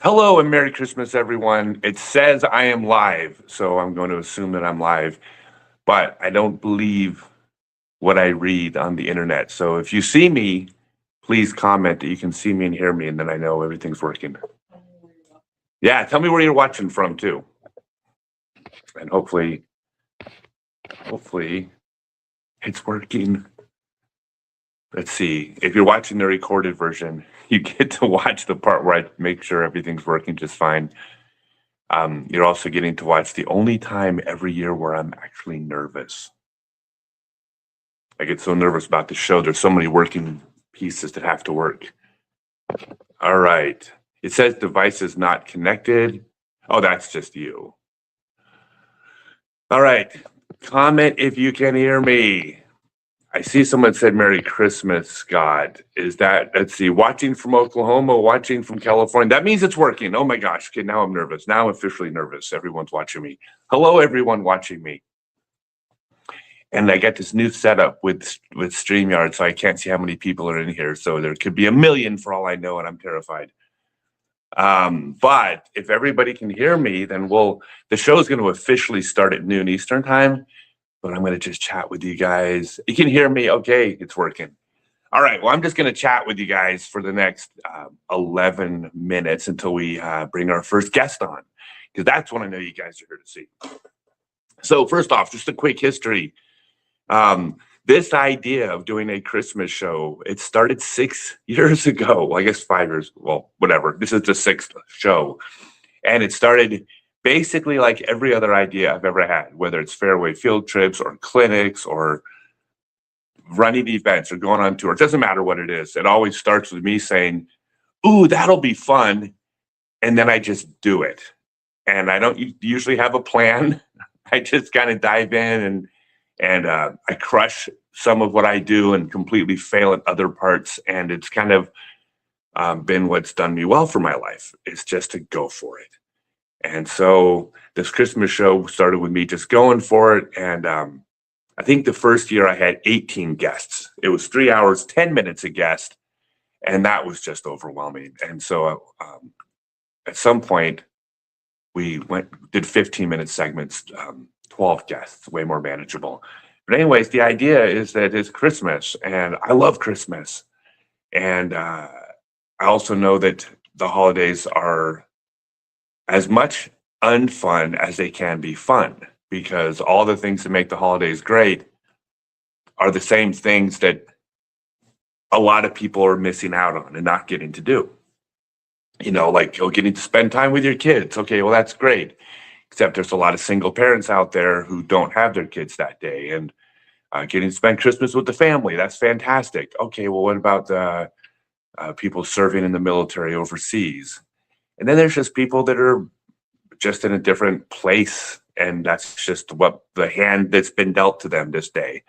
Hello and Merry Christmas, everyone. It says I am live, so I'm going to assume that I'm live, but I don't believe what I read on the internet. So if you see me, please comment that you can see me and hear me, and then I know everything's working. Yeah, tell me where you're watching from too, and hopefully, it's working. Let's see. If you're watching the recorded version, you get to watch the part where I make sure everything's working just fine. You're also getting to watch the only time every year where I'm actually nervous. I get so nervous about the show. There's so many working pieces that have to work. All right. It says device is not connected. Oh, that's just you. All right. Comment if you can hear me. I see someone said Merry Christmas, Scott. Is that, let's see, watching from Oklahoma, watching from California? That means it's working. Oh my gosh. Okay, now I'm nervous. Now I'm officially nervous. Everyone's watching me. Hello, everyone watching me. And I got this new setup with StreamYard, so I can't see how many people are in here. So there could be a million for all I know, and I'm terrified. But if everybody can hear me, then the show is going to officially start at noon Eastern time. But I'm going to just chat with you guys. You can hear me. Okay, it's working. All right. Well, I'm just going to chat with you guys for the next 11 minutes until we bring our first guest on, because that's what I know you guys are here to see. So first off, just a quick history. This idea of doing a Christmas show, it started 6 years ago. Well, I guess 5 years. Well, whatever. This is the sixth show. And it started basically like every other idea I've ever had, whether it's fairway field trips or clinics or running events or going on tour. It doesn't matter what it is. It always starts with me saying, ooh, that'll be fun. And then I just do it. And I don't usually have a plan. I just kind of dive in and I crush some of what I do and completely fail at other parts. And it's kind of been what's done me well for my life, is just to go for it. And so this Christmas show started with me just going for it. And I think the first year I had 18 guests. It was 3 hours, 10 minutes a guest. And that was just overwhelming. And so at some point, we did 15-minute segments, 12 guests, way more manageable. But anyways, the idea is that it's Christmas, and I love Christmas. And I also know that the holidays are as much unfun as they can be fun, because all the things that make the holidays great are the same things that a lot of people are missing out on and not getting to do. Like getting to spend time with your kids. Okay, well, that's great. Except there's a lot of single parents out there who don't have their kids that day. And getting to spend Christmas with the family. That's fantastic. Okay, well, what about the people serving in the military overseas? And then there's just people that are just in a different place. And that's just what the hand that's been dealt to them this day.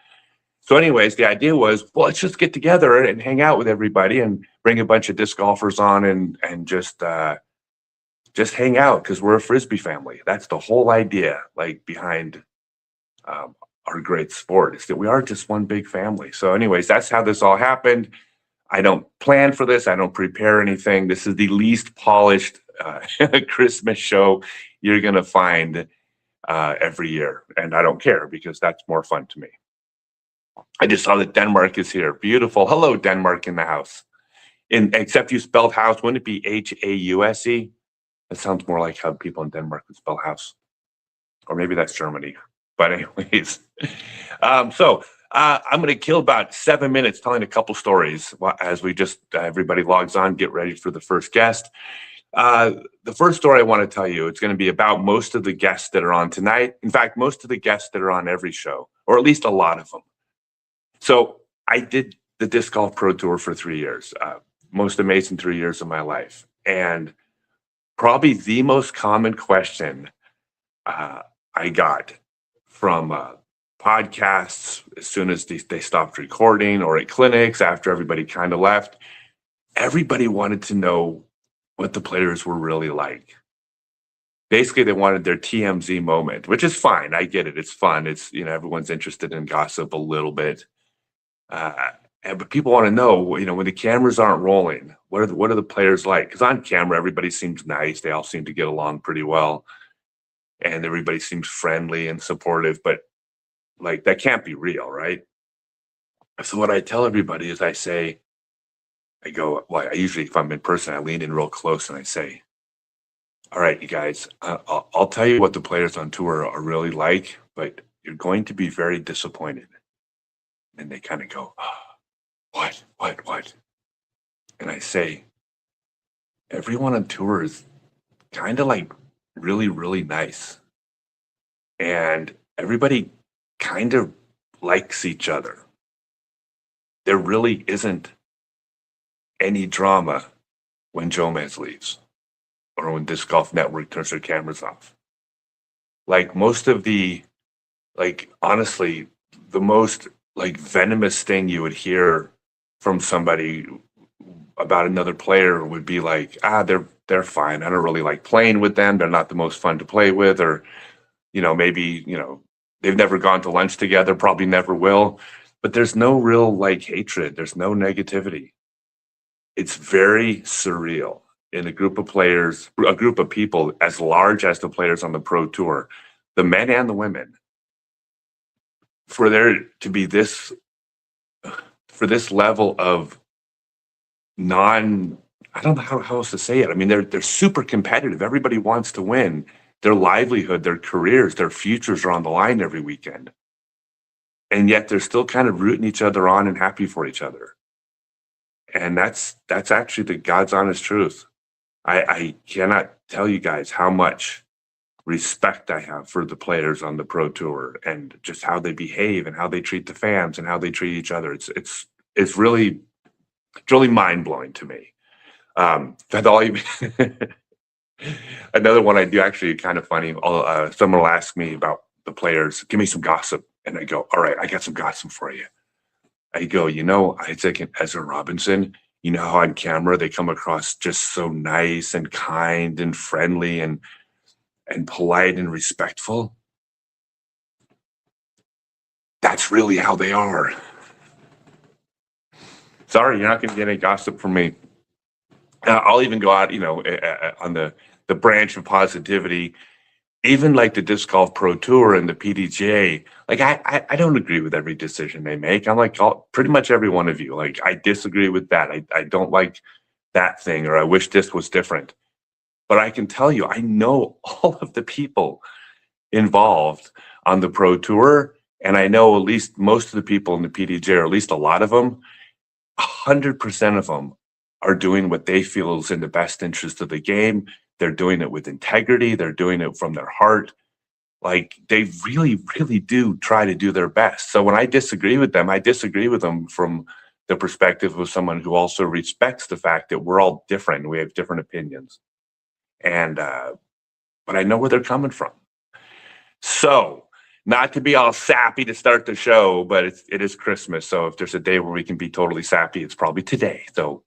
So anyways, the idea was, well, let's just get together and hang out with everybody and bring a bunch of disc golfers on and just hang out, because we're a Frisbee family. That's the whole idea, like behind our great sport, is that we are just one big family. So anyways, that's how this all happened. I don't plan for this. I don't prepare anything. This is the least polished Christmas show you're going to find every year. And I don't care, because that's more fun to me. I just saw that Denmark is here. Beautiful. Hello, Denmark in the house. Except you spelled house. Wouldn't it be Hause? That sounds more like how people in Denmark would spell house. Or maybe that's Germany. But anyways. I'm going to kill about 7 minutes telling a couple stories as we just, everybody logs on, get ready for the first guest. The first story I want to tell you, it's going to be about most of the guests that are on tonight. In fact, most of the guests that are on every show, or at least a lot of them. So I did the Disc Golf Pro Tour for 3 years, most amazing 3 years of my life. And probably the most common question I got from podcasts as soon as they stopped recording, or at clinics after everybody kind of left, everybody wanted to know what the players were really like. Basically, they wanted their TMZ moment, which is fine. I get it. It's fun. It's, everyone's interested in gossip a little bit. but people want to know, when the cameras aren't rolling, what are the players like? Because on camera, everybody seems nice. They all seem to get along pretty well, and everybody seems friendly and supportive. But like that can't be real, right? So what I tell everybody is, I go, well, I usually, if I'm in person, I lean in real close and I say, all right, you guys, I'll tell you what the players on tour are really like, but you're going to be very disappointed. And they kind of go, what? And I say, everyone on tour is kind of like really, really nice. And everybody kind of likes each other. There really isn't any drama when Jomez leaves or when Disc Golf Network turns their cameras off. Like most of honestly, the most like venomous thing you would hear from somebody about another player would be like, they're fine. I don't really like playing with them. They're not the most fun to play with, or maybe they've never gone to lunch together, probably never will. But there's no real like hatred. There's no negativity. It's very surreal in a group of players, a group of people as large as the players on the pro tour, the men and the women. For there to be for this level of I don't know how else to say it. I mean, they're super competitive. Everybody wants to win. Their livelihood, their careers, their futures are on the line every weekend. And yet they're still kind of rooting each other on and happy for each other. And that's actually the God's honest truth. I cannot tell you guys how much respect I have for the players on the pro tour and just how they behave and how they treat the fans and how they treat each other. It's really mind blowing to me. That's all you. Another one I do actually kind of funny. Someone will ask me about the players. Give me some gossip, and I go, all right, I got some gossip for you. I go, Isaac and Ezra Robinson. You know how on camera they come across just so nice and kind and friendly and polite and respectful. That's really how they are. Sorry, you're not going to get any gossip from me. I'll even go out, on the branch of positivity, even like the Disc Golf Pro Tour and the PDGA. Like, I don't agree with every decision they make. I'm like pretty much every one of you. Like, I disagree with that. I don't like that thing, or I wish this was different. But I can tell you, I know all of the people involved on the Pro Tour, and I know at least most of the people in the PDGA, or at least a lot of them. 100% of them are doing what they feel is in the best interest of the game. They're doing it with integrity. They're doing it from their heart. Like, they really, really do try to do their best. So when I disagree with them, I disagree with them from the perspective of someone who also respects the fact that we're all different. We have different opinions. And, but I know where they're coming from. So, not to be all sappy to start the show, but it is Christmas. So if there's a day where we can be totally sappy, it's probably today. So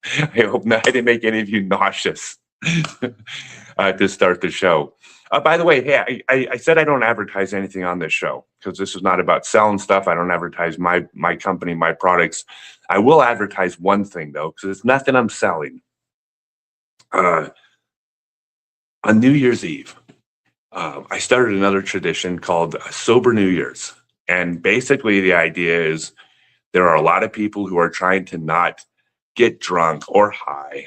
I hope I didn't make any of you nauseous to start the show. By the way, hey, I said I don't advertise anything on this show because this is not about selling stuff. I don't advertise my company, my products. I will advertise one thing, though, because it's nothing I'm selling. On New Year's Eve, I started another tradition called Sober New Year's. And basically the idea is there are a lot of people who are trying to not get drunk or high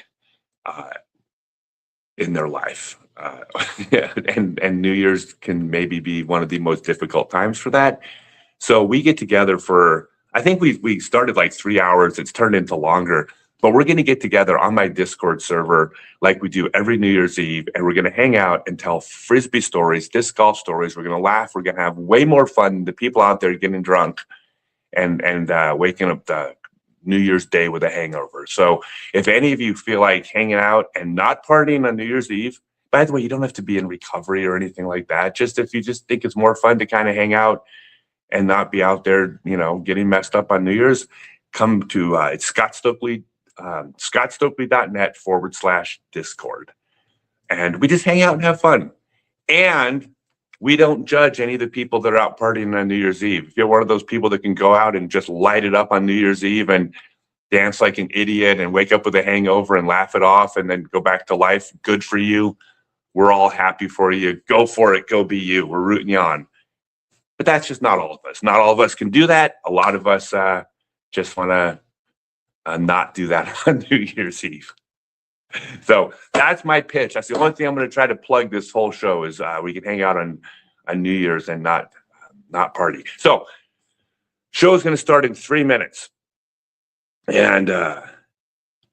in their life. And New Year's can maybe be one of the most difficult times for that. So we get together I think we started like 3 hours. It's turned into longer. But we're going to get together on my Discord server like we do every New Year's Eve, and we're going to hang out and tell Frisbee stories, disc golf stories. We're going to laugh. We're going to have way more fun than the people out there getting drunk and waking up the New Year's Day with a hangover. So if any of you feel like hanging out and not partying on New Year's Eve, by the way, you don't have to be in recovery or anything like that. Just if you just think it's more fun to kind of hang out and not be out there, getting messed up on New Year's, come to it's scottstokely.net/Discord. And we just hang out and have fun. And we don't judge any of the people that are out partying on New Year's Eve. If you're one of those people that can go out and just light it up on New Year's Eve and dance like an idiot and wake up with a hangover and laugh it off and then go back to life, good for you. We're all happy for you. Go for it. Go be you. We're rooting you on. But that's just not all of us. Not all of us can do that. A lot of us just want to not do that on New Year's Eve. So that's my pitch. That's the only thing I'm going to try to plug this whole show is we can hang out on New Year's and not party. So show is going to start in 3 minutes. And I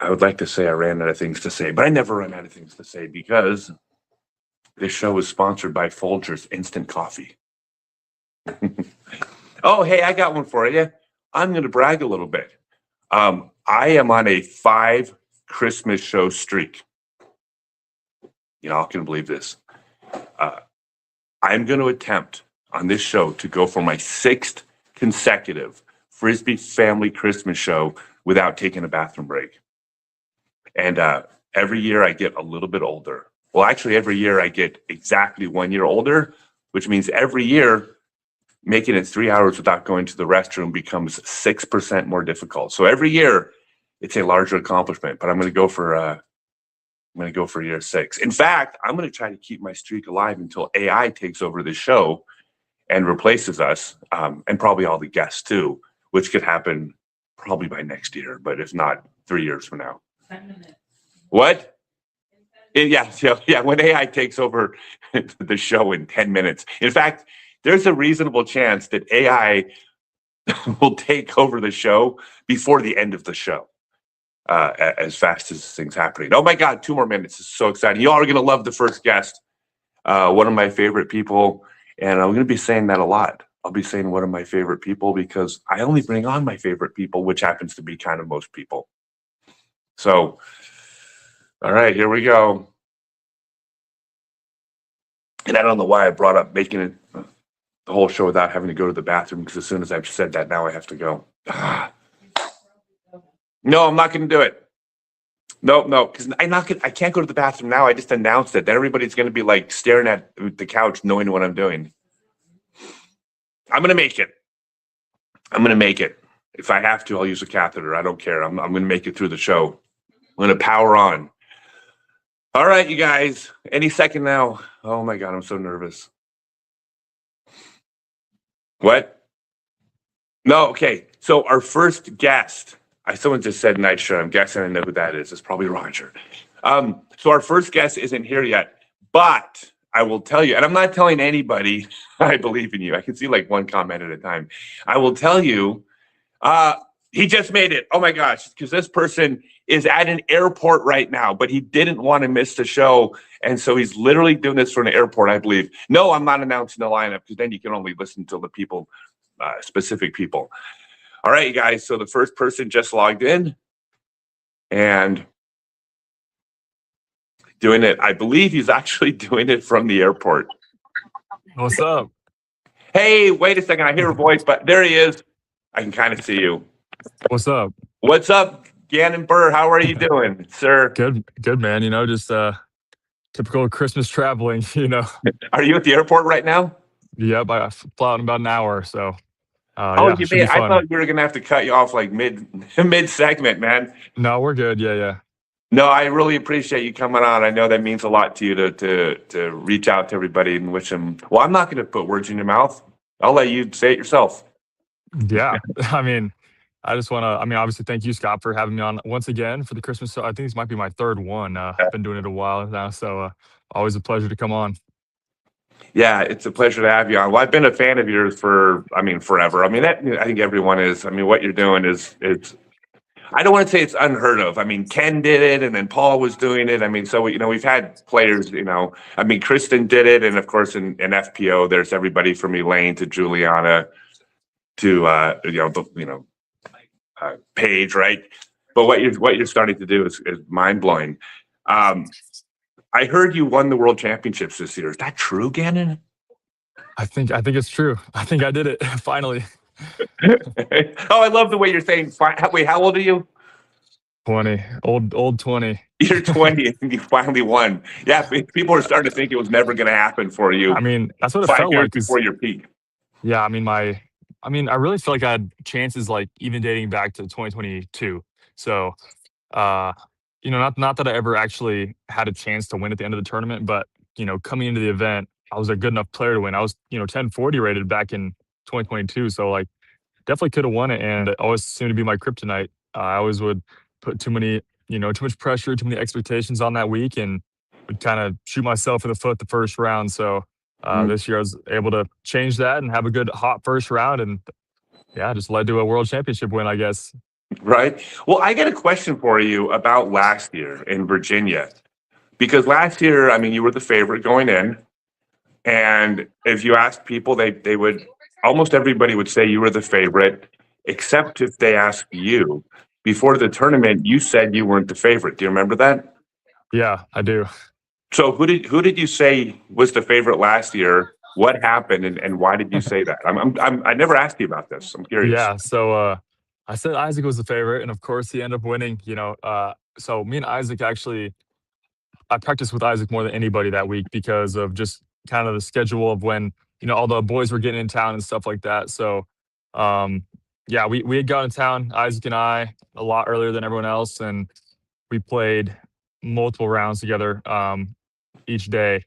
would like to say I ran out of things to say, but I never run out of things to say because this show is sponsored by Folgers Instant Coffee. Oh, hey, I got one for you. I'm going to brag a little bit. I am on a 5 Christmas show streak. Y'all can believe this. I'm going to attempt on this show to go for my 6th consecutive Frisbee family Christmas show without taking a bathroom break. And every year I get a little bit older. Well, actually, every year I get exactly 1 year older, which means every year making it 3 hours without going to the restroom becomes 6% more difficult. So every year it's a larger accomplishment, but I'm going to go for year 6. In fact, I'm going to try to keep my streak alive until AI takes over the show and replaces us, and probably all the guests too, which could happen probably by next year, but if not, 3 years from now. 10 minutes. What? Yeah. When AI takes over the show in 10 minutes. In fact, there's a reasonable chance that AI will take over the show before the end of the show, as fast as this thing's happening. Oh my God, 2 more minutes. This is so exciting. You all are going to love the first guest, one of my favorite people. And I'm going to be saying that a lot. I'll be saying one of my favorite people because I only bring on my favorite people, which happens to be kind of most people. So, all right, here we go. And I don't know why I brought up making it the whole show without having to go to the bathroom, because as soon as I've said that, now I have to go. No, I'm not going to do it. No, because I can't go to the bathroom now. I just announced it. Then everybody's going to be like staring at the couch, knowing what I'm doing. I'm going to make it. If I have to, I'll use a catheter. I don't care. I'm going to make it through the show. I'm going to power on. All right, you guys. Any second now. Oh my God, I'm so nervous. What? No, okay. So our first guest, someone just said night show. I'm guessing I know who that is. It's probably Roger. So our first guest isn't here yet, but I will tell you, and I'm not telling anybody I believe in you. I can see like one comment at a time. I will tell you, he just made it. Oh my gosh, because this person is at an airport right now, but he didn't want to miss the show. And so he's literally doing this from an airport, I believe. No, I'm not announcing the lineup because then you can only listen to the people, specific people. All right, you guys. So the first person just logged in and doing it. I believe he's actually doing it from the airport. What's up? Hey, wait a second. I hear a voice, but there he is. I can kind of see you. What's up? What's up, Gannon Burr? How are you doing, sir? Good, man. You know, just typical Christmas traveling, you know. Are you at the airport right now? Yep, I fly out in about an hour, so I thought we were gonna have to cut you off like mid segment, man. No, we're good. Yeah. No, I really appreciate you coming on. I know that means a lot to you to reach out to everybody and wish them. Well, I'm not gonna put words in your mouth. I'll let you say it yourself. Yeah. I mean, I just want to, obviously thank you, Scott, for having me on once again for the Christmas show. I think this might be my 3rd one. I've been doing it a while now, so always a pleasure to come on. Yeah, it's a pleasure to have you on. Well, I've been a fan of yours for, forever. I think everyone is. what you're doing is, I don't want to say it's unheard of. Ken did it, and then Paul was doing it. So, we've had players, Kristen did it, and of course in FPO, there's everybody from Elaine to Juliana to, Paige, right? But what you're starting to do is mind blowing. I heard you won the World Championships this year. Is that true, Gannon? I think it's true. I think I did it finally. Oh, I love the way you're saying. Wait, how old are you? 20. Old 20. You're 20 and you finally won. Yeah, people are starting to think it was never going to happen for I you mean, that's what it 5 felt years like. Is before your peak. Yeah, I mean, I really feel like I had chances, like even dating back to 2022. So, uh, not that I ever actually had a chance to win at the end of the tournament, but coming into the event, I was a good enough player to win. I was 1040 rated back in 2022, so like definitely could have won it, and it always seemed to be my kryptonite. I always would put too much pressure, too many expectations on that week, and would kind of shoot myself in the foot the first round. So Mm, this year I was able to change that and have a good hot first round, and yeah, just led to a world championship win, I guess. right. Well, I got a question for you about last year in Virginia. Because last year, I mean, you were the favorite going in. And if you asked people, they would almost everybody would say you were the favorite, except if they asked you. Before the tournament, you said you weren't the favorite. Do you remember that? Yeah, I do. So who did you say was the favorite last year? What happened and why did you say that? I never asked you about this. I'm curious. Yeah, so I said Isaac was the favorite, and of course he ended up winning. So me and Isaac actually I practiced with Isaac more than anybody that week because of just kind of the schedule of when, all the boys were getting in town and stuff like that. So, um, yeah, we had gone to town, Isaac and I, a lot earlier than everyone else, and we played multiple rounds together each day.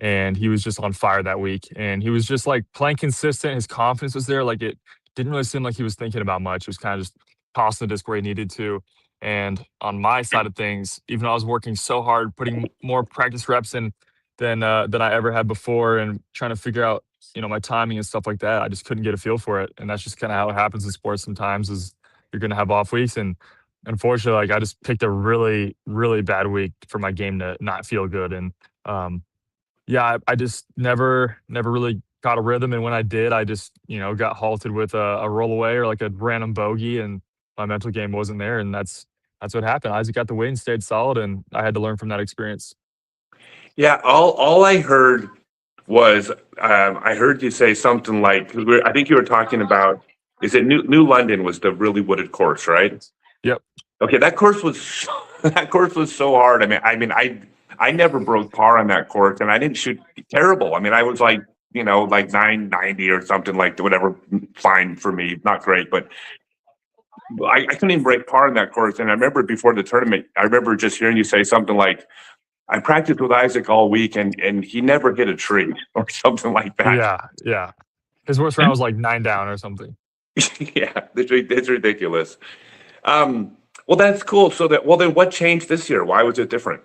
And he was just on fire that week. And he was just like playing consistent. His confidence was there. Like it didn't really seem like he was thinking about much. It was kind of just tossing the disc where he needed to. And on my side of things, even though I was working so hard, putting more practice reps in than I ever had before, and trying to figure out my timing and stuff like that, I just couldn't get a feel for it. And that's just kind of how it happens in sports sometimes. Is you're going to have off weeks, and unfortunately, like I just picked a really really bad week for my game to not feel good. And um, yeah, I just never really got a rhythm, and when I did, I just, got halted with a roll away or like a random bogey, and my mental game wasn't there, and that's what happened. Isaac got the win, stayed solid, and I had to learn from that experience. Yeah, all I heard was I heard you say something like I think you were talking about is it New London was the really wooded course, right? Yep. Okay, that course was that course was so hard. I never broke par on that course, and I didn't shoot terrible. I mean, I was like like 990 or something like whatever, fine for me, not great, but I couldn't even break par on that course. And I remember before the tournament, I remember just hearing you say something like, "I practiced with Isaac all week, and he never hit a tree," or something like that. Yeah, yeah. His worst round was like 9 down or something. Yeah, it's ridiculous. Well, that's cool. Well, then what changed this year? Why was it different?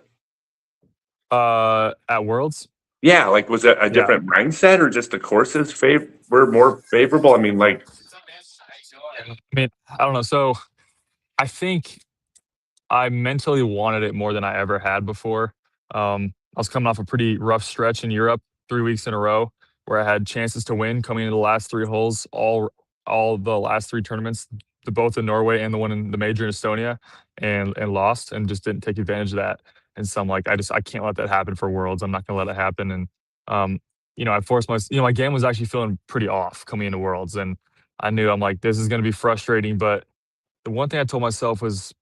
At Worlds? Yeah, like was it a Yeah. different mindset or just the courses were more favorable? I mean, like, I mean, I don't know. So, I think I mentally wanted it more than I ever had before. I was coming off a pretty rough stretch in Europe, 3 weeks in a row, where I had chances to win coming into the last 3 holes, all the last 3 tournaments, the both in Norway and the one in the major in Estonia, and lost, and just didn't take advantage of that. And so I'm like, I can't let that happen for Worlds. I'm not gonna let it happen. And um, I forced my game was actually feeling pretty off coming into Worlds, and I knew I'm like, this is gonna be frustrating. But the one thing I told myself was,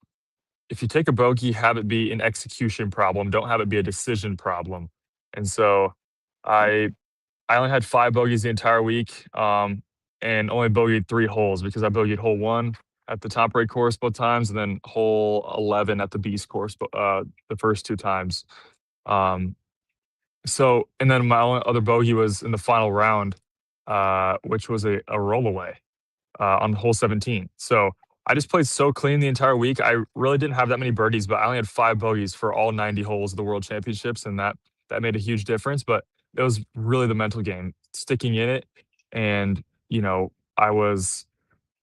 if you take a bogey, have it be an execution problem. Don't have it be a decision problem. And so I I only had 5 bogeys the entire week, and only bogeyed 3 holes because I bogeyed hole 1 at the top right course both times, and then hole 11 at the beast course, the first 2 times. Um, and then my only other bogey was in the final round, which was a rollaway on hole 17. So I just played so clean the entire week. I really didn't have that many birdies, but I only had 5 bogeys for all 90 holes of the World Championships, and that made a huge difference. But it was really the mental game, sticking in it, and I was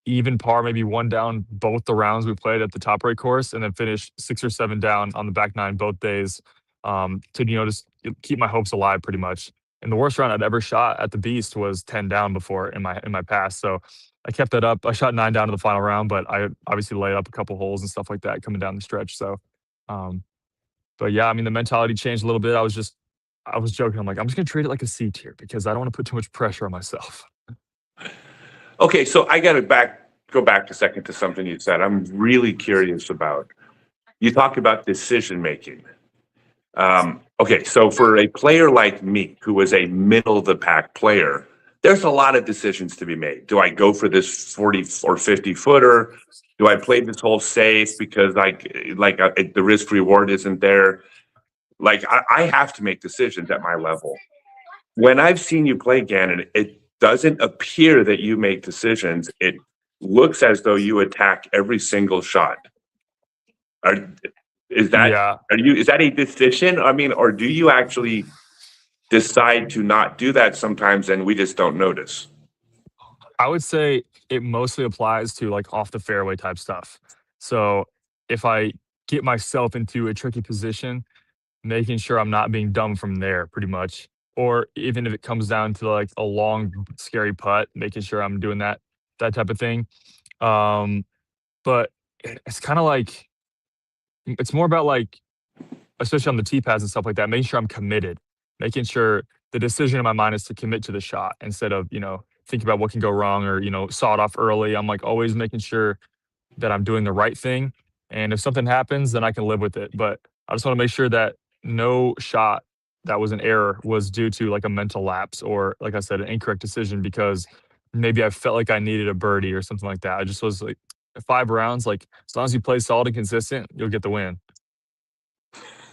even par, maybe 1 down both the rounds we played at the top right course, and then finished 6 or 7 down on the back 9 both days, to just keep my hopes alive pretty much. And the worst round I'd ever shot at the Beast was 10 down before in my past. So I kept that up. I shot 9 down to the final round, but I obviously laid up a couple holes and stuff like that coming down the stretch. So, um, but yeah, I mean the mentality changed a little bit. I was joking. I'm like, I'm just gonna treat it like a C tier because I don't want to put too much pressure on myself. okay, so I got to go back a second to something you said. I'm really curious about. you talk about decision making. Okay, so for a player like me, who is a middle of the pack player, there's a lot of decisions to be made. Do I go for this 40 or 50 footer? Do I play this hole safe because the risk reward isn't there? Like I have to make decisions at my level. When I've seen you play, Gannon, it doesn't appear that you make decisions. It looks as though you attack every single shot. Are is that Yeah, is that a decision? I mean, or do you actually decide to not do that sometimes and we just don't notice? I would say it mostly applies to like off the fairway type stuff. So if I get myself into a tricky position, making sure I'm not being dumb from there pretty much. Or even if it comes down to like a long, scary putt, making sure I'm doing that type of thing. Um, but it's kind of like it's more about like, especially on the tee pads and stuff like that, making sure I'm committed, making sure the decision in my mind is to commit to the shot instead of, thinking about what can go wrong or, saw it off early. I'm like always making sure that I'm doing the right thing. And if something happens, then I can live with it. But I just want to make sure that no shot that was an error was due to like a mental lapse or, like I said, an incorrect decision because maybe I felt like I needed a birdie or something like that. I just was like 5 rounds, like as long as you play solid and consistent, you'll get the win.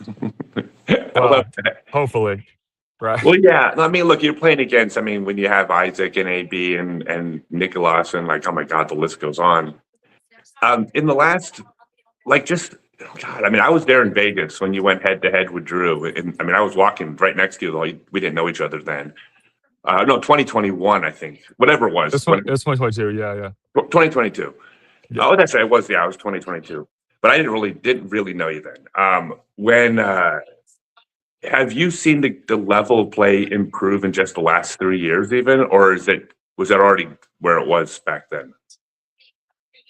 I love Well, that. hopefully, right? Well, yeah. I mean, look, you're playing against. I mean, when you have Isaac and AB and Nicholas and like, oh my God, the list goes on. In the last, like, just oh God, I mean, I was there in Vegas when you went head to head with Drew, and I mean, I was walking right next to you. Though we didn't know each other then. No, 2021, I think, whatever it was, This one, it's 2022. Yeah, yeah, 2022. yeah. Oh, that's right. It was, yeah, I was 2022, but I didn't really know you then. When have you seen the level of play improve in just the last 3 years, even, or was that already where it was back then?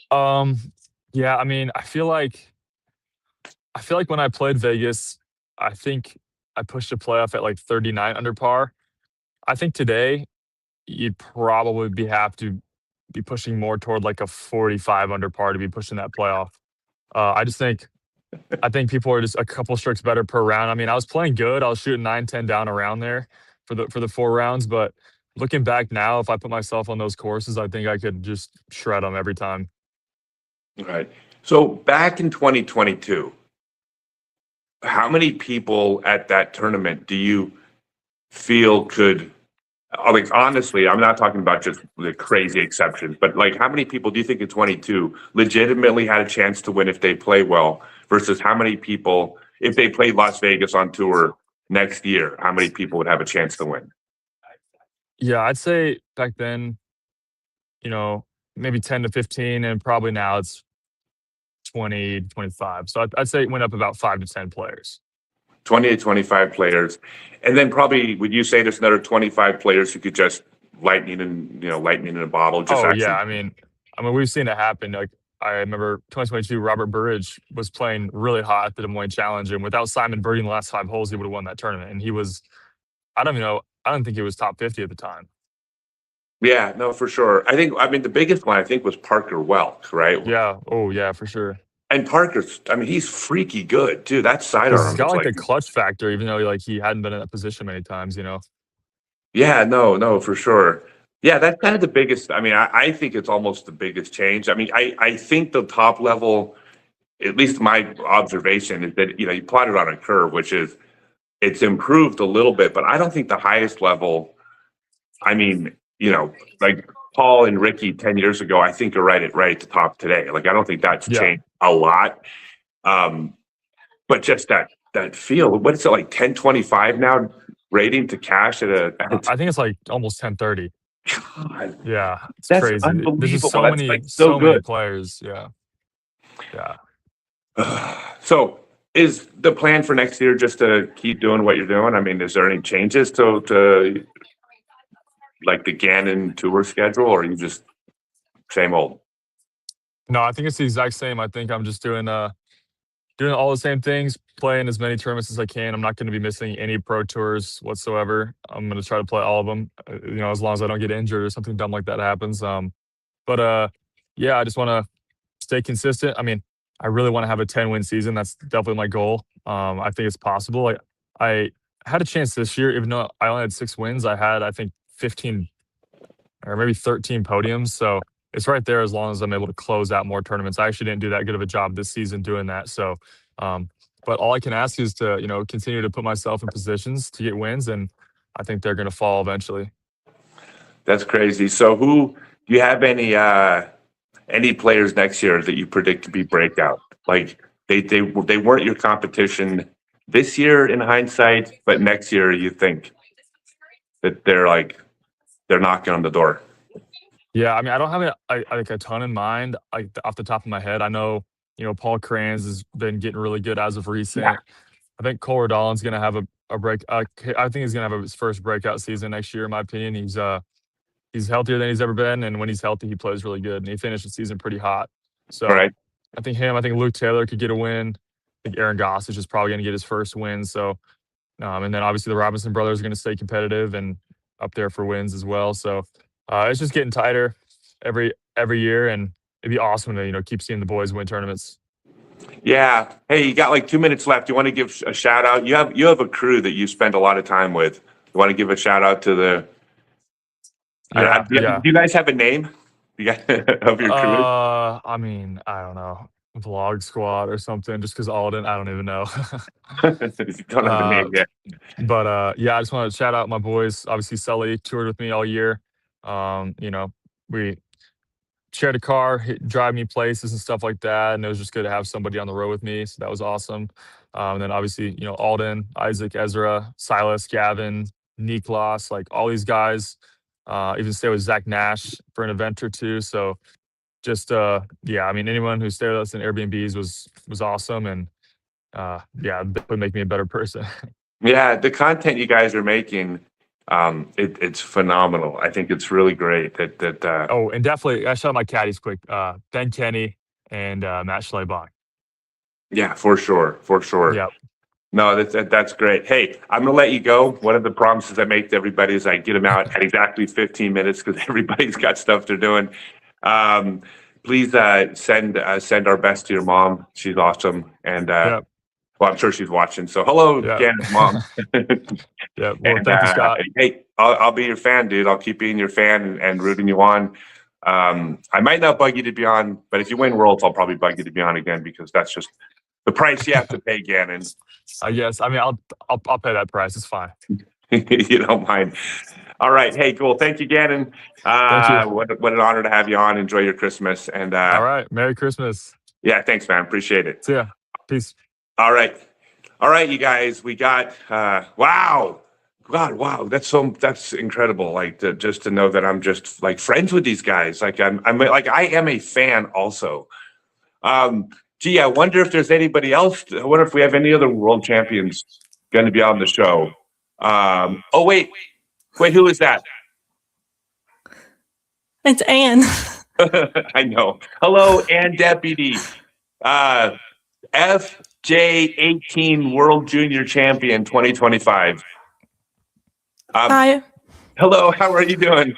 Um, yeah. I mean, I feel like when I played Vegas, I think I pushed a playoff at like 39 under par. I think today you'd probably have to be pushing more toward like a 45 under par to be pushing that playoff. I think people are just a couple strokes better per round. I mean, I was playing good. I was shooting 9, 10 down around there for the 4 rounds. But looking back now, if I put myself on those courses, I think I could just shred them every time. Right. So back in 2022, how many people at that tournament do you feel could, like, honestly, I'm not talking about just the crazy exceptions, but like, how many people do you think in 22 legitimately had a chance to win if they play well versus how many people, if they played Las Vegas on tour next year, how many people would have a chance to win? Yeah, I'd say back then, maybe 10 to 15, and probably now it's 20 to 25. So I'd say it went up about 5 to 10 players. 20 to 25 players. And then probably, would you say there's another 25 players who could just lightning in a bottle, just Oh yeah, actually. I mean we've seen it happen. Like I remember 2022, Robert Burridge was playing really hot at the Des Moines Challenge, and without Simon birdieing the last 5 holes, he would have won that tournament. And he was, I don't even know, I don't think he was top 50 at the time. Yeah, no, for sure. I mean, the biggest one I think was Parker Welk, right? Yeah. Oh yeah, for sure. And Parker's, I mean, he's freaky good too. That Because he's sidearm got is like like, the clutch factor, even though like he hadn't been in that position many times. yeah, no, no, for sure. Yeah, that's kind of the biggest. I mean, I think it's almost the biggest change. I mean, I think the top level, at least my observation, is that you plot it on a curve, which is it's improved a little bit, but I don't think the highest level. I mean, like Paul and Ricky 10 years ago, I think are right at the top today. Like, I don't think that's Yeah. changed a lot. Um, but just that feel, what is it, like 1025 now rating to cash I think it's like almost 10:30. God, Yeah, it's that's crazy. There's just unbelievable. so That's like many, so so many good. players. Yeah. Yeah. So is the plan for next year just to keep doing what you're doing? I mean, is there any changes to like the Gannon tour schedule, or are you just same old? No, I think it's the exact same. I think I'm just doing all the same things, playing as many tournaments as I can. I'm not going to be missing any pro tours whatsoever. I'm going to try to play all of them, as long as I don't get injured or something dumb like that happens. But yeah, I just want to stay consistent. I mean, I really want to have a 10-win season. That's definitely my goal. I think it's possible. I had a chance this year, even though I only had 6 wins. I had, I think, 15 or maybe 13 podiums. So it's right there as long as I'm able to close out more tournaments. I actually didn't do that good of a job this season doing that. So, but all I can ask is to, continue to put myself in positions to get wins, and I think they're going to fall eventually. That's crazy. So who do you have any players next year that you predict to be breakout? Like they weren't your competition this year in hindsight, but next year you think that they're knocking on the door. Yeah, I mean, I don't have a ton in mind, like off the top of my head. I know, Paul Kranz has been getting really good as of recent. Yeah. I think Cole Dahlon's going to have a break. I think he's going to have his first breakout season next year, in my opinion. He's healthier than he's ever been, and when he's healthy, he plays really good. And he finished the season pretty hot. All So right. I think Luke Taylor could get a win. I think Aaron Gossage is probably going to get his first win. So, and then obviously the Robinson brothers are going to stay competitive and up there for wins as well. So it's just getting tighter every year, and it'd be awesome to keep seeing the boys win tournaments. Yeah. Hey, you got like 2 minutes left. You want to give a shout out? You have a crew that you spend a lot of time with. You want to give a shout out to the? Yeah. Do you guys have a name? You got of your crew? I mean, I don't know, Vlog Squad or something. Just because Alden, I don't even know. You don't have a name yet. But yeah, I just want to shout out my boys. Obviously, Sully toured with me all year. We shared a car, drive me places and stuff like that, and it was just good to have somebody on the road with me. So that was awesome. And then obviously, Alden, Isaac, Ezra, Silas, Gavin, Niklas, like all these guys. Even stay with Zach Nash for an event or two. So just yeah, I mean, anyone who stayed with us in Airbnbs was awesome, and yeah, it would make me a better person. Yeah, the content you guys are making, it's phenomenal. I think it's really great that. Oh, and definitely, I shout out my caddies quick. Ben Kenny and Matt Schleibach. Yeah, for sure. Yep. No, that's great. Hey, I'm gonna let you go. One of the promises I make to everybody is I get them out at exactly 15 minutes because everybody's got stuff they're doing. Please send our best to your mom. She's awesome, and Yep. well, I'm sure she's watching. So hello, Yep. Janet's mom. Yeah. Well, And thank you, Scott. hey, I'll be your fan, dude. I'll keep being your fan and rooting you on. I might not bug you to be on, but if you win Worlds, I'll probably bug you to be on again because that's just the price you have to pay, Gannon. I guess. I mean, I'll pay that price. It's fine. You don't mind. All right. Hey, cool. Thank you, Gannon. Thank you. What an honor to have you on. Enjoy your Christmas. And All right. Merry Christmas. yeah, thanks, man. Appreciate it. See ya. Peace. All right. All right, you guys. We got wow. God, wow. That's incredible. Like just to know that I'm just like friends with these guys. Like I'm like I am a fan also. Gee, I wonder if there's anybody else. I wonder if we have any other world champions going to be on the show. Oh, wait, who is that? It's Anne. I know. Hello, Ann Deputy. FJ18 World Junior Champion 2025. Hi, Hello, how are you doing?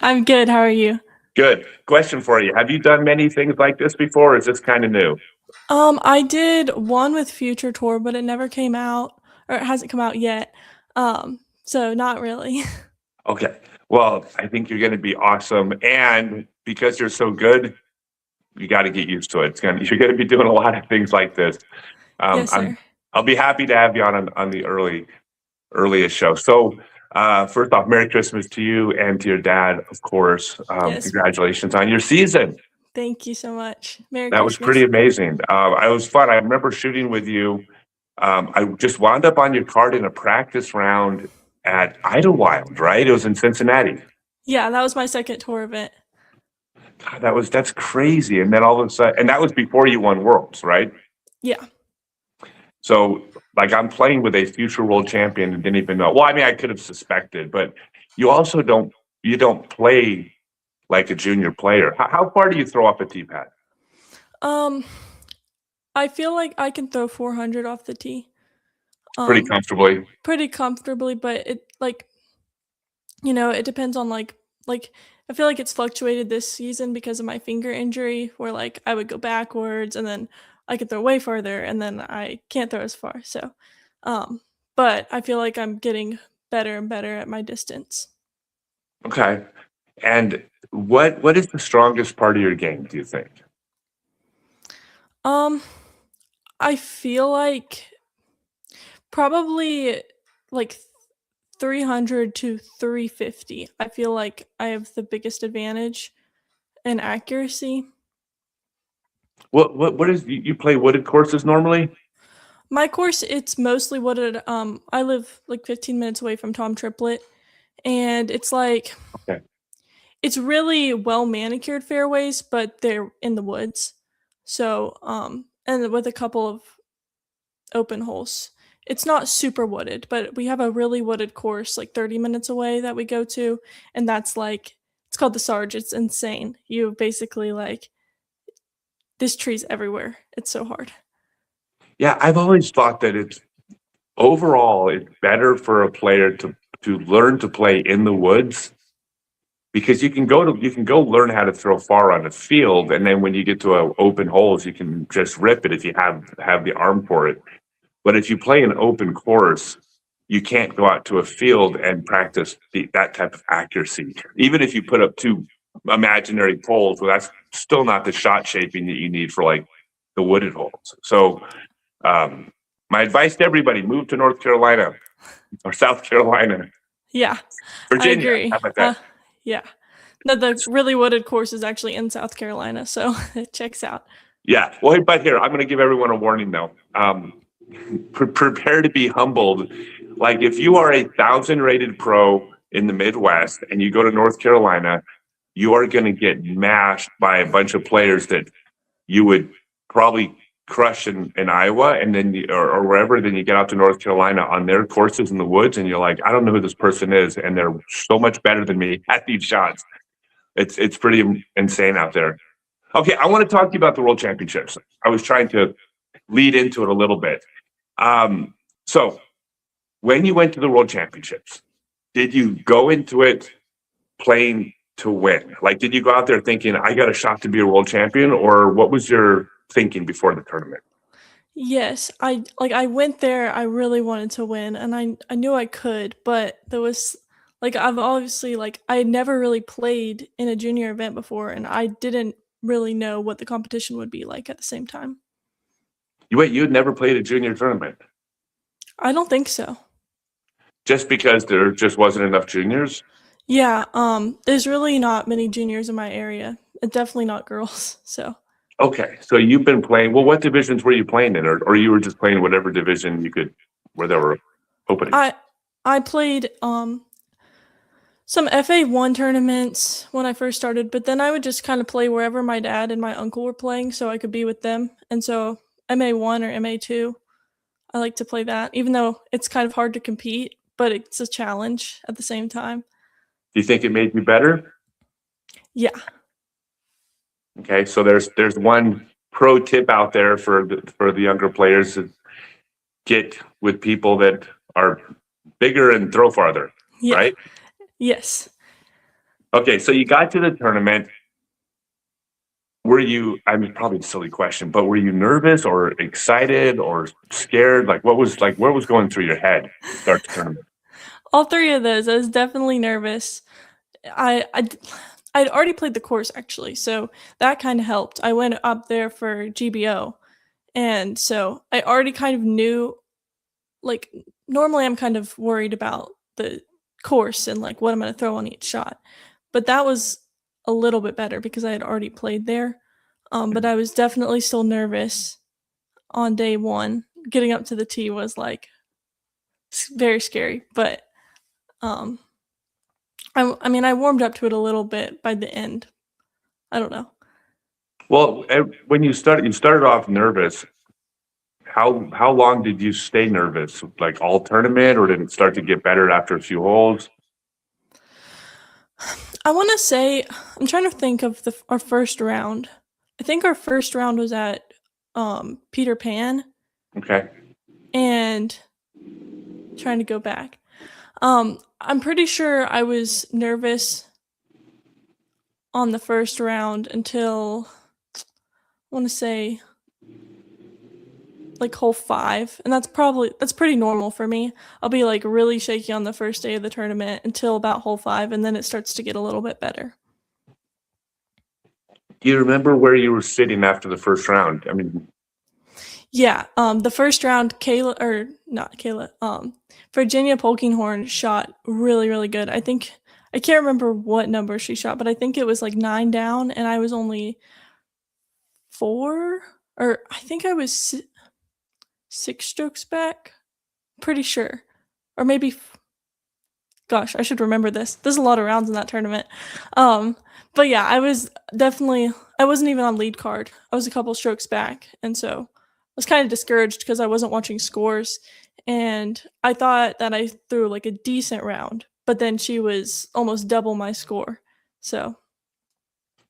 I'm good. How are you? Good. Question for you. Have you done many things like this before, or is this kind of new? I did one with Future Tour, but it never came out, or it hasn't come out yet. So not really. Okay. Well, I think you're going to be awesome. And because you're so good, you got to get used to it. You're going to be doing a lot of things like this. Yes, sir. I'll be happy to have you on the earliest show. So, first off, Merry Christmas to you and to your dad, of course. Yes. Congratulations on your season. Thank you so much. Merry That was Christmas. pretty amazing. It was fun. I remember shooting with you. I just wound up on your card in a practice round at Idlewild, right? It was in Cincinnati. Yeah, that was my second tour event. God, that's crazy. And then all of a sudden, and that was before you won Worlds, right? Yeah. So, like, I'm playing with a future world champion and didn't even know. Well, I mean, I could have suspected, but you also don't play like a junior player. How far do you throw off a tee pad? I feel like I can throw 400 off the tee. Pretty comfortably. Pretty comfortably, but it it depends on like I feel like it's fluctuated this season because of my finger injury where like I would go backwards and then I could throw way further, and then I can't throw as far. So, but I feel like I'm getting better and better at my distance. Okay. And what is the strongest part of your game, do you think? Um, I feel like probably like 300 to 350. I feel like I have the biggest advantage in accuracy. What is you play wooded courses normally? My course, it's mostly wooded. I live like 15 minutes away from Tom Triplet, and it's like Okay. it's really well manicured fairways, but they're in the woods. So, and with a couple of open holes. It's not super wooded, but we have a really wooded course like 30 minutes away that we go to, and that's like it's called the Sarge. It's insane. You basically like this tree's everywhere. It's so hard. Yeah, I've always thought that it's better for a player to learn to play in the woods because you can go learn how to throw far on the field, and then when you get to open holes, you can just rip it if you have the arm for it. But if you play an open course, you can't go out to a field and practice that type of accuracy. Even if you put up two imaginary poles, well, that's still not the shot shaping that you need for like the wooded holes. So, my advice to everybody: move to North Carolina or South Carolina, Yeah, I Virginia. agree. How about that? Yeah. No, the really wooded course is actually in South Carolina, so it checks out. Yeah. Well, but here, I'm going to give everyone a warning though. Prepare to be humbled. Like if you are a 1,000 rated pro in the Midwest and you go to North Carolina, you are going to get mashed by a bunch of players that you would probably crush in Iowa, and then or wherever. Then you get out to North Carolina on their courses in the woods, and you're like, I don't know who this person is, and they're so much better than me at these shots. It's pretty insane out there. Okay, I want to talk to you about the World Championships. I was trying to lead into it a little bit. So when you went to the World Championships, did you go into it playing to win? Like, did you go out there thinking, I got a shot to be a world champion, or what was your thinking before the tournament? Yes, I went there, I really wanted to win, and I knew I could, but there was like I've obviously like I had never really played in a junior event before, and I didn't really know what the competition would be like at the same time. You had never played a junior tournament I don't think so. just because there just wasn't enough juniors? Yeah, there's really not many juniors in my area, and definitely not girls. So Okay, so you've been playing. Well, what divisions were you playing in, or you were just playing whatever division you could, where there were openings? I played some FA1 tournaments when I first started, but then I would just kind of play wherever my dad and my uncle were playing so I could be with them. And so MA1 or MA2, I like to play that, even though it's kind of hard to compete, but it's a challenge at the same time. Do you think it made you better? Yeah. Okay, so there's one pro tip out there for the younger players: to get with people that are bigger and throw farther, Yeah. right? Yes. Okay, so you got to the tournament. Were you, I mean, probably a silly question, but were you nervous or excited or scared? Like what was going through your head to start the tournament? All three of those. I was definitely nervous. I'd already played the course actually, so that kind of helped. I went up there for GBO, and so I already kind of knew. Like normally, I'm kind of worried about the course and like what I'm going to throw on each shot, but that was a little bit better because I had already played there. But I was definitely still nervous on day one. Getting up to the tee was like very scary, but um, I mean, I warmed up to it a little bit by the end. I don't know. Well, when you started off nervous. How long did you stay nervous? Like all tournament, or did it start to get better after a few holes? I want to say I'm trying to think of our first round. I think our first round was at Peter Pan, Okay. and trying to go back. I'm pretty sure I was nervous on the first round until I want to say like hole 5, and that's pretty normal for me. I'll be like really shaky on the first day of the tournament until about hole 5, and then it starts to get a little bit better. Do you remember where you were sitting after the first round? I mean, Yeah, the first round, Virginia Polkinghorn shot really, really good. I can't remember what number she shot, but I think it was like 9 down, and I was only 4, or I think I was 6 strokes back. Pretty sure, or maybe. Gosh, I should remember this. There's a lot of rounds in that tournament. But yeah, I wasn't even on lead card. I was a couple strokes back, and so I was kind of discouraged because I wasn't watching scores, and I thought that I threw like a decent round, but then she was almost double my score. So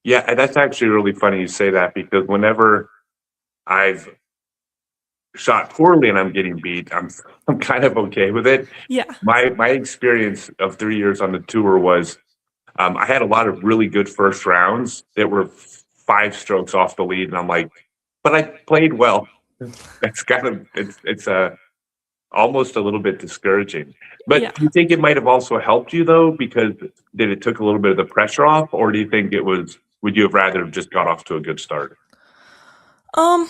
yeah, and that's actually really funny you say that, because whenever I've shot poorly and I'm getting beat, I'm kind of okay with it. yeah, My experience of 3 years on the tour was, I had a lot of really good first rounds that were 5 strokes off the lead, and I'm like, but I played well. That's kind of it's almost a little bit discouraging. But yeah. do you think it might have also helped you though, because that it took a little bit of the pressure off, or do you think would you have rather have just got off to a good start? Um,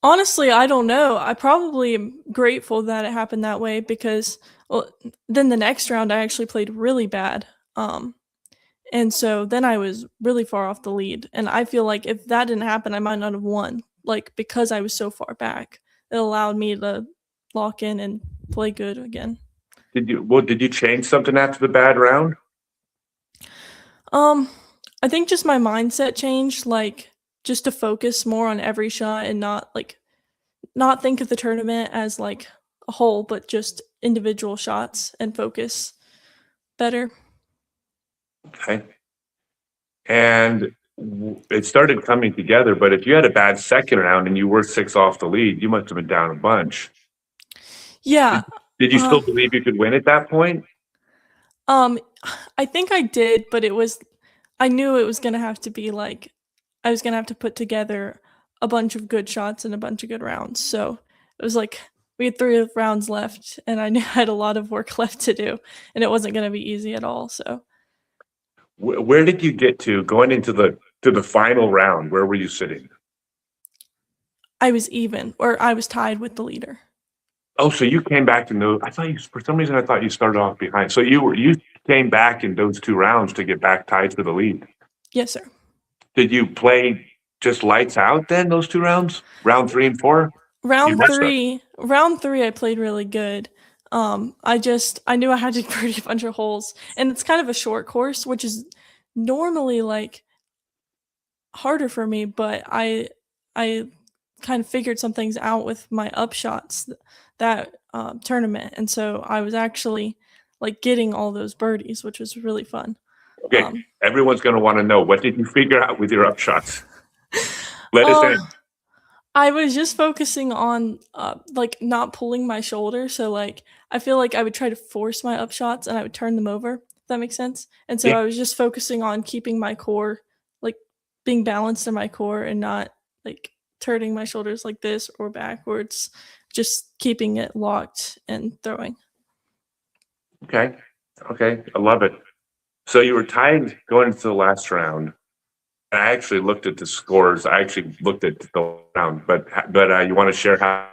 Honestly, I don't know. I probably am grateful that it happened that way because, well, then the next round I actually played really bad. And so then I was really far off the lead. And I feel like if that didn't happen, I might not have won. Like, because I was so far back, it allowed me to lock in and play good again. Did you change something after the bad round? Um, I think just my mindset changed, like, just to focus more on every shot and not think of the tournament as like a whole, but just individual shots and focus better. Okay. And it started coming together, but if you had a bad second round and you were 6 off the lead, you must have been down a bunch. Yeah. Did you Uh, still believe you could win at that point? um, I think I did, but I knew it was gonna have to be like, I was gonna have to put together a bunch of good shots and a bunch of good rounds. So it was like we had 3 rounds left, and I knew I had a lot of work left to do, and it wasn't gonna be easy at all. So Where did you get to going into the final round? Where were you sitting? I was even, or I was tied with the leader. Oh, so you came back in those. I thought you, for some reason, I thought you started off behind. So you came back in those 2 rounds to get back tied to the lead. Yes, sir. Did you play just lights out then, those 2 rounds? Round 3 and 4? You Round must have. 3, round 3, I played really good. I knew I had to birdie a bunch of holes, and it's kind of a short course, which is normally like harder for me. But I kind of figured some things out with my upshots that tournament, and so I was actually like getting all those birdies, which was really fun. Okay, Um, everyone's going to want to know, what did you figure out with your upshots? Let us uh, in. I was just focusing on like not pulling my shoulder. So like I feel like I would try to force my upshots and I would turn them over, if that makes sense. And so Yeah. I was just focusing on keeping my core, like being balanced in my core and not like turning my shoulders like this or backwards, just keeping it locked and throwing. Okay. Okay. I love it. So you were tied going into the last round. I actually looked at the scores. I actually looked at the round, but you want to share how?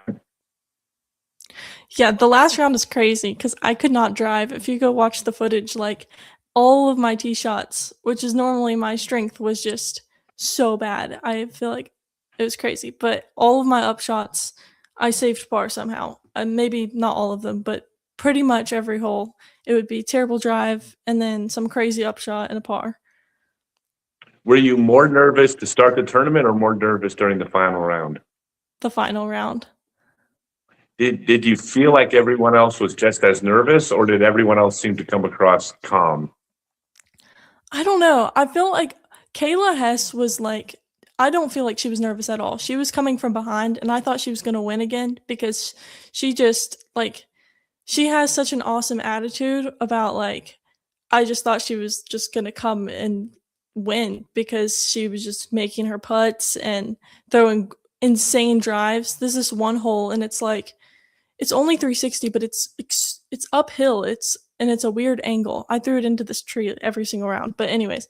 Yeah, the last round is crazy because I could not drive. If you go watch the footage, like all of my tee shots, which is normally my strength, was just so bad. I feel like it was crazy. But all of my upshots, I saved par somehow. Maybe not all of them, but pretty much every hole. It would be terrible drive and then some crazy upshot and a par. Were you more nervous to start the tournament or more nervous during the final round? The final round. Did you feel like everyone else was just as nervous, or did everyone else seem to come across calm? I don't know. I feel like Kayla Hess was like, I don't feel like she was nervous at all. She was coming from behind, and I thought she was going to win again because she just, like, she has such an awesome attitude about, like, I just thought she was just going to come and win because she was just making her putts and throwing insane drives. There's this one hole, and it's like it's only 360, but it's uphill. It's a weird angle. I threw it into this tree every single round. But anyways,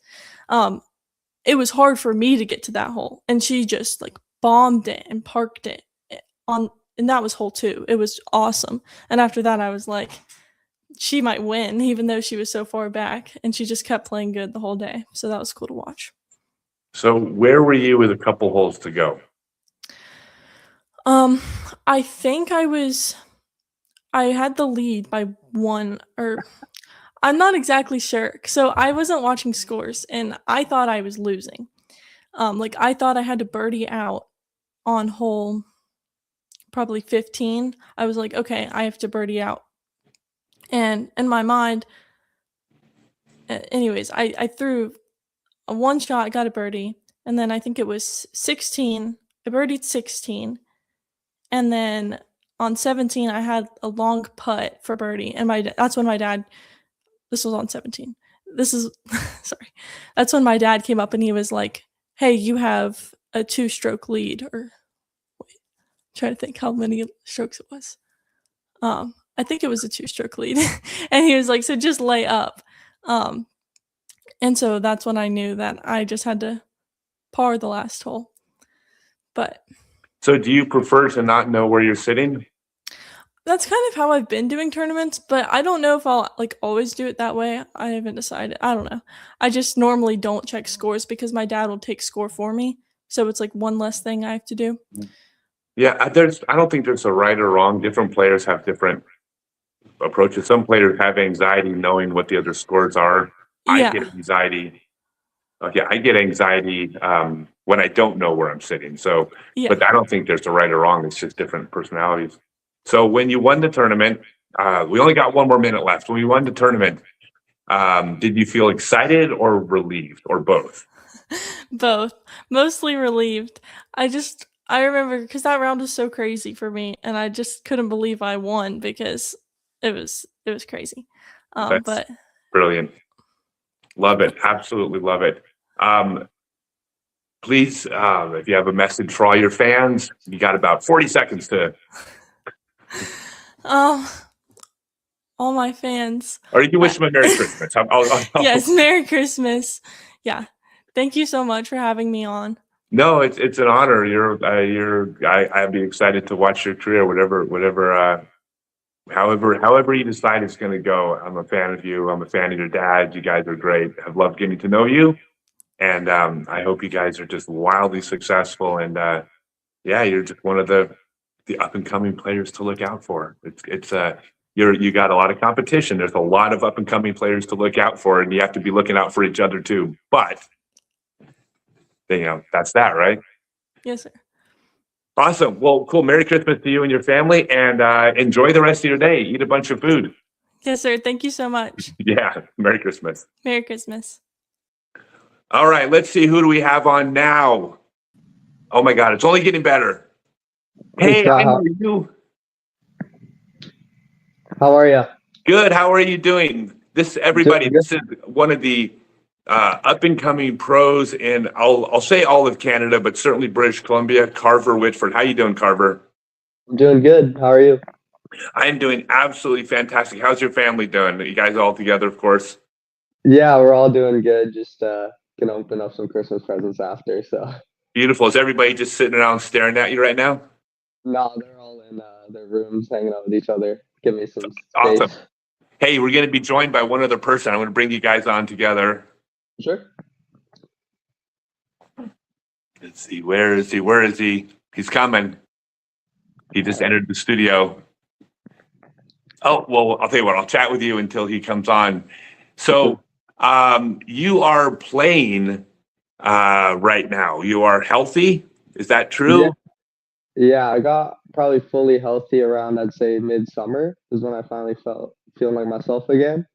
it was hard for me to get to that hole, and she just like bombed it and parked it on, and that was hole 2. It was awesome. And after that, I was like, she might win, even though she was so far back, and she just kept playing good the whole day. So that was cool to watch. So where were you with a couple holes to go? I think I had the lead by 1, or I'm not exactly sure. So I wasn't watching scores, and I thought I was losing. Like I thought I had to birdie out on hole probably 15. I was like, okay, I have to birdie out. And in my mind, anyways, I threw a one shot, got a birdie, and then I think it was 16. I birdied 16, and then on 17 I had a long putt for birdie, and that's when my dad. This was on 17. This is sorry. That's when my dad came up and he was like, "Hey, you have a 2-stroke lead." Or wait, I'm trying to think how many strokes it was. I think it was a 2-stroke lead, and he was like, "So just lay up." And so that's when I knew that I just had to par the last hole. But So do you prefer to not know where you're sitting? that's kind of how I've been doing tournaments, but I don't know if I'll like always do it that way. I haven't decided. I don't know. I just normally don't check scores because my dad will take score for me. So it's like one less thing I have to do. Yeah, I don't think there's a right or wrong. Different players have different approaches. Some players have anxiety knowing what the other scores are. I Yeah. get anxiety. Okay, I get anxiety when I don't know where I'm sitting. So, Yeah. but I don't think there's a right or wrong. It's just different personalities. So when you won the tournament, we only got one more minute left. When you won the tournament, did you feel excited or relieved or both? Both. Mostly relieved. I remember because that round was so crazy for me, and I just couldn't believe I won because it was crazy. That's But brilliant. Love it. Absolutely love it. Please, if you have a message for all your fans, you got about 40 seconds to, all my fans. or you can wish them a Merry Christmas. Yes, Merry Christmas. Yeah. Thank you so much for having me on. No, it's an honor. I'd be excited to watch your career, however you decide it's going to go. I'm a fan of you. I'm a fan of your dad. You guys are great. I've loved getting to know you, and I hope you guys are just wildly successful. And yeah, you're just one of the up and coming players to look out for. You got a lot of competition. There's a lot of up and coming players to look out for, and you have to be looking out for each other too. But that's that, right? Yes, sir. Awesome. Well, cool. Merry Christmas to you and your family, and enjoy the rest of your day. Eat a bunch of food. Yes, sir. Thank you so much. Yeah. Merry Christmas. Merry Christmas. All right. Let's see. Who do we have on now? Oh my God. It's only getting better. Hey, Scott, how are you? How are you? Good. How are you doing? This is one of the up and coming pros in I'll say all of Canada, but certainly British Columbia. Carver Whitford. How you doing, Carver? I'm doing good. How are you? I'm doing absolutely fantastic. How's your family doing? Are you guys all together, of course? Yeah, we're all doing good. Just gonna open up some Christmas presents after. So Beautiful. Is everybody just sitting around staring at you right now? no, they're all in their rooms hanging out with each other. Give me some space. Awesome. Hey, we're going to be joined by one other person. I'm going to bring you guys on together. Sure. Let's see. Where is he? Where is he? He's coming. He just entered the studio. Oh, well, I'll tell you what. I'll chat with you until he comes on. So you are playing right now. You are healthy. Is that true? Yeah, I got probably fully healthy around, I'd say, midsummer is when I finally felt feeling like myself again.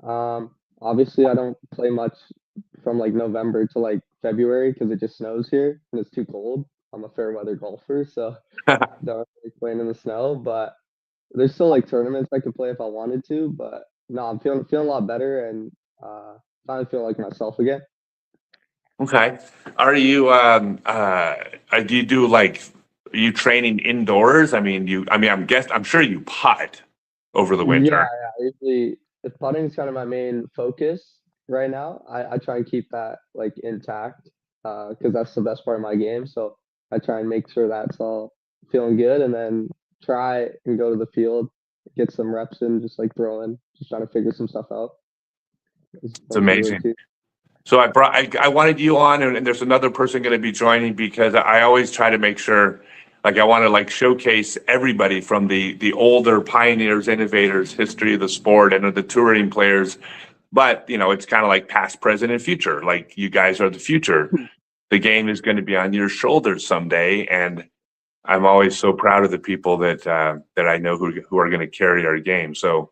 Obviously, I don't play much from like November to like February because it just snows here and it's too cold. I'm a fair weather golfer, so don't really playing in the snow. But there's still like tournaments I could play if I wanted to. But no, I'm feeling a lot better and finally feeling like myself again. Okay. Are you do you do like are you training indoors? I'm sure you putt over the Yeah, winter. yeah. Usually, if putting is kind of my main focus right now, I try and keep that like intact because that's the best part of my game. So I try and make sure that's all feeling good, and then try and go to the field, get some reps in, just like throwing, just trying to figure some stuff out. It's Those are the amazing. routine. So I wanted you on, and there's another person going to be joining because I always try to make sure, like I want to like showcase everybody from the older pioneers, innovators, history of the sport, and of the touring players. But it's kind of like past, present, and future. Like you guys are the future. The game is going to be on your shoulders someday, and I'm always so proud of the people that I know who are going to carry our game. So.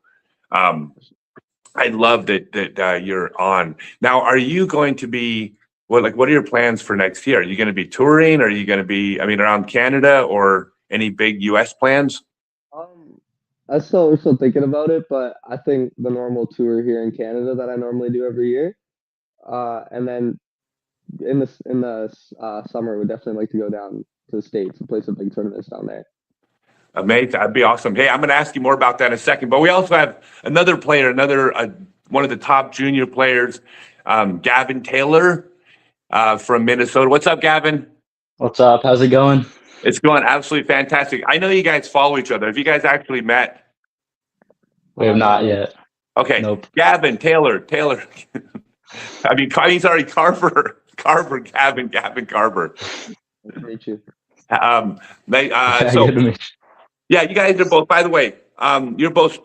I love that you're on. Now, are you going to be what are your plans for next year? Are you going to be touring? Are you going to be, around Canada or any big US plans? Um, we're still thinking about it, but I think the normal tour here in Canada that I normally do every year, and then in the summer, we'd definitely like to go down to the States and play some big tournaments down there. Amazing. That'd be awesome. Hey, I'm going to ask you more about that in a second, but we also have another player, one of the top junior players, Gavin Taylor, from Minnesota. What's up, Gavin? What's up? How's it going? It's going absolutely fantastic. I know you guys follow each other. Have you guys actually met? We have not yet. Okay. Nope. Gavin Taylor. Sorry, Carver, Gavin Carver. Nice to meet you. So Good to meet you. yeah, you guys are both. By the way, you're both.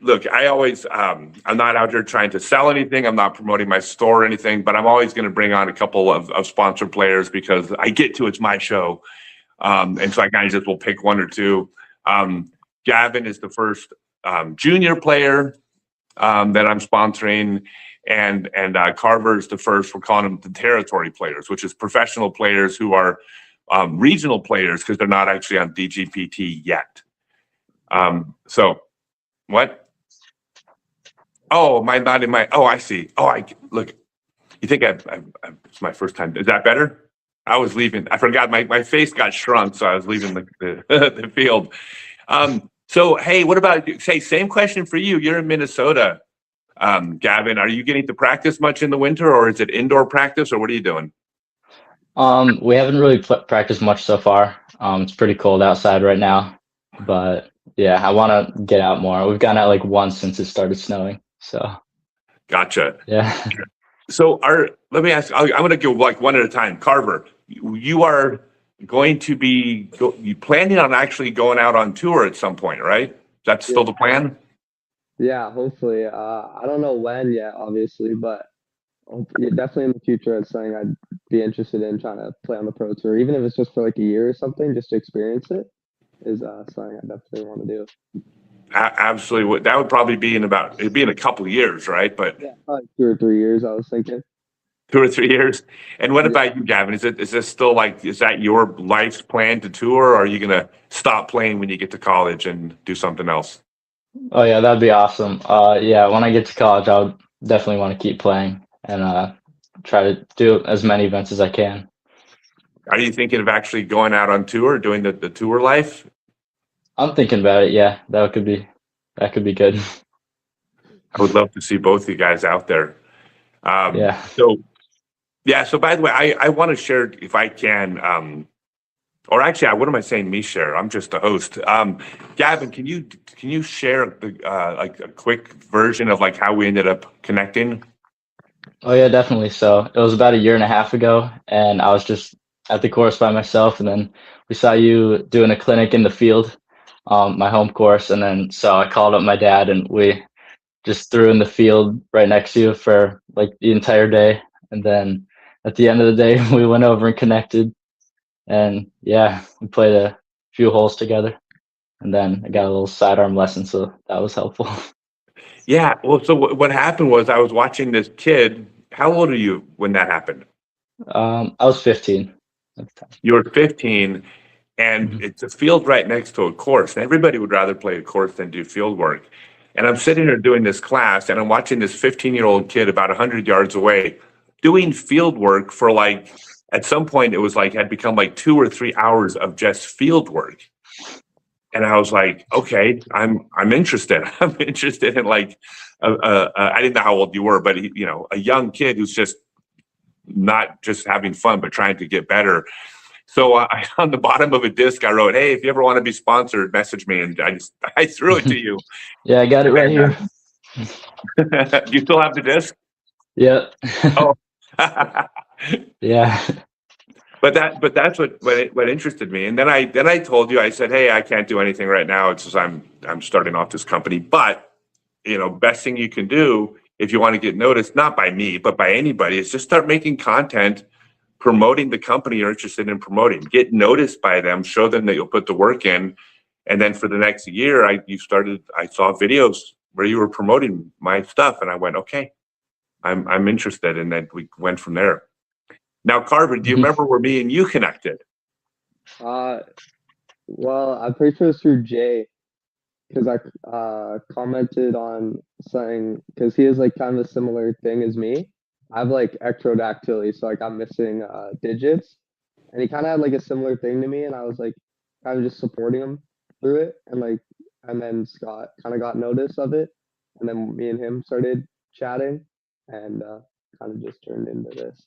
Look, I always. I'm not out here trying to sell anything. I'm not promoting my store or anything. But I'm always going to bring on a couple of sponsored players because I get to. It's my show, and so I kind of just will pick one or two. Gavin is the first junior player that I'm sponsoring. And Carver is the first. We're calling them the territory players, which is professional players who are regional players because they're not actually on DGPT yet. So what? Oh, not in my. Oh, I see. Oh, look. You think it's my first time? Is that better? I was leaving. I forgot my face got shrunk, so I was leaving the the field. So hey, what about same question for you? You're in Minnesota. Gavin, are you getting to practice much in the winter, or is it indoor practice, or what are you doing? We haven't really practiced much so far. It's pretty cold outside right now, but yeah, I want to get out more. We've gone out like once since it started snowing, so Gotcha. yeah. So let me ask. I'm going to go like one at a time. Carver, you are going to be you planning on actually going out on tour at some point, right? That's still the plan? Yeah, hopefully. I don't know when yet, obviously, but definitely in the future, it's something I'd be interested in trying to play on the pro tour, even if it's just for like a year or something, just to experience it. Is something I definitely want to do. Absolutely. That would probably be it'd be in a couple of years, right? But Yeah, probably 2 or 3 years. I was thinking. 2 or 3 years. And what about you, Gavin? Is this still is that your life's plan to tour, or are you going to stop playing when you get to college and do something else? Oh yeah, that'd be awesome. Yeah, when I get to college, I would definitely want to keep playing and try to do as many events as I can. Are you thinking of actually going out on tour, doing the tour life? I'm thinking about it. Yeah, that could be good. I would love to see both of you guys out there. Yeah. So by the way, I want to share if I can, or actually, what am I saying? Me share. I'm just the host. Gavin, can you share like a quick version of like how we ended up connecting? Oh yeah, definitely. So it was about a year and a half ago, and I was just at the course by myself, and then we saw you doing a clinic in the field, my home course, and then so I called up my dad, and we just threw in the field right next to you for like the entire day, and then at the end of the day, we went over and connected, and yeah, we played a few holes together, and then I got a little sidearm lesson, so that was helpful. Yeah. Well, so what happened was I was watching this kid. How old are you when that happened? I was 15 at the time. You were 15, and it's a field right next to a course. And everybody would rather play a course than do field work. And I'm sitting there doing this class, and I'm watching this 15-year-old kid about 100 yards away doing field work for like, at some point it was like, had become like 2 or 3 hours of just field work. And I was like, okay, I'm interested. I'm interested in like, I didn't know how old you were, but a young kid who's just not just having fun, but trying to get better. So on the bottom of a disc, I wrote, "Hey, if you ever want to be sponsored, message me." And I threw it to you. Yeah, I got it right here. Do you still have the disc? Yep. Oh, Yeah. but that's what interested me. And then I told you, I said, "Hey, I can't do anything right now. It's just I'm starting off this company. But best thing you can do if you want to get noticed, not by me, but by anybody, is just start making content." Promoting the company you're interested in promoting, get noticed by them, show them that you'll put the work in. And then for the next year, I saw videos where you were promoting my stuff, and I went, okay, I'm interested. And then we went from there. Now, Carver, do you remember where me and you connected? Well, I'm pretty sure it's through Jay, because I commented on something, because he has like kind of a similar thing as me. I have like ectrodactyly, so like I'm missing digits, and he kind of had like a similar thing to me, and I was like kind of just supporting him through it, and then Scott kind of got notice of it, and then me and him started chatting, and kind of just turned into this.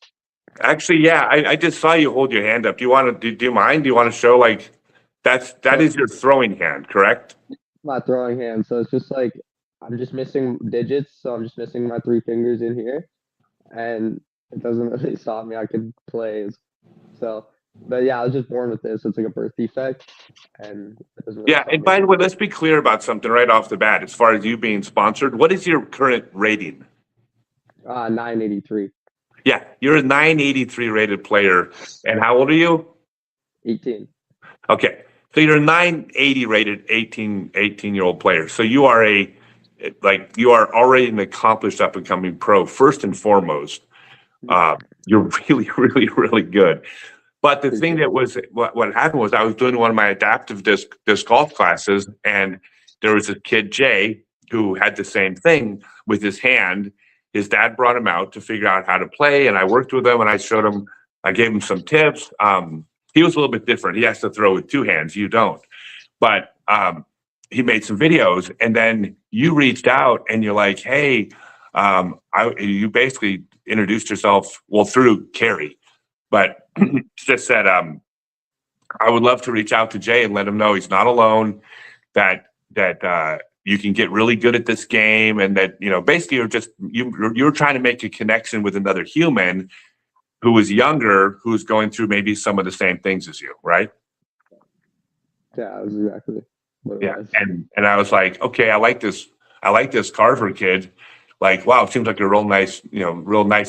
Actually, yeah, I just saw you hold your hand up. Do you mind? Do you want to show like that is your throwing hand, correct? My throwing hand, so it's just like I'm just missing digits, so I'm just missing my 3 fingers in here. And it doesn't really stop me. I could play. So, but yeah, I was just born with this. It's like a birth defect, and it doesn't really Yeah, stop and me. by the way, let's be clear about something right off the bat. As far as you being sponsored, what is your current rating? 983. Yeah, you're a 983 rated player. And how old are you? 18. Okay, so you're a 980 rated 18-year-old player. So you are you are already an accomplished up and coming pro. First and foremost, you're really, really, really good. But the thing that was what happened was I was doing one of my adaptive disc golf classes, and there was a kid, Jay, who had the same thing with his hand. His dad brought him out to figure out how to play, and I worked with him, and I gave him some tips. He was a little bit different. He has to throw with 2 hands. You don't. But he made some videos, and then you reached out and you're like, "Hey," you basically introduced yourself, well, through Carrie, but just said, "I would love to reach out to Jay and let him know he's not alone, that you can get really good at this game, and that basically you're trying to make a connection with another human who is younger, who's going through maybe some of the same things as you, right?" Yeah, that was exactly what it was. And I was like, okay, I like this Carver kid. Like, wow, it seems like a real nice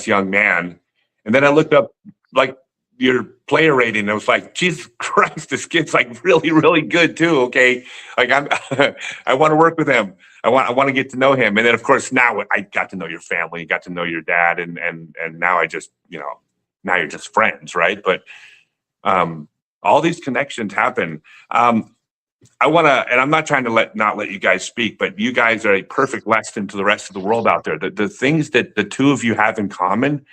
young man. And then I looked up like your player rating, and I was like, Jesus Christ, this kid's like really, really good too. Okay, like I want to work with him. I want to get to know him. And then of course now I got to know your family, got to know your dad, and now I just now you're just friends, right? But all these connections happen. I want to, and I'm not trying to not let you guys speak, but you guys are a perfect lesson to the rest of the world out there. The things that the two of you have in common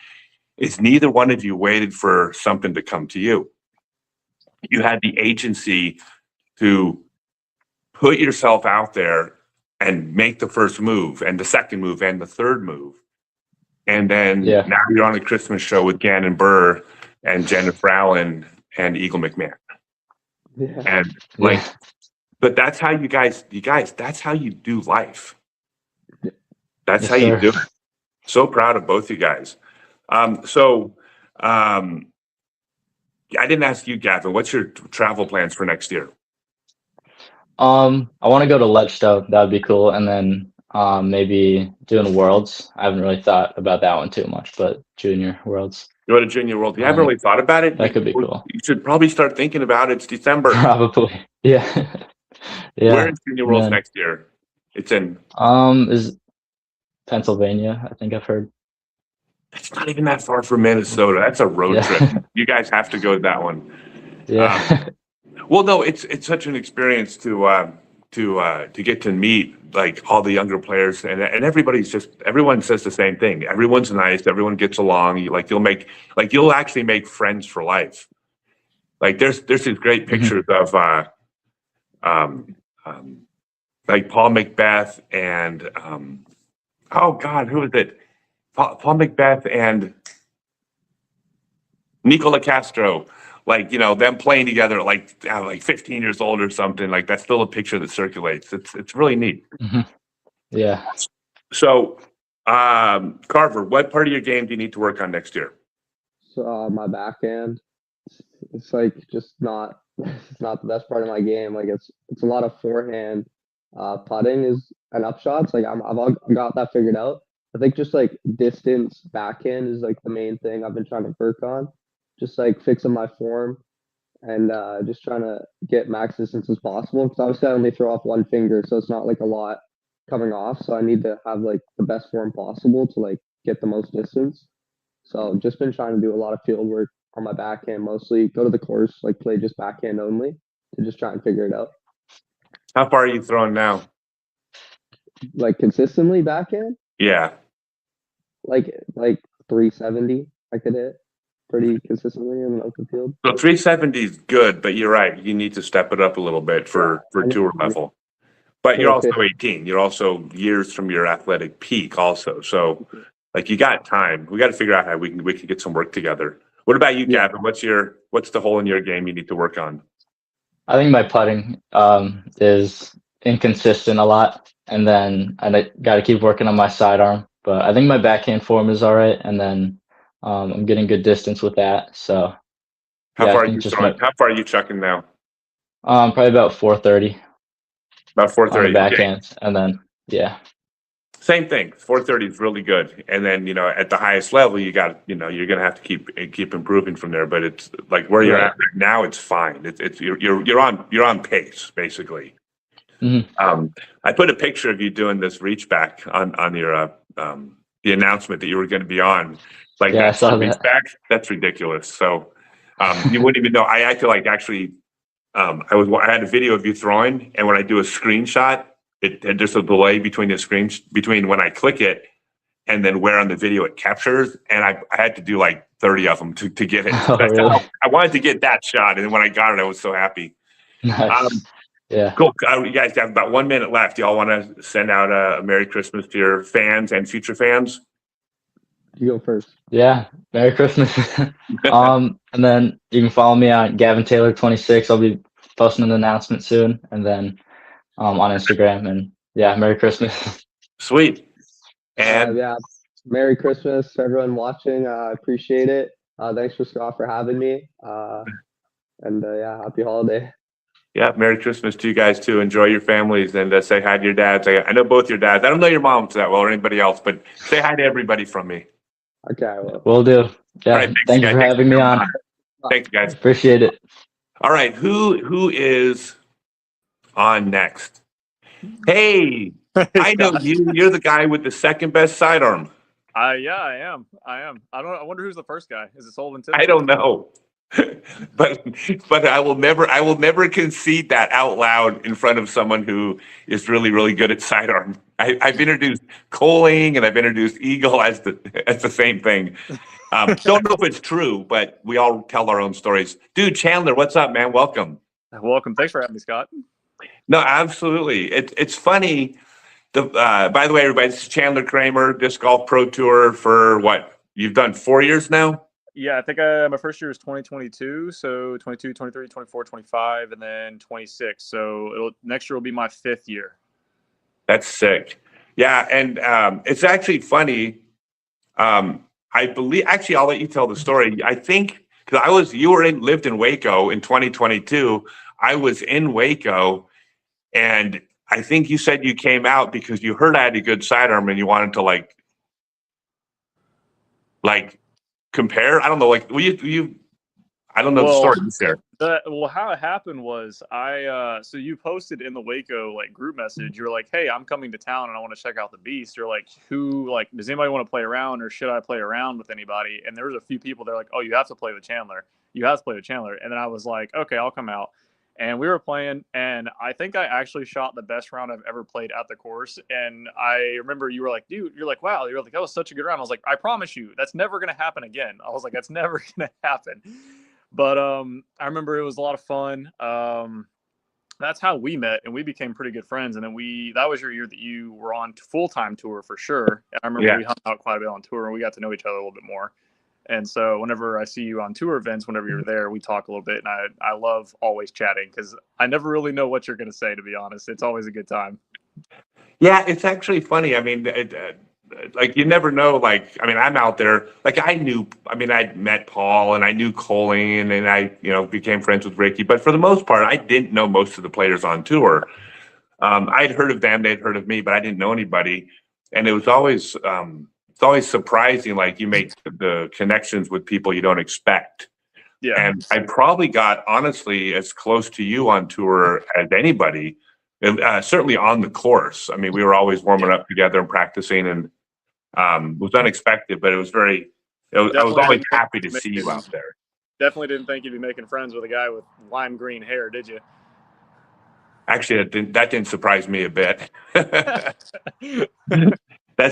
is neither one of you waited for something to come to you. You had the agency to put yourself out there and make the first move and the second move and the third move. And then now you're on a Christmas show with Gannon Burr and Jennifer Allen and Eagle McMahon. Yeah. And like, but that's how you guys, that's how you do life. That's Yes, how you sir. do it. So proud of both you guys. I didn't ask you, Gavin, what's your travel plans for next year? I want to go to Ledgestone. That would be cool. And then maybe doing Worlds. I haven't really thought about that one too much, but Junior Worlds. Go to Junior World. You haven't really thought about it? That could be cool. You should probably start thinking about it. It's December. Probably. Yeah. Yeah. Where is Junior Worlds next year? It's in is Pennsylvania, I think I've heard. It's not even that far from Minnesota. That's a road trip. You guys have to go to that one. Yeah. Well, no, it's such an experience to to get to meet like all the younger players, and everyone says the same thing. Everyone's nice. Everyone gets along. You'll actually make friends for life. Like there's these great pictures of like Paul Macbeth and oh God, who was it? Paul Macbeth and Nicola Castro, like, them playing together at like 15 years old or something. Like that's still a picture that circulates. It's really neat. Yeah. So, Carver, what part of your game do you need to work on next year? So my backhand, it's like just not it's not the best part of my game. Like it's a lot of forehand. Putting is an upshots. Like I've got that figured out. I think just like distance backhand is like the main thing I've been trying to work on. Just like fixing my form and just trying to get max distance as possible. Because obviously I only throw off one finger, so it's not like a lot coming off. So I need to have like the best form possible to like get the most distance. So just been trying to do a lot of field work on my backhand, mostly go to the course, like play just backhand only to just try and figure it out. How far are you throwing now? Like consistently backhand, Yeah. like 370, I could hit pretty consistently in an open field. So 370 is good, but you're right. You need to step it up a little bit for tour level. But you're also 18. You're also years from your athletic peak also. So like you got time. We got to figure out how we can get some work together. What about you, Gavin? What's the hole in your game you need to work on? I think my putting is inconsistent a lot, and then I got to keep working on my sidearm. But I think my backhand form is all right, and then I'm getting good distance with that. So How yeah, far I are think you just throwing? How far are you chucking now? probably about 430 About on the 430. Okay. backhand, and then yeah. Same thing. 430 is really good. And then, at the highest level, you're going to have to keep improving from there. But it's like where you're Right. at right now, it's fine. You're on pace basically. I put a picture of you doing this reach back on your the announcement that you were going to be on. Like Yeah, I that's saw the reach that. back. That's ridiculous. So you wouldn't even know. I feel like actually I had a video of you throwing, and when I do a screenshot, there's a delay between between when I click it and then where on the video it captures, and I had to do like 30 of them to get it. Oh, really? I wanted to get that shot, and then when I got it, I was so happy. Nice. Yeah. Cool. You guys have about 1 minute left. Y'all want to send out a Merry Christmas to your fans and future fans? You go first. Yeah. Merry Christmas. And then you can follow me on Gavin Taylor 26. I'll be posting an announcement soon, and then on Instagram. And yeah, Merry Christmas. Sweet. And yeah, Merry Christmas to everyone watching. I appreciate it. Thanks for Scott for having me. And yeah, happy holiday. yeah, Merry Christmas to you guys too. Enjoy your families and say hi to your dads. I know both your dads. I don't know your moms that well or anybody else, but say hi to everybody from me. Okay, I will. Will do. Yeah. All right, Thank you for having me on. Thanks, guys. Appreciate it. All right, who is on next? Hey, I know you. You're the guy with the second best sidearm. Yeah, I am. I wonder who's the first guy. Is it Sullivan Tibbs? I don't know. but I will never concede that out loud in front of someone who is really, really good at sidearm. I've introduced Coling and I've introduced Eagle as the same thing. Don't know if it's true, but we all tell our own stories. Dude, Chandler, what's up, man? Welcome. Welcome. Thanks for having me, Scott. No, absolutely. It's funny. By the way, everybody, this is Chandler Kramer, Disc Golf Pro Tour for what? You've done 4 years now? Yeah, I think my first year was 2022. So 22, 23, 24, 25, and then 26. So next year will be my 5th year. That's sick. Yeah, and it's actually funny. I believe actually I'll let you tell the story. I think because lived in Waco in 2022. I was in Waco, and I think you said you came out because you heard I had a good sidearm and you wanted to like compare. I don't know. Like I don't know the story. There. How it happened was so you posted in the Waco group message. You're like, hey, I'm coming to town and I want to check out the beast. You're like, does anybody want to play around or should I play around with anybody? And there was a few people. They're like, oh, you have to play with Chandler. You have to play with Chandler. And then I was like, okay, I'll come out. and we were playing, and I think I actually shot the best round I've ever played at the course. And I remember you were like, dude, you're like, wow, you're like, that was such a good round. I was like, I promise you, that's never going to happen again. I was like, that's never going to happen. But I remember it was a lot of fun. That's how we met, and we became pretty good friends. And then that was your year that you were on full-time tour for sure. And I remember we hung out quite a bit on tour, and we got to know each other a little bit more. And so whenever I see you on tour events, whenever you're there, we talk a little bit, and I love always chatting because I never really know what you're going to say, to be honest. It's always a good time. Yeah, it's actually funny. I mean, like you never know. Like, I mean, I'm out there. Like I'd met Paul and I knew Colleen and I, became friends with Ricky. But for the most part, I didn't know most of the players on tour. I'd heard of them, they'd heard of me, but I didn't know anybody. And it was always, it's always surprising. Like you make the connections with people you don't expect. Yeah. And I probably got honestly as close to you on tour as anybody. Certainly on the course. I mean, we were always warming up together and practicing, and it was unexpected, but it was I was always happy to see you out there. Definitely didn't think you'd be making friends with a guy with lime green hair, did you? Actually, that didn't surprise me a bit. That's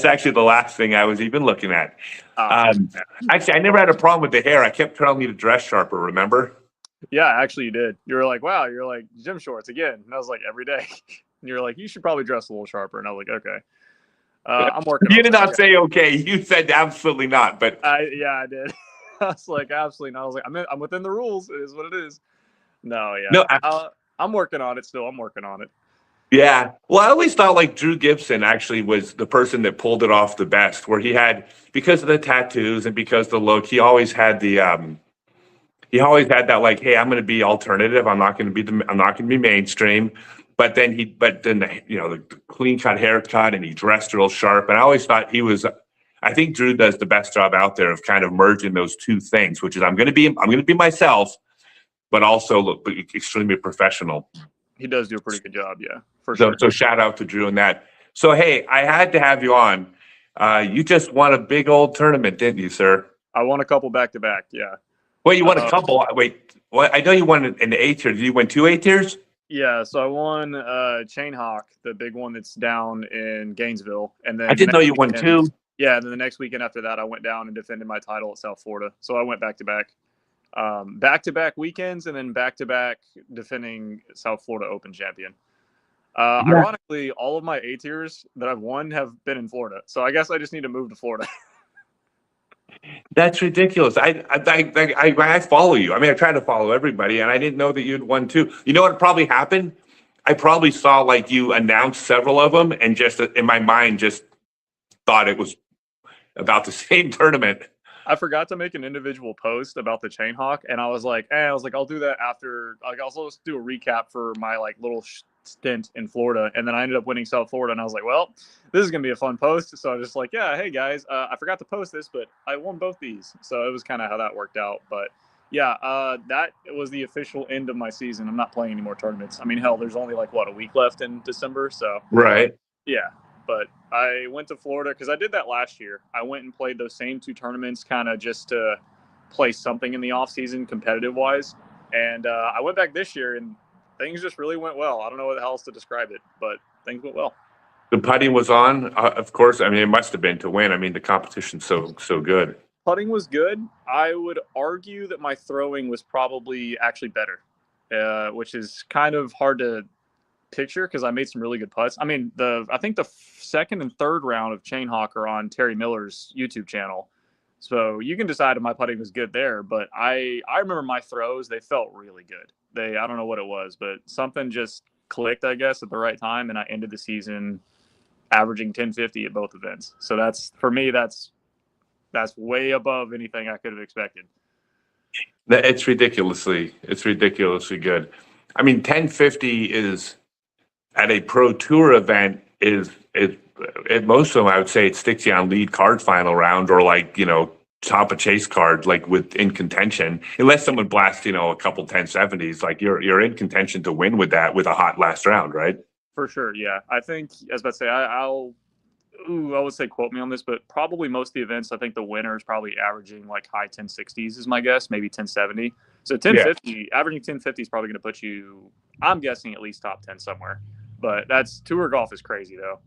actually the last thing I was even looking at. Actually, I never had a problem with the hair. I kept telling you to dress sharper, remember? Yeah, actually you did. You were like, wow, you're like, gym shorts again. And I was like, every day. And you're like, you should probably dress a little sharper. And I was like, okay. I'm working on it. You did not say okay. You said absolutely not, but I did. I was like, absolutely not. I was like, I'm within the rules. It is what it is. No, yeah. No, I'm working on it still. I'm working on it. Yeah. Well, I always thought like Drew Gibson actually was the person that pulled it off the best, where he had, because of the tattoos and because of the look, he always had that like, hey, I'm going to be alternative. I'm not going to be mainstream. But then the clean cut haircut, and he dressed real sharp. And I always thought I think Drew does the best job out there of kind of merging those two things, which is I'm going to be myself, but also look extremely professional. He does do a pretty good job. Yeah, for sure. So shout out to Drew on that. So, hey, I had to have you on. You just won a big old tournament, didn't you, sir? I won a couple back-to-back, yeah. Wait, you won a couple? Wait, what? I know you won in the A tier. Did you win 2 A tiers? Yeah, so I won Chain Hawk, the big one that's down in Gainesville. And then I didn't know you won 2. Yeah, and then the next weekend after that, I went down and defended my title at South Florida. So I went back-to-back. Back-to-back weekends, and then back-to-back defending South Florida Open champion. Ironically, all of my A tiers that I've won have been in Florida. So I guess I just need to move to Florida. That's ridiculous. I follow you. I mean, I try to follow everybody, and I didn't know that you'd won 2. You know what probably happened? I probably saw like you announced several of them, and just in my mind, just thought it was about the same tournament. I forgot to make an individual post about the Chain Hawk, and I was like, I'll do that after. Like, I'll just do a recap for my like little stint in Florida, and then I ended up winning South Florida, and I was like, well, this is gonna be a fun post. So I was just like, yeah, hey guys, I forgot to post this, but I won both these, so it was kind of how that worked out. But yeah, that was the official end of my season. I'm not playing any more tournaments. I mean, hell, there's only like a week left in December, so right. Yeah. But I went to Florida because I did that last year. I went and played those same 2 tournaments kind of just to play something in the off season competitive-wise. And I went back this year, and things just really went well. I don't know what else to describe it, but things went well. The putting was on, of course. I mean, it must have been to win. I mean, the competition's so good. Putting was good. I would argue that my throwing was probably actually better, which is kind of hard to picture because I made some really good putts. I mean, I think the second and third round of Chain Hawk are on Terry Miller's YouTube channel, so you can decide if my putting was good there. But I remember my throws; they felt really good. I don't know what it was, but something just clicked, I guess, at the right time, and I ended the season averaging 1050 at both events. So that's way above anything I could have expected. It's ridiculously good. I mean, 1050 is at a pro tour event is at most of them, I would say it sticks you on lead card final round or like, top of chase card, like in contention, unless someone blasts, a couple 1070s, like you're in contention to win with that, with a hot last round, right? For sure. Yeah. I think, I was about to say, I would say quote me on this, but probably most of the events, I think the winner is probably averaging like high 1060s is my guess, maybe 1070. So 1050, averaging 1050 is probably going to put you, I'm guessing, at least top 10 somewhere. But that's tour golf is crazy though.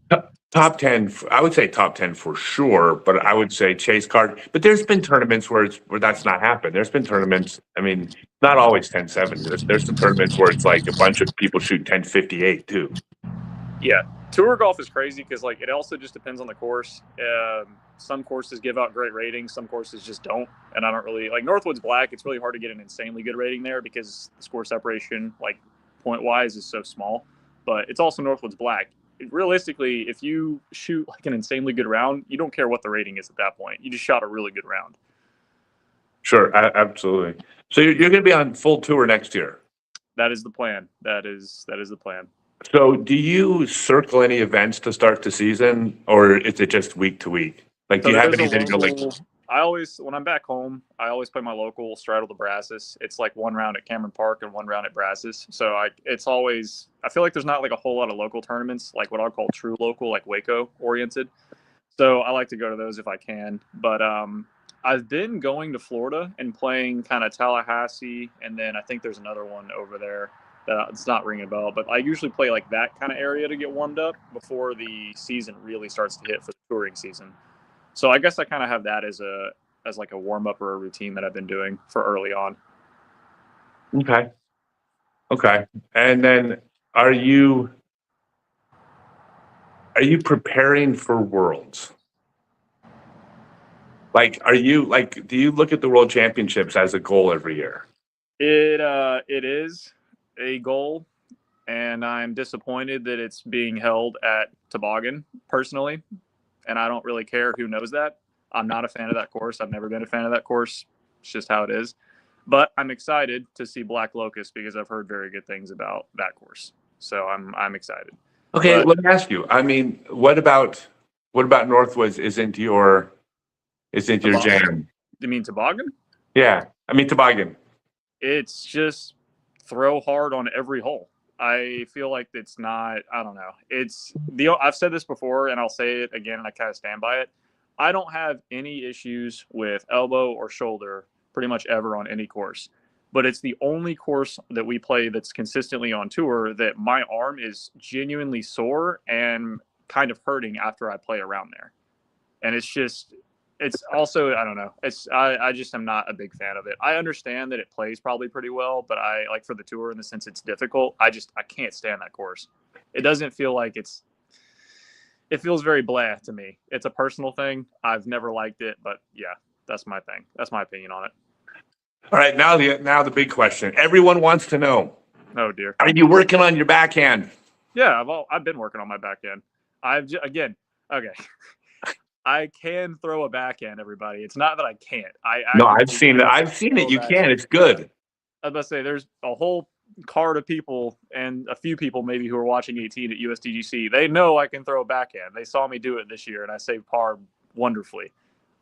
Top 10, I would say top 10 for sure, but I would say chase card. But there's been tournaments where that's not happened. There's been tournaments, I mean, not always 10-7. There's some tournaments where it's like a bunch of people shoot 10-58 too. Yeah, tour golf is crazy because like it also just depends on the course. Some courses give out great ratings, some courses just don't. And I don't really like Northwoods Black. It's really hard to get an insanely good rating there because the score separation, like point wise, is so small. But it's also Northwoods Black. Realistically, if you shoot like an insanely good round, you don't care what the rating is at that point. You just shot a really good round. Sure, absolutely. So you're going to be on full tour next year. That is the plan. That is the plan. So do you circle any events to start the season, or is it just week to week? Like, do you have anything to like? I always, when I'm back home, I always play my local Straddle to Brazos. It's like one round at Cameron Park and one round at Brazos. So it's always, I feel like there's not like a whole lot of local tournaments, like what I'll call true local, like Waco oriented. So I like to go to those if I can. But I've been going to Florida and playing kind of Tallahassee, and then I think there's another one over there. It's not ringing a bell, but I usually play like that kind of area to get warmed up before the season really starts to hit for the touring season. So I guess I kind of have that as like a warm up or a routine that I've been doing for early on. Okay. And then are you preparing for Worlds? Like, do you look at the World Championships as a goal every year? It is a goal, and I'm disappointed that it's being held at Toboggan personally, and I don't really care who knows that. I'm not a fan of that course. I've never been a fan of that course. It's just how it is. But I'm excited to see Black Locust because I've heard very good things about that course. So I'm excited. Okay, let me ask you. I mean, what about Northwoods isn't your jam? You mean Toboggan? Yeah, I mean Toboggan. It's just throw hard on every hole. I feel like it's not, I don't know. I've said this before and I'll say it again and I kind of stand by it. I don't have any issues with elbow or shoulder pretty much ever on any course. But it's the only course that we play that's consistently on tour that my arm is genuinely sore and kind of hurting after I play around there. And it's also, I don't know. I just am not a big fan of it. I understand that it plays probably pretty well, but I like for the tour in the sense it's difficult. I can't stand that course. It doesn't feel like it feels very blah to me. It's a personal thing. I've never liked it, but yeah, that's my thing. That's my opinion on it. All right, now the big question. Everyone wants to know. Oh dear. Are you working on your backhand? Yeah, I've been working on my backhand. Okay. I can throw a backhand, everybody. It's not that I can't. I've seen it. I've seen it. You can. It's good. I was about to say, there's a whole card of people and a few people maybe who are watching 18 at USDGC. They know I can throw a backhand. They saw me do it this year, and I saved par wonderfully.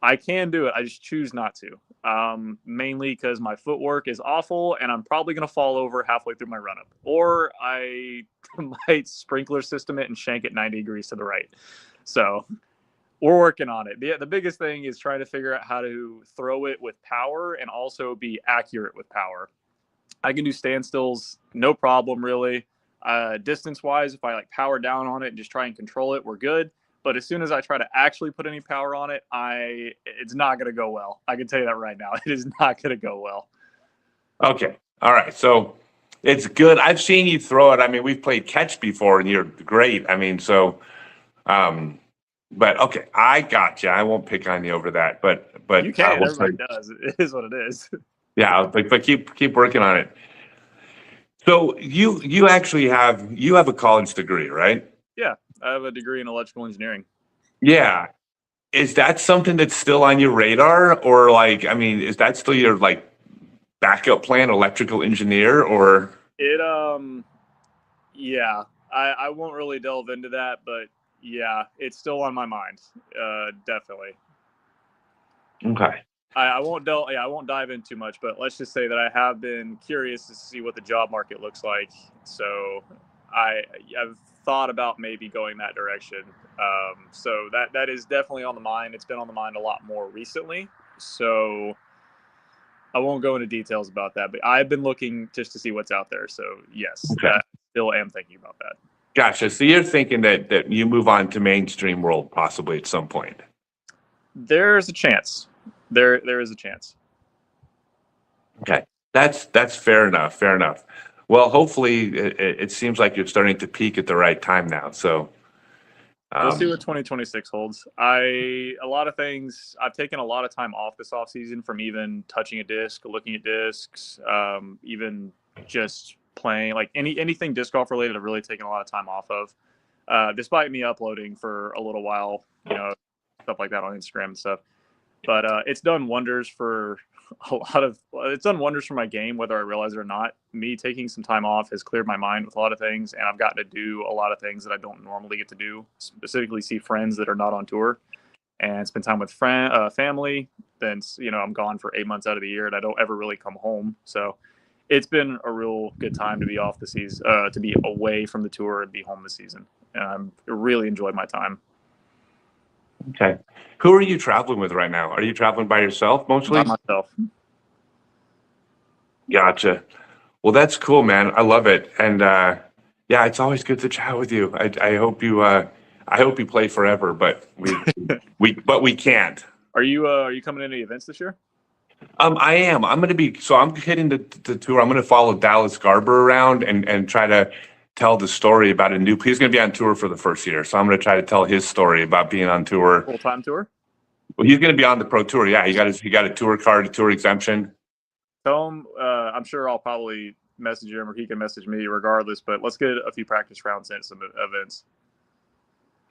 I can do it. I just choose not to, mainly because my footwork is awful, and I'm probably going to fall over halfway through my run-up. Or I might sprinkler system it and shank it 90 degrees to the right. So we're working on it. The biggest thing is trying to figure out how to throw it with power and also be accurate with power. I can do standstills, no problem, really. Distance-wise, if I like power down on it and just try and control it, we're good. But as soon as I try to actually put any power on it, it's not going to go well. I can tell you that right now. It is not going to go well. Okay. All right. So it's good. I've seen you throw it. I mean, we've played catch before, and you're great. I mean, so, but okay, I got you. I won't pick on you over that. But you can. Everybody does. It is what it is. Yeah, but keep working on it. So you actually have a college degree, right? Yeah, I have a degree in electrical engineering. Yeah. Is that something that's still on your radar, or like, I mean, is that still your like backup plan, electrical engineer, or? Yeah, I won't really delve into that, but yeah, it's still on my mind. Definitely. Okay. I won't dive in too much, but let's just say that I have been curious to see what the job market looks like. So I've thought about maybe going that direction. So that is definitely on the mind. It's been on the mind a lot more recently. So I won't go into details about that, but I've been looking just to see what's out there. So yes, Okay. I still am thinking about that. Gotcha. So you're thinking that you move on to mainstream world possibly at some point. There's a chance. There is a chance. Okay. That's fair enough. Fair enough. Well, hopefully it seems like you're starting to peak at the right time now. So We'll see what 2026 holds. A lot of things. I've taken a lot of time off this offseason from even touching a disc, looking at discs, even just playing like anything disc golf related. I've really taken a lot of time off of, despite me uploading for a little while, stuff like that on Instagram and stuff. But it's done wonders for it's done wonders for my game, whether I realize it or not. Me taking some time off has cleared my mind with a lot of things, and I've gotten to do a lot of things that I don't normally get to do, specifically see friends that are not on tour and spend time with family. Then, I'm gone for 8 months out of the year and I don't ever really come home. So it's been a real good time to be off the season, to be away from the tour and be home this season. And I'm really enjoyed my time. okay. Who are you traveling with right now? Are you traveling by yourself mostly? By myself. Gotcha. Well, that's cool, man. I love it. And yeah, it's always good to chat with you. I hope you play forever, but we can't. Are you coming to any events this year? I am. I'm hitting the tour. I'm going to follow Dallas Garber around and try to tell the story about he's going to be on tour for the first year. So I'm going to try to tell his story about being on tour. Full-time tour? Well, he's going to be on the pro tour. Yeah. He got a tour card, a tour exemption. Tell him, I'm sure I'll probably message him or he can message me regardless, but let's get a few practice rounds in some events.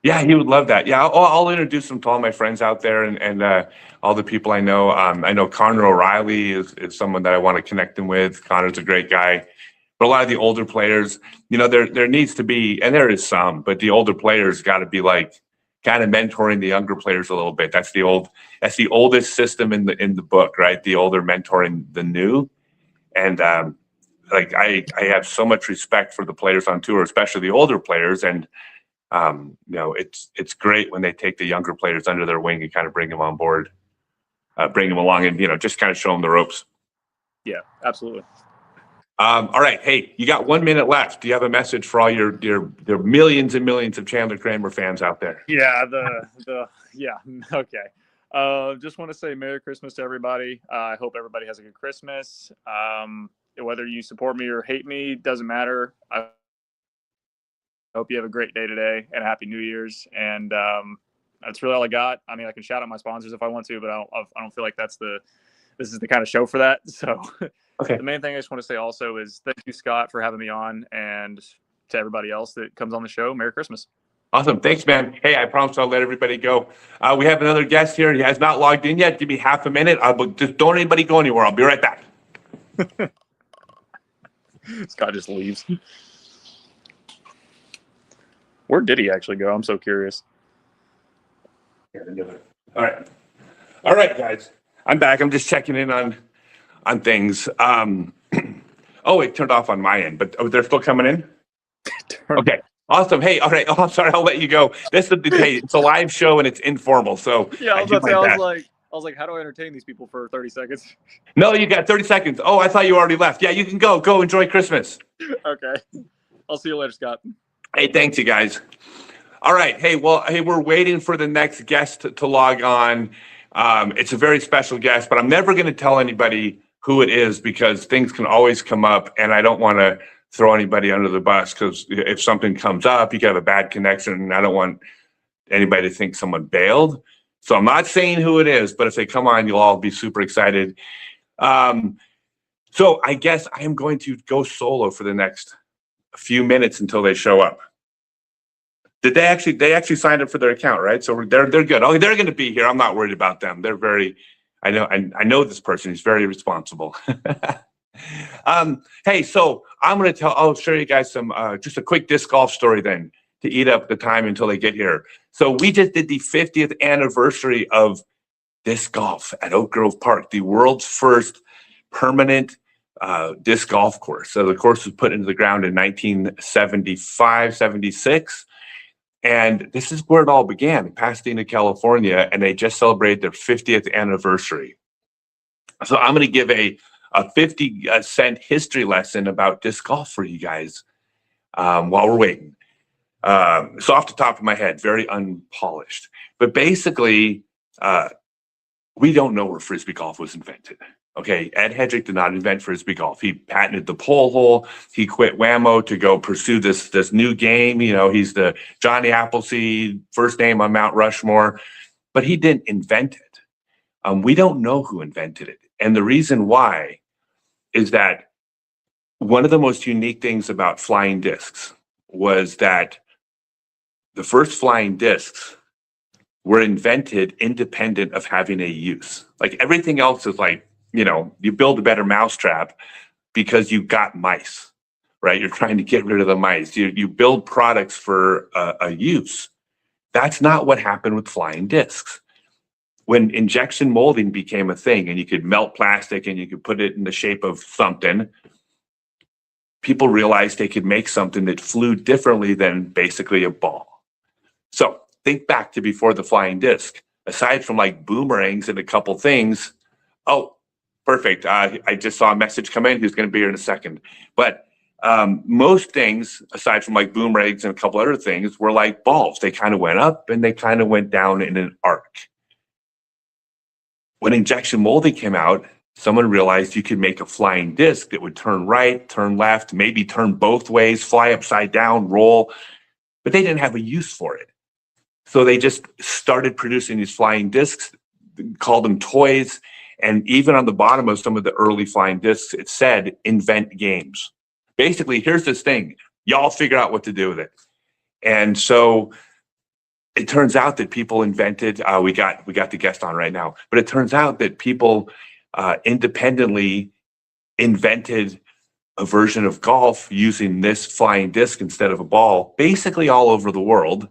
Yeah, he would love that. Yeah, I'll introduce him to all my friends out there and all the people I know. I know Connor O'Reilly is someone that I want to connect him with. Connor's a great guy. But a lot of the older players, there needs to be, and there is some, but the older players got to be like kind of mentoring the younger players a little bit. That's the oldest system in the book, right? The older mentoring the new. And I have so much respect for the players on tour, especially the older players. And it's great when they take the younger players under their wing and kind of bring them on board, bring them along and, just kind of show them the ropes. Yeah, absolutely. All right. Hey, you got 1 minute left. Do you have a message for all your millions and millions of Chandler Kramer fans out there? Yeah, yeah. Okay. Just want to say Merry Christmas to everybody. I hope everybody has a good Christmas. Whether you support me or hate me, doesn't matter. I hope you have a great day today and Happy New Year's. And that's really all I got. I mean, I can shout out my sponsors if I want to, but I don't feel like this is the kind of show for that. So okay. The main thing I just want to say also is thank you, Scott, for having me on, and to everybody else that comes on the show, Merry Christmas. Awesome. Thanks, man. Hey, I promise I'll let everybody go. We have another guest here. He has not logged in yet. Give me half a minute. Just don't anybody go anywhere. I'll be right back. Scott just leaves. Where did he actually go? I'm so curious. All right, guys. I'm back. I'm just checking in on things. Oh, it turned off on my end, but they're still coming in? Okay. Awesome. Hey, all right. Oh, I'm sorry. I'll let you go. It's a live show and it's informal. So yeah, I was like, how do I entertain these people for 30 seconds? No, you got 30 seconds. Oh, I thought you already left. Yeah, you can go. Go enjoy Christmas. Okay. I'll see you later, Scott. Hey, thanks, you guys. All right. Hey, we're waiting for the next guest to log on. It's a very special guest, but I'm never going to tell anybody who it is because things can always come up, and I don't want to throw anybody under the bus because if something comes up, you can have a bad connection, and I don't want anybody to think someone bailed. So I'm not saying who it is, but if they come on, you'll all be super excited. So I guess I am going to go solo for the next few minutes until they show up. They actually signed up for their account, right? So they're good. Oh, they're going to be here. I'm not worried about them. They're very, I know this person. He's very responsible. Hey, so I'll show you guys some, just a quick disc golf story then to eat up the time until they get here. So we just did the 50th anniversary of disc golf at Oak Grove Park, the world's first permanent disc golf course. So the course was put into the ground in 1975, 76. And this is where it all began, in Pasadena, California, and they just celebrated their 50th anniversary. So I'm going to give a 50-cent history lesson about disc golf for you guys while we're waiting. So off the top of my head, very unpolished, but basically, we don't know where Frisbee golf was invented. Okay, Ed Hedrick did not invent Frisbee golf. He patented the pole hole. He quit Whammo to go pursue this new game. You know, he's the Johnny Appleseed, first name on Mount Rushmore, but he didn't invent it. We don't know who invented it. And the reason why is that one of the most unique things about flying discs was that the first flying discs were invented independent of having a use. Like everything else is like, you know, you build a better mousetrap because you got mice, right? You're trying to get rid of the mice. You build products for a use. That's not what happened with flying discs. When injection molding became a thing and you could melt plastic and you could put it in the shape of something, people realized they could make something that flew differently than basically a ball. So think back to before the flying disc. Aside from like boomerangs and a couple things, oh, perfect. I just saw a message come in. Who's going to be here in a second. But most things, aside from like boomerangs and a couple other things, were like balls. They kind of went up and they kind of went down in an arc. When injection molding came out, someone realized you could make a flying disc that would turn right, turn left, maybe turn both ways, fly upside down, roll, but they didn't have a use for it. So they just started producing these flying discs, called them toys, and even on the bottom of some of the early flying discs, it said, invent games. Basically, here's this thing, y'all figure out what to do with it. And so it turns out that people invented, we got the guest on right now, but it turns out that people independently invented a version of golf using this flying disc instead of a ball, basically all over the world.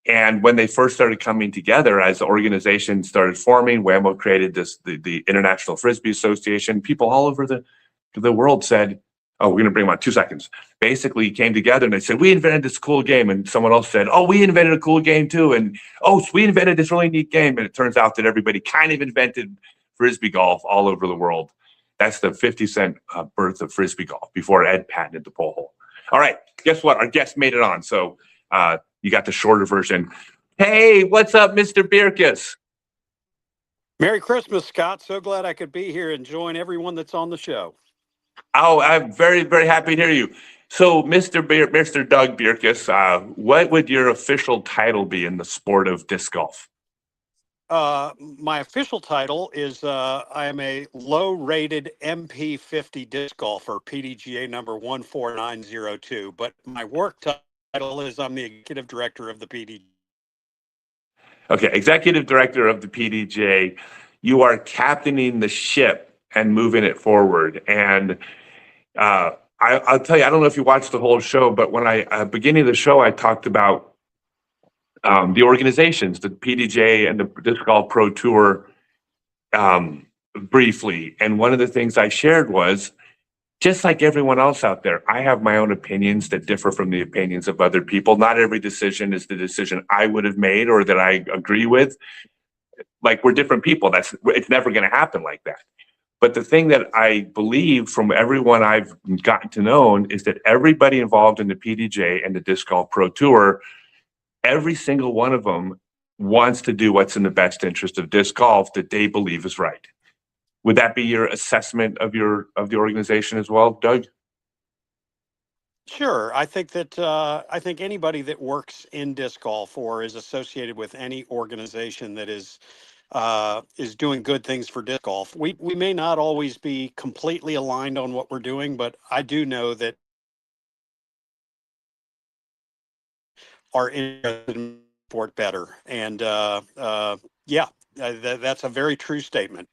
And when they first started coming together, as the organization started forming, Whammo created the International Frisbee Association. People all over the world said, oh, we're going to bring them on 2 seconds. Basically came together and they said, we invented this cool game. And someone else said, oh, we invented a cool game too. And oh, we invented this really neat game. And it turns out that everybody kind of invented Frisbee golf all over the world. That's the 50-cent birth of Frisbee golf before Ed patented the pole hole. All right, guess what? Our guest made it on. So you got the shorter version. Hey, what's up, Mr. Bierkus? Merry Christmas, Scott. So glad I could be here and join everyone that's on the show. Oh, I'm very, very happy to hear you. So, Mr. Doug Bierkus, what would your official title be in the sport of disc golf? My official title is I am a low-rated MP50 disc golfer, PDGA number 14902. But my work title is I'm the executive director of the PDGA. Okay, executive director of the PDGA. You are captaining the ship and moving it forward. And I'll tell you, I don't know if you watched the whole show, but when beginning of the show, I talked about the organizations, the PDGA and the Disc Golf Pro Tour briefly. And one of the things I shared was, just like everyone else out there, I have my own opinions that differ from the opinions of other people. Not every decision is the decision I would have made or that I agree with. Like, we're different people. It's never going to happen like that. But the thing that I believe from everyone I've gotten to know is that everybody involved in the PDJ and the Disc Golf Pro Tour, every single one of them wants to do what's in the best interest of disc golf that they believe is right. Would that be your assessment of the organization as well, Doug? Sure. I think that I think anybody that works in disc golf or is associated with any organization that is doing good things for disc golf. We may not always be completely aligned on what we're doing, but I do know that our interested in sport better. And yeah, that's a very true statement.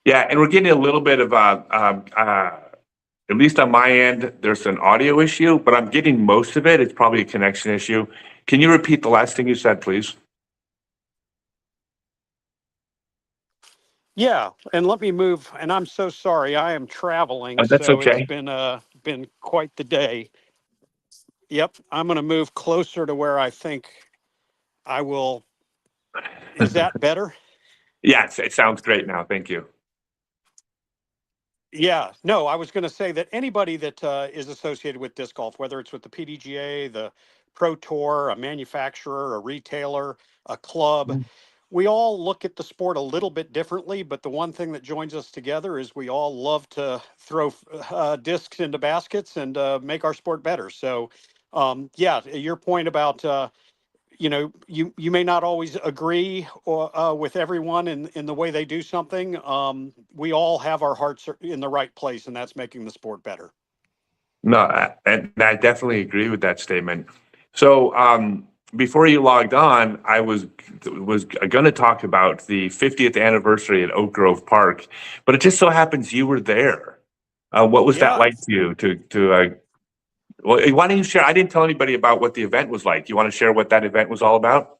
Yeah, and we're getting a little bit of at least on my end, there's an audio issue, but I'm getting most of it. It's probably a connection issue. Can you repeat the last thing you said, please? Yeah, and let me move. And I'm so sorry, I am traveling, That's so okay. it's been quite the day. Yep, I'm going to move closer to where I think I will. Is that better? Yes, it sounds great now. Thank you. Yeah, no, I was going to say that anybody that is associated with disc golf, whether it's with the PDGA, the Pro Tour, a manufacturer, a retailer, a club, we all look at the sport a little bit differently. But the one thing that joins us together is we all love to throw discs into baskets and make our sport better. So, yeah, your point about you may not always agree with everyone in the way they do something. We all have our hearts in the right place, and that's making the sport better. No, and I definitely agree with that statement. So, before you logged on, I was going to talk about the 50th anniversary at Oak Grove Park, but it just so happens you were there. What was that Yeah. like to you? Well, why don't you share? I didn't tell anybody about what the event was like. You want to share what that event was all about?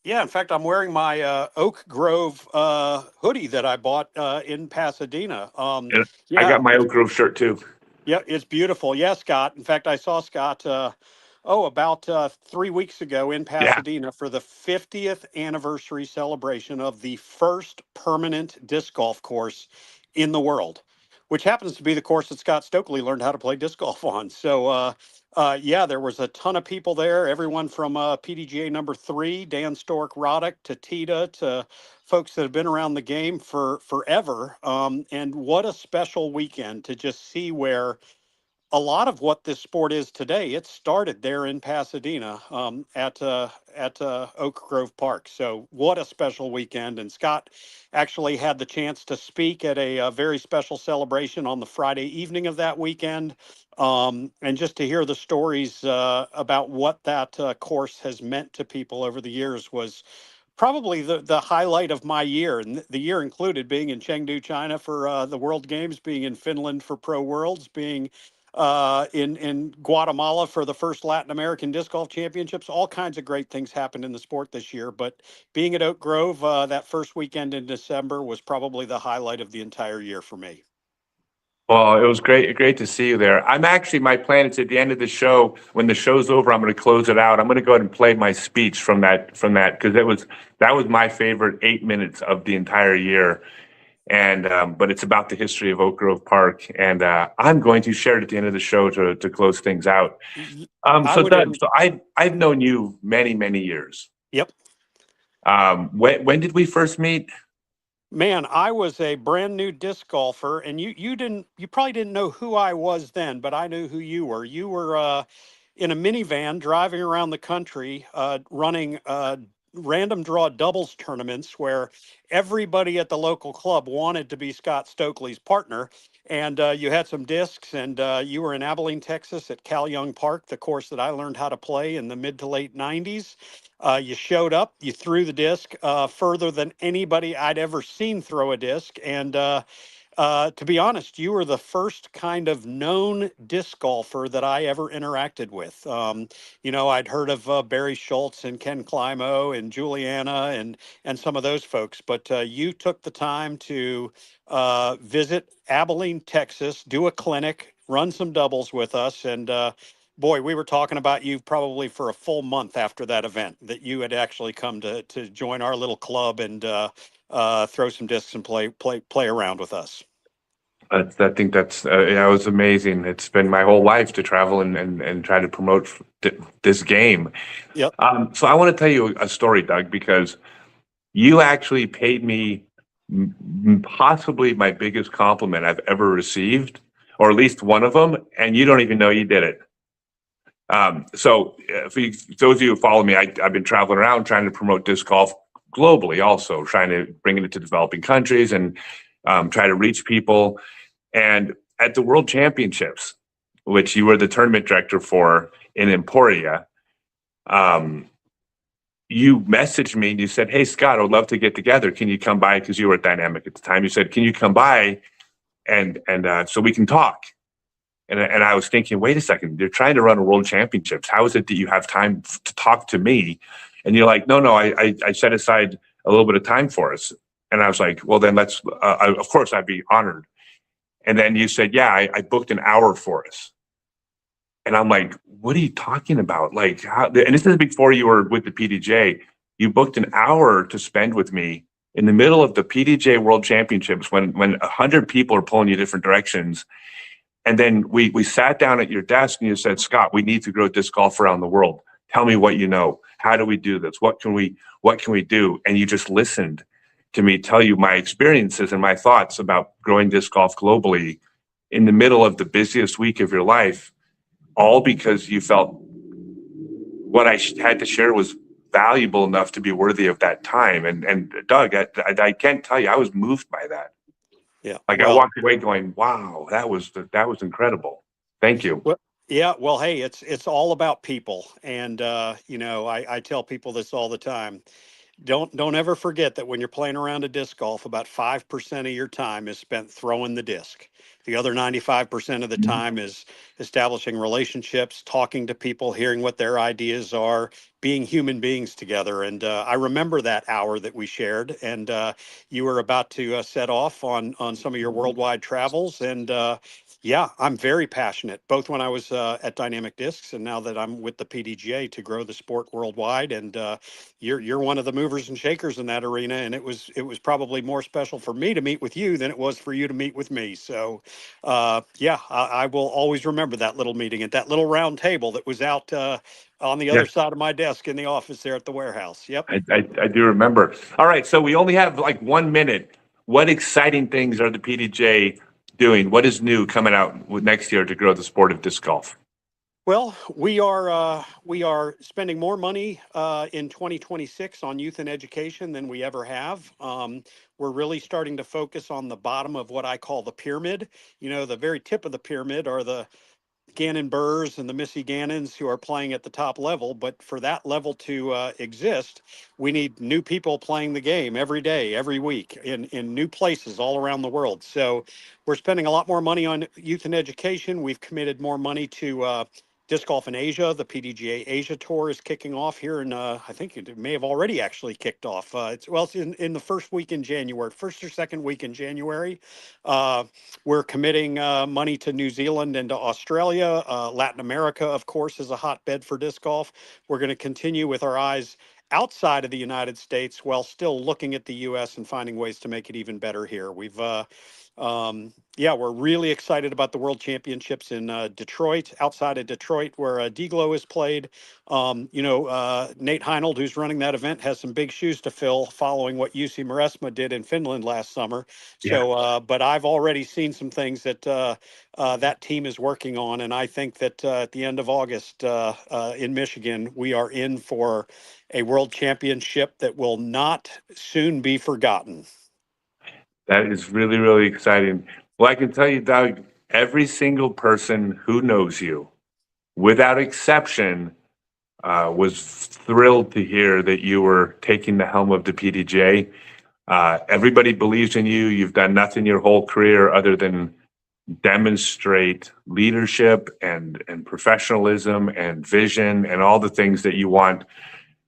Yeah, in fact, I'm wearing my Oak Grove hoodie that I bought in Pasadena. And I Yeah, got my Oak Grove shirt too. yeah, it's beautiful. Yeah, Scott. In fact, I saw Scott, about 3 weeks ago in Yeah. Pasadena for the 50th anniversary celebration of the first permanent disc golf course in the world, which happens to be the course that Scott Stokely learned how to play disc golf on. So, yeah, there was a ton of people there, everyone from PDGA number 3, Dan Stork Roddick, to Tita, to folks that have been around the game for forever. And what a special weekend to just see where a lot of what this sport is today. It started there in Pasadena, at Oak Grove Park. So what a special weekend! And Scott actually had the chance to speak at a very special celebration on the Friday evening of that weekend. And just to hear the stories about what that course has meant to people over the years was probably the highlight of my year. And the year included being in Chengdu, China for the World Games, being in Finland for Pro Worlds, being in Guatemala for the first Latin American Disc Golf Championships. All kinds of great things happened in the sport this year. But being at Oak Grove that first weekend in December was probably the highlight of the entire year for me. Well, it was great to see you there. My plan is at the end of the show, when the show's over, I'm going to close it out. I'm going to go ahead and play my speech from that, because that was my favorite 8 minutes of the entire year. And, but it's about the history of Oak Grove Park. And, I'm going to share it at the end of the show to close things out. I So would. Doug, I've known you many years. Yep. When did we first meet? Man, I was a brand new disc golfer, and you probably didn't know who I was then, but I knew who you were. You were in a minivan driving around the country, running random draw doubles tournaments where everybody at the local club wanted to be Scott Stokely's partner. And you had some discs, and you were in Abilene, Texas at Cal Young Park, the course that I learned how to play in the mid to late 90s. You showed up, you threw the disc further than anybody I'd ever seen throw a disc. And to be honest, you were the first kind of known disc golfer that I ever interacted with. I'd heard of Barry Schultz and Ken Climo and Juliana and some of those folks, but you took the time to visit Abilene, Texas, do a clinic, run some doubles with us, and boy, we were talking about you probably for a full month after that event, that you had actually come to join our little club and throw some discs and play around with us. I think that's yeah, it was amazing. It's been my whole life to travel and try to promote this game. Yep. So I want to tell you a story, Doug, because you actually paid me possibly my biggest compliment I've ever received, or at least one of them, and you don't even know you did it. So those of you who follow me, I've been traveling around trying to promote disc golf globally, also trying to bring it to developing countries and try to reach people. And at the World Championships, which you were the tournament director for in Emporia, you messaged me and you said, "Hey, Scott, I would love to get together. Can you come by?" Because you were at Dynamic at the time. You said, "Can you come by and so we can talk?" And I was thinking, wait a second, you're trying to run a World Championships. How is it that you have time to talk to me? And you're like, no, I set aside a little bit of time for us. And I was like, well, then let's, of course, I'd be honored. And then you said, yeah, I booked an hour for us. And I'm like, what are you talking about? Like, how? And this is before you were with the PDJ. You booked an hour to spend with me in the middle of the PDJ World Championships, when 100 people are pulling you different directions. And then we sat down at your desk and you said, Scott, we need to grow disc golf around the world. Tell me what you know. How do we do this? What can we do? And you just listened to me tell you my experiences and my thoughts about growing disc golf globally in the middle of the busiest week of your life, all because you felt what I had to share was valuable enough to be worthy of that time. And Doug, I can't tell you, I was moved by that. Yeah. Like, I walked away going, wow, that was incredible. Thank you. Well, yeah. Well, hey, it's all about people. And, I tell people this all the time. Don't ever forget that when you're playing around a disc golf, about 5% of your time is spent throwing the disc. The other 95% of the time is establishing relationships, talking to people, hearing what their ideas are, being human beings together. And I remember that hour that we shared. And you were about to set off on some of your worldwide travels. And yeah, I'm very passionate, both when I was at Dynamic Discs and now that I'm with the PDGA to grow the sport worldwide. And you're one of the movers and shakers in that arena, and it was probably more special for me to meet with you than it was for you to meet with me. So, yeah, I will always remember that little meeting at that little round table that was out on the other side of my desk in the office there at the warehouse. Yep. I do remember. All right, so we only have like 1 minute. What exciting things are the PDJ doing? What is new coming out next year to grow the sport of disc golf? Well, we are spending more money in 2026 on youth and education than we ever have. We're really starting to focus on the bottom of what I call the pyramid. The very tip of the pyramid are the Gannon Burrs and the Missy Gannons who are playing at the top level. But for that level to exist, we need new people playing the game every day, every week in new places all around the world. So we're spending a lot more money on youth and education. We've committed more money to disc golf in Asia. The PDGA Asia Tour is kicking off here, and I think it may have already actually kicked off. It's in the first week in January, first or second week in January. We're committing money to New Zealand and to Australia. Latin America, of course, is a hotbed for disc golf. We're going to continue with our eyes outside of the United States while still looking at the U.S. and finding ways to make it even better here. We're really excited about the World Championships in Detroit, outside of Detroit, where Deglo is played. Nate Heinold, who's running that event, has some big shoes to fill following what UC Maresma did in Finland last summer. So, but I've already seen some things that that team is working on, and I think that at the end of August in Michigan, we are in for a World Championship that will not soon be forgotten. That is really, really exciting. Well, I can tell you, Doug, every single person who knows you, without exception, was thrilled to hear that you were taking the helm of the PDJ. Everybody believes in you. You've done nothing your whole career other than demonstrate leadership and professionalism and vision and all the things that you want,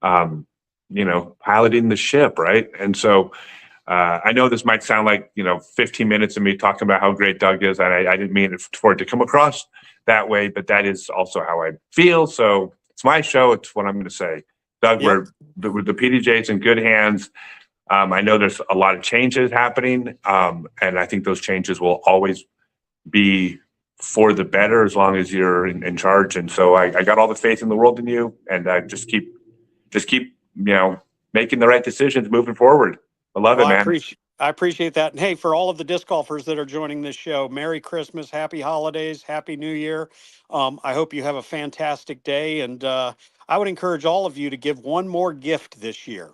piloting the ship, right? And so I know this might sound like, 15 minutes of me talking about how great Doug is. And I didn't mean for it to come across that way, but that is also how I feel. So it's my show. It's what I'm going to say. Doug, the PDJ is in good hands. I know there's a lot of changes happening. And I think those changes will always be for the better as long as you're in charge. And so I got all the faith in the world in you, and I just keep making the right decisions moving forward. I love it, man. I appreciate that. And hey, for all of the disc golfers that are joining this show, Merry Christmas, Happy Holidays, Happy New Year. I hope you have a fantastic day. And I would encourage all of you to give one more gift this year.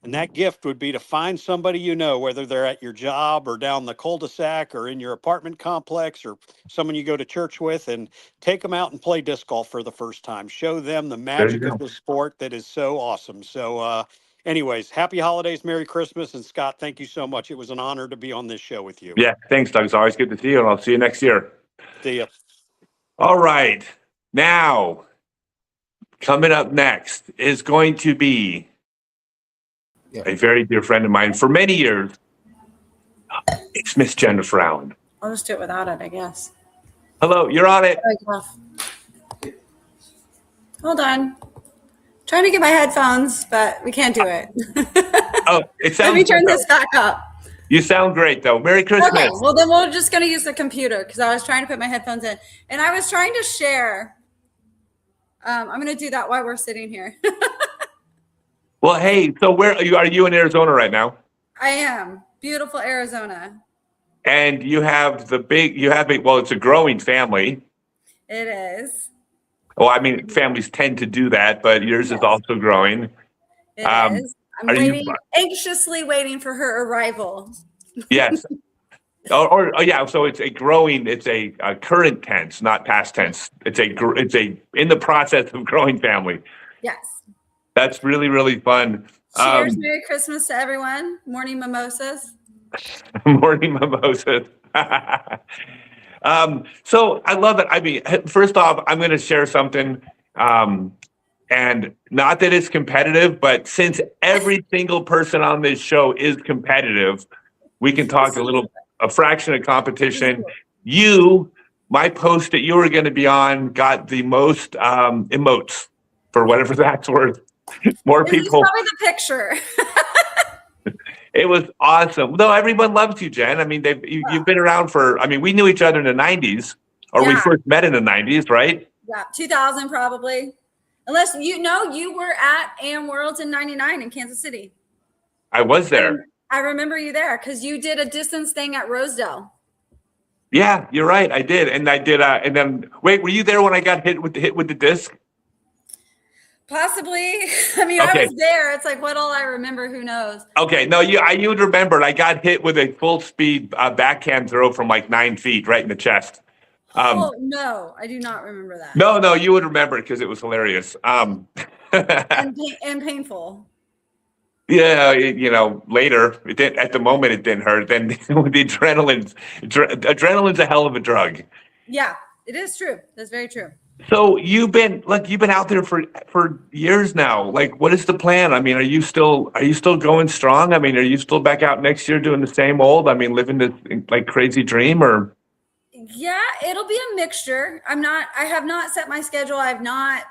And that gift would be to find somebody whether they're at your job or down the cul-de-sac or in your apartment complex or someone you go to church with, and take them out and play disc golf for the first time. Show them the magic of the sport that is so awesome. So anyways, happy holidays, Merry Christmas. And Scott, thank you so much. It was an honor to be on this show with you. Yeah, thanks, Doug. It's always good to see you, and I'll see you next year. See ya. All right. Now, coming up next is going to be a very dear friend of mine for many years. It's Miss Jennifer Allen. I'll just do it without it, I guess. Hello, you're on it. Hold on. Trying to get my headphones, but we can't do it. Oh, it sounds Let me turn good, this back up. You sound great, though. Merry Christmas. Okay, well then we're just gonna use the computer because I was trying to put my headphones in, and I was trying to share. I'm gonna do that while we're sitting here. Well, hey, so where are you in Arizona right now? I am beautiful Arizona. And you have well, it's a growing family. It is. Well, I mean, families tend to do that, but yours is also growing. It is. I'm are you- waiting, anxiously waiting for her arrival. Yes. Yeah. So it's a current tense, not past tense. It's a in the process of growing family. Yes. That's really, really fun. Cheers. Merry Christmas to everyone. Morning mimosas. Morning mimosas. So I love it. I mean, first off, I'm going to share something. And not that it's competitive, but since every single person on this show is competitive, we can talk a fraction of competition. My post that you were going to be on got the most emotes, for whatever that's worth. More This is people. probably the picture. It was awesome. No, everyone loves you, Jen. I mean, you've been around we knew each other in the 90s, or we first met in the 90s, right? Yeah, 2000 probably. Unless you were at AM Worlds in 99 in Kansas City. I was there. I remember you there because you did a distance thing at Rosedale. Yeah, you're right. I did. And I did. And then, wait, were you there when I got hit with the disc? Possibly. I mean, Okay. I was there. It's like what all I remember, who knows? Okay. No, you'd remember. I got hit with a full speed backhand throw from like 9 feet right in the chest. Oh, no, I do not remember that. No, you would remember it because it was hilarious. And painful. Yeah, later it did. At the moment, it didn't hurt. Then with the adrenaline's a hell of a drug. Yeah, it is true. That's very true. So you've been out there for years now. Like, what is the plan? I mean, are you still going strong? I mean, are you still back out next year doing the same old? I mean, living this like crazy dream, or? Yeah, it'll be a mixture. I have not set my schedule. I've not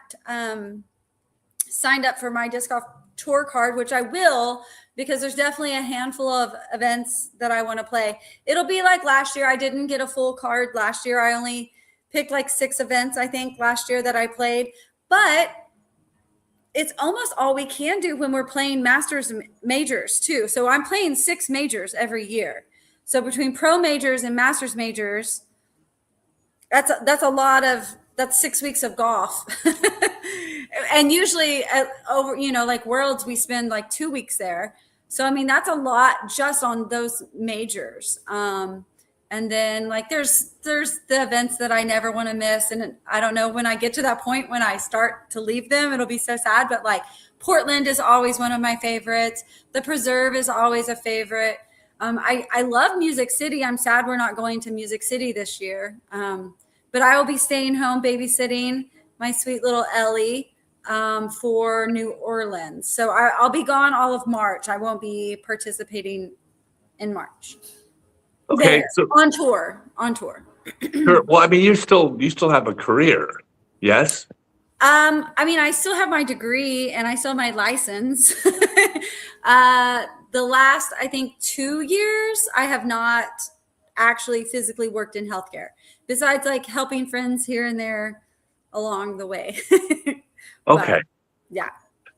signed up for my disc golf tour card, which I will, because there's definitely a handful of events that I want to play. It'll be like last year. I didn't get a full card last year. I only picked like 6 events, I think, last year that I played. But it's almost all we can do when we're playing Masters majors too. So I'm playing 6 majors every year. So between pro majors and Masters majors, that's 6 weeks of golf. And usually like Worlds, we spend like 2 weeks there. So, I mean, that's a lot just on those majors. And then like there's the events that I never want to miss. And I don't know when I get to that point when I start to leave them, it'll be so sad. But like Portland is always one of my favorites. The Preserve is always a favorite. I love Music City. I'm sad we're not going to Music City this year. But I will be staying home babysitting my sweet little Ellie for New Orleans. So I'll be gone all of March. I won't be participating in March. Okay, there, so on tour. Sure. Well, I mean, you still have a career, yes? I mean, I still have my degree and I still have my license. The last, I think, 2 years, I have not actually physically worked in healthcare, besides like helping friends here and there along the way. Okay. Yeah.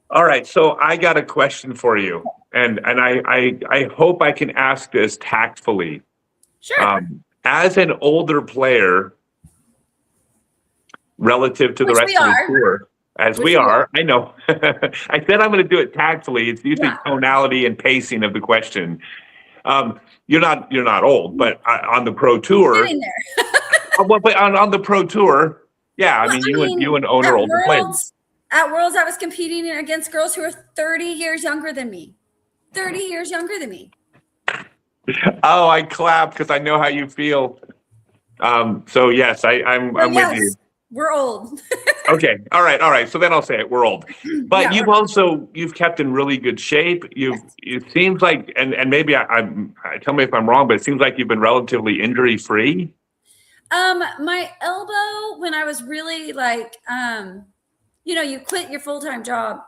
All right. So I got a question for you, and I hope I can ask this tactfully. Sure. As an older player, relative to the Which rest we of the are. tour, as Which we we are, I know. I said I'm going to do it tactfully. It's usually Yeah. tonality and pacing of the question. You're not old, but on the pro tour, Getting there. but on the pro tour, yeah. I mean, you and Owen are older players. At Worlds, I was competing against girls who are 30 years younger than me. 30 years younger than me. Oh, I clap because I know how you feel. So yes, I'm with you. We're old. Okay. All right. So then I'll say it. We're old, but Yeah, you've kept in really good shape. It seems like, and maybe I tell me if I'm wrong, but it seems like you've been relatively injury free. My elbow, when I was really like you quit your full-time job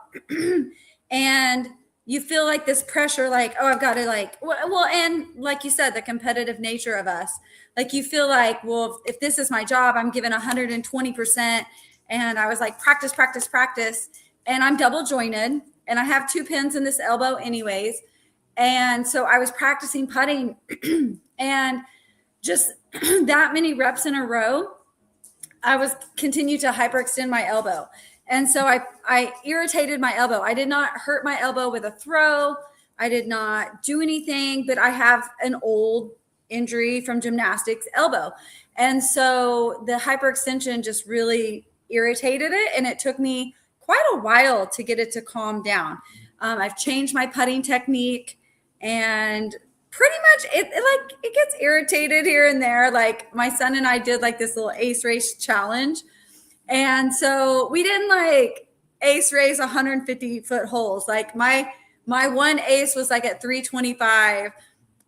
and you feel like this pressure, like, oh, I've got to well, and like you said, the competitive nature of us, like you feel like, well, if this is my job, I'm given 120%. And I was like, practice, practice, practice. And I'm double jointed and I have 2 pins in this elbow anyways. And so I was practicing putting and just that many reps in a row, I was continued to hyperextend my elbow. And so I irritated my elbow. I did not hurt my elbow with a throw. I did not do anything, but I have an old injury from gymnastics elbow. And so the hyperextension just really irritated it. And it took me quite a while to get it to calm down. I've changed my putting technique and pretty much it gets irritated here and there. Like my son and I did like this little ace race challenge. And so we didn't like ace race 150-foot holes. Like my one ace was like at 325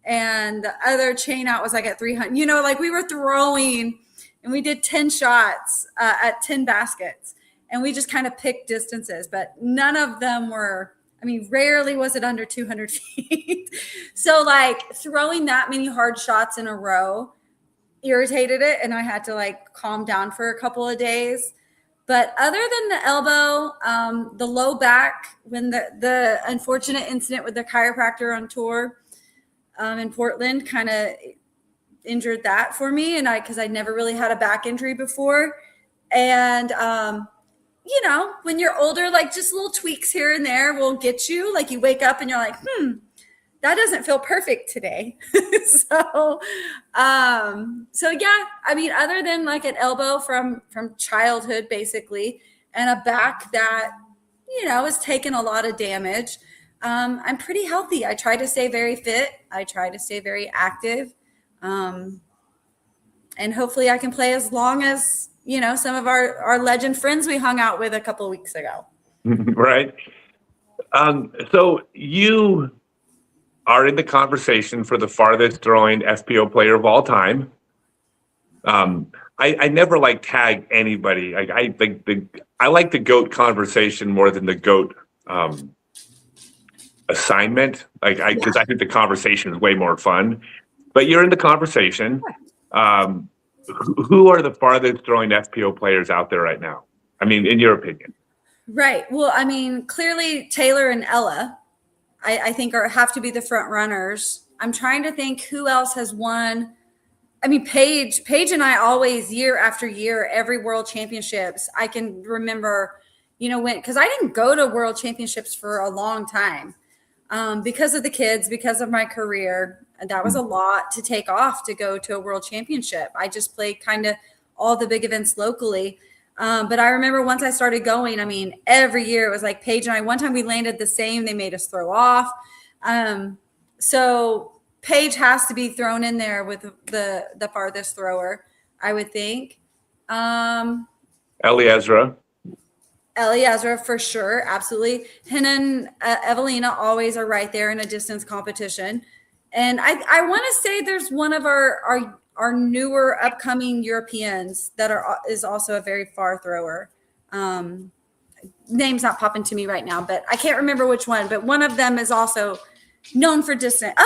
and the other chain out was like at 300. Like we were throwing and we did 10 shots at 10 baskets and we just kind of picked distances, but none of them were, rarely was it under 200 feet. So like throwing that many hard shots in a row irritated it and I had to like calm down for a couple of days. But other than the elbow, the low back, when the unfortunate incident with the chiropractor on tour in Portland kind of injured that for me, and because I never really had a back injury before. And when you're older, like just little tweaks here and there will get you. Like you wake up and you're like, that doesn't feel perfect today. So yeah, other than like an elbow from childhood, basically, and a back that, has taken a lot of damage, I'm pretty healthy. I try to stay very fit. I try to stay very active. And hopefully I can play as long as, some of our legend friends we hung out with a couple of weeks ago. Right. So you are in the conversation for the farthest throwing FPO player of all time. I never like tag anybody. I like the GOAT conversation more than the GOAT assignment. Because I think the conversation is way more fun. But you're in the conversation. Who are the farthest throwing FPO players out there right now? In your opinion. Right. Well, clearly Taylor and Ella, I think have to be the front runners. I'm trying to think who else has won. Paige and I always, year after year, every world championships, I can remember, because I didn't go to world championships for a long time because of the kids, because of my career. That was a lot to take off to go to a world championship. I just played kind of all the big events locally. But I remember once I started going, every year it was like Paige and I, one time we landed the same, they made us throw off. So Paige has to be thrown in there with the farthest thrower, I would think. Ellie Ezra for sure. Absolutely. Hannah and Evelina always are right there in a distance competition. And I want to say there's one of our newer upcoming Europeans that is also a very far thrower. Name's not popping to me right now, but I can't remember which one, but one of them is also known for distance.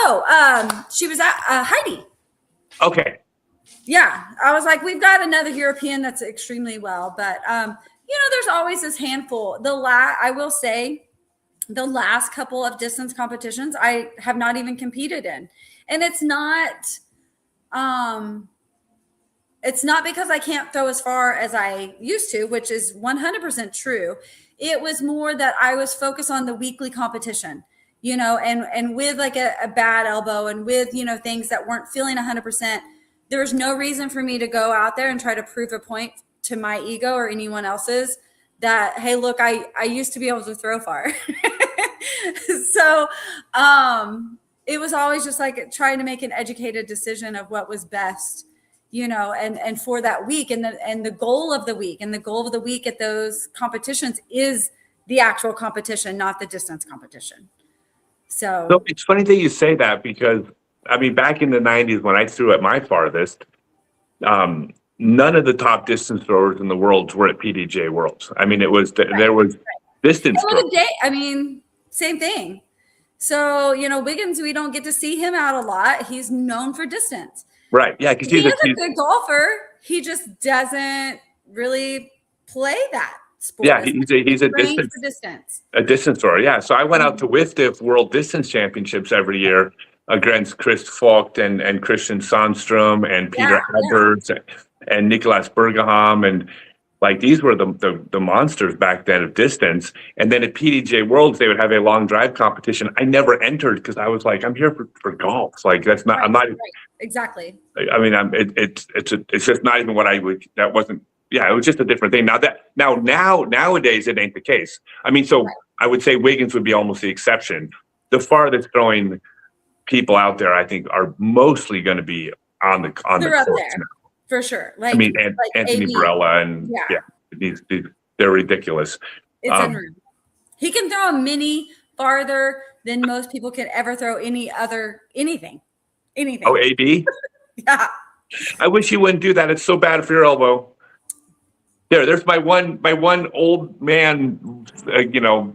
She was at Heidi. Okay. Yeah. I was like, we've got another European that's extremely well, but there's always this handful. I will say the last couple of distance competitions I have not even competed in. And it's not because I can't throw as far as I used to, which is 100% true. It was more that I was focused on the weekly competition, and with like a bad elbow and with, things that weren't feeling 100%, there was no reason for me to go out there and try to prove a point to my ego or anyone else's that, hey, look, I used to be able to throw far. So it was always just like trying to make an educated decision of what was best, and for that week and the goal of the week. And the goal of the week at those competitions is the actual competition, not the distance competition. So it's funny that you say that because, back in the 90s when I threw at my farthest, none of the top distance throwers in the world were at PDJ Worlds. I mean, it was there was distance. Well, I mean, same thing. So, you know, Wiggins, we don't get to see him out a lot. He's known for distance. Right. Yeah. Because He is a good golfer. He just doesn't really play that sport. Yeah, he's a distance thrower. Yeah. So I went out to WIFDF World Distance Championships every year against Chris Vogt and Christian Sandstrom and Peter Alberts and Nicolas Bergeham, and like these were the monsters back then of distance. And then at PDJ Worlds, they would have a long drive competition. I never entered because I was like, I'm here for golf. Like that's not. I'm not exactly. I mean, it's just not even what I would. That wasn't. Yeah, it was just a different thing. Nowadays it ain't the case. I mean, so I would say Wiggins would be almost the exception. The farthest throwing people out there, I think, are mostly going to be on the course now. For sure. Like, I mean, Anthony Barella and they're ridiculous. It's unreal. He can throw a mini farther than most people can ever throw anything. Oh, AB? Yeah. I wish you wouldn't do that. It's so bad for your elbow. There's my one old man,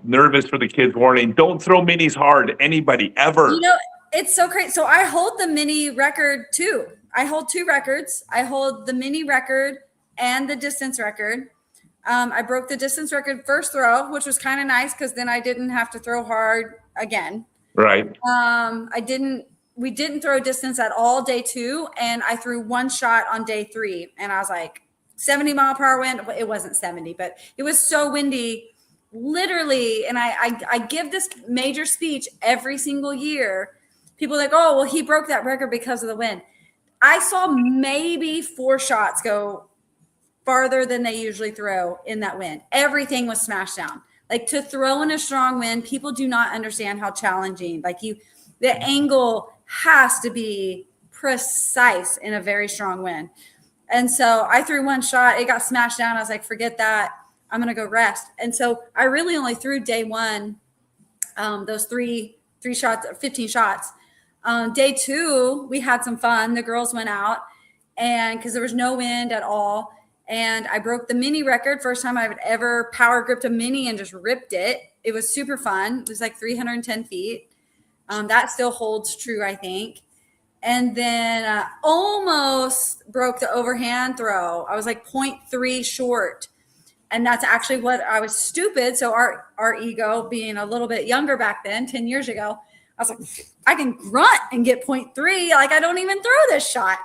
nervous for the kids warning. Don't throw minis hard, anybody, ever. You know, it's so crazy. So I hold the mini record too. I hold 2 records. I hold the mini record and the distance record. I broke the distance record first throw, which was kind of nice because then I didn't have to throw hard again. Right. We didn't throw distance at all day 2, and I threw 1 shot on day 3, and I was like, 70-mile-per-hour wind. It wasn't 70, but it was so windy, literally. And I give this major speech every single year. People are like, oh, well, he broke that record because of the wind. I saw maybe 4 shots go farther than they usually throw in that wind. Everything was smashed down. Like, to throw in a strong wind, people do not understand how challenging. Like, the angle has to be precise in a very strong wind. And so I threw 1 shot. It got smashed down. I was like, forget that. I'm going to go rest. And so I really only threw day 1, those three shots, 15 shots. Day 2, we had some fun. The girls went out, and because there was no wind at all. And I broke the mini record. First time I've ever power gripped a mini and just ripped it. It was super fun. It was like 310 feet. That still holds true, I think. And then almost broke the overhand throw. I was like 0.3 short. And that's actually what I was stupid. So our ego, being a little bit younger back then, 10 years ago, I was like, I can grunt and get 0.3. Like, I don't even throw this shot.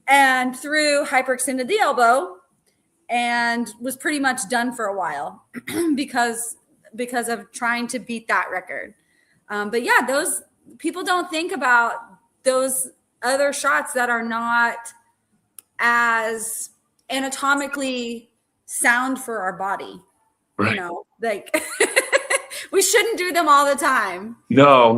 And threw hyperextended the elbow and was pretty much done for a while because of trying to beat that record. But yeah, those people don't think about those other shots that are not as anatomically sound for our body. Right. Like we shouldn't do them all the time. No.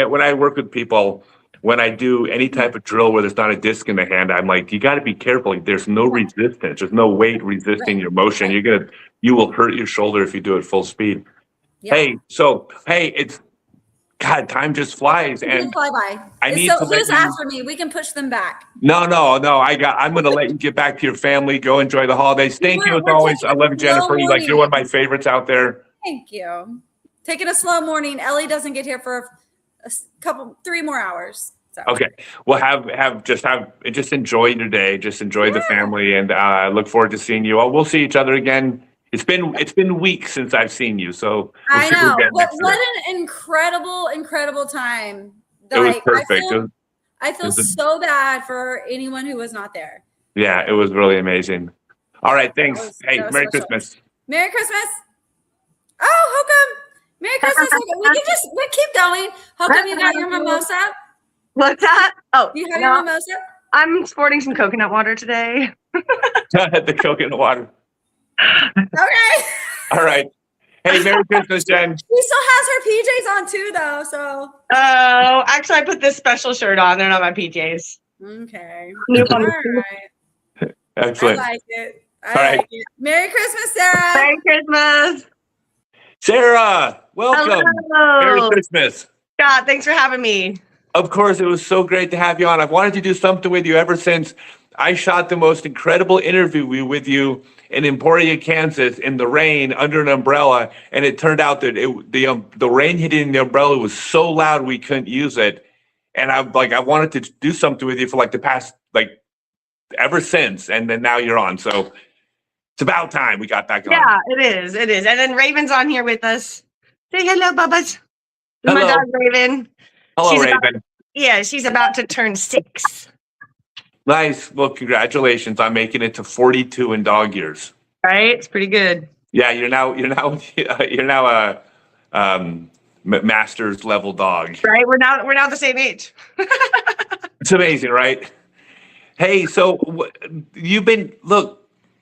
When I work with people, when I do any type of drill where there's not a disc in the hand, I'm like, you got to be careful. Like, there's no resistance. There's no weight resisting your motion. You will hurt your shoulder if you do it full speed. Yeah. It's God, time just flies. And fly by. I need to who's after me? We can push them back. No. I'm going to let you get back to your family. Go enjoy the holidays. Thank you as always. I love you, Jennifer. You're one of my favorites out there. Thank you. Taking a slow morning. Ellie doesn't get here for a 3 more hours. So. Okay. Well, just enjoy your day. Just enjoy the family, and look forward to seeing you all. We'll see each other again. It's been weeks since I've seen you, so I know. But what an incredible time! It was perfect. I feel so bad for anyone who was not there. Yeah, it was really amazing. All right, thanks. Hey, Merry Christmas. Merry Christmas. Oh, how come? Merry Christmas. We keep going. How come you got your mimosa? What's that? Oh, you have your mimosa? I'm sporting some coconut water today. The coconut water. Okay. All right. Hey, Merry Christmas, Jen. She still has her PJs on too, though. So. Oh, actually, I put this special shirt on. They're not my PJs. Okay. All right. Excellent. I like it. Like it. Merry Christmas, Sarah. Merry Christmas. Sarah, welcome. Hello. Merry Christmas. God, thanks for having me. Of course, it was so great to have you on. I've wanted to do something with you ever since I shot the most incredible interview with you in Emporia, Kansas, in the rain under an umbrella, and it turned out that the rain hitting the umbrella was so loud we couldn't use it. And I wanted to do something with you for like the past ever since, and then now you're on. So it's about time we got back on. Yeah, it is. It is. And then Raven's on here with us. Say hello, Bubba's. This is my Hello. dog, Raven. Hello, She's Raven. She's about to turn 6. Nice. Well, congratulations on making it to 42 in dog years. Right? It's pretty good. Yeah, you're now a master's level dog. Right? We're now the same age. It's amazing, right? Hey, so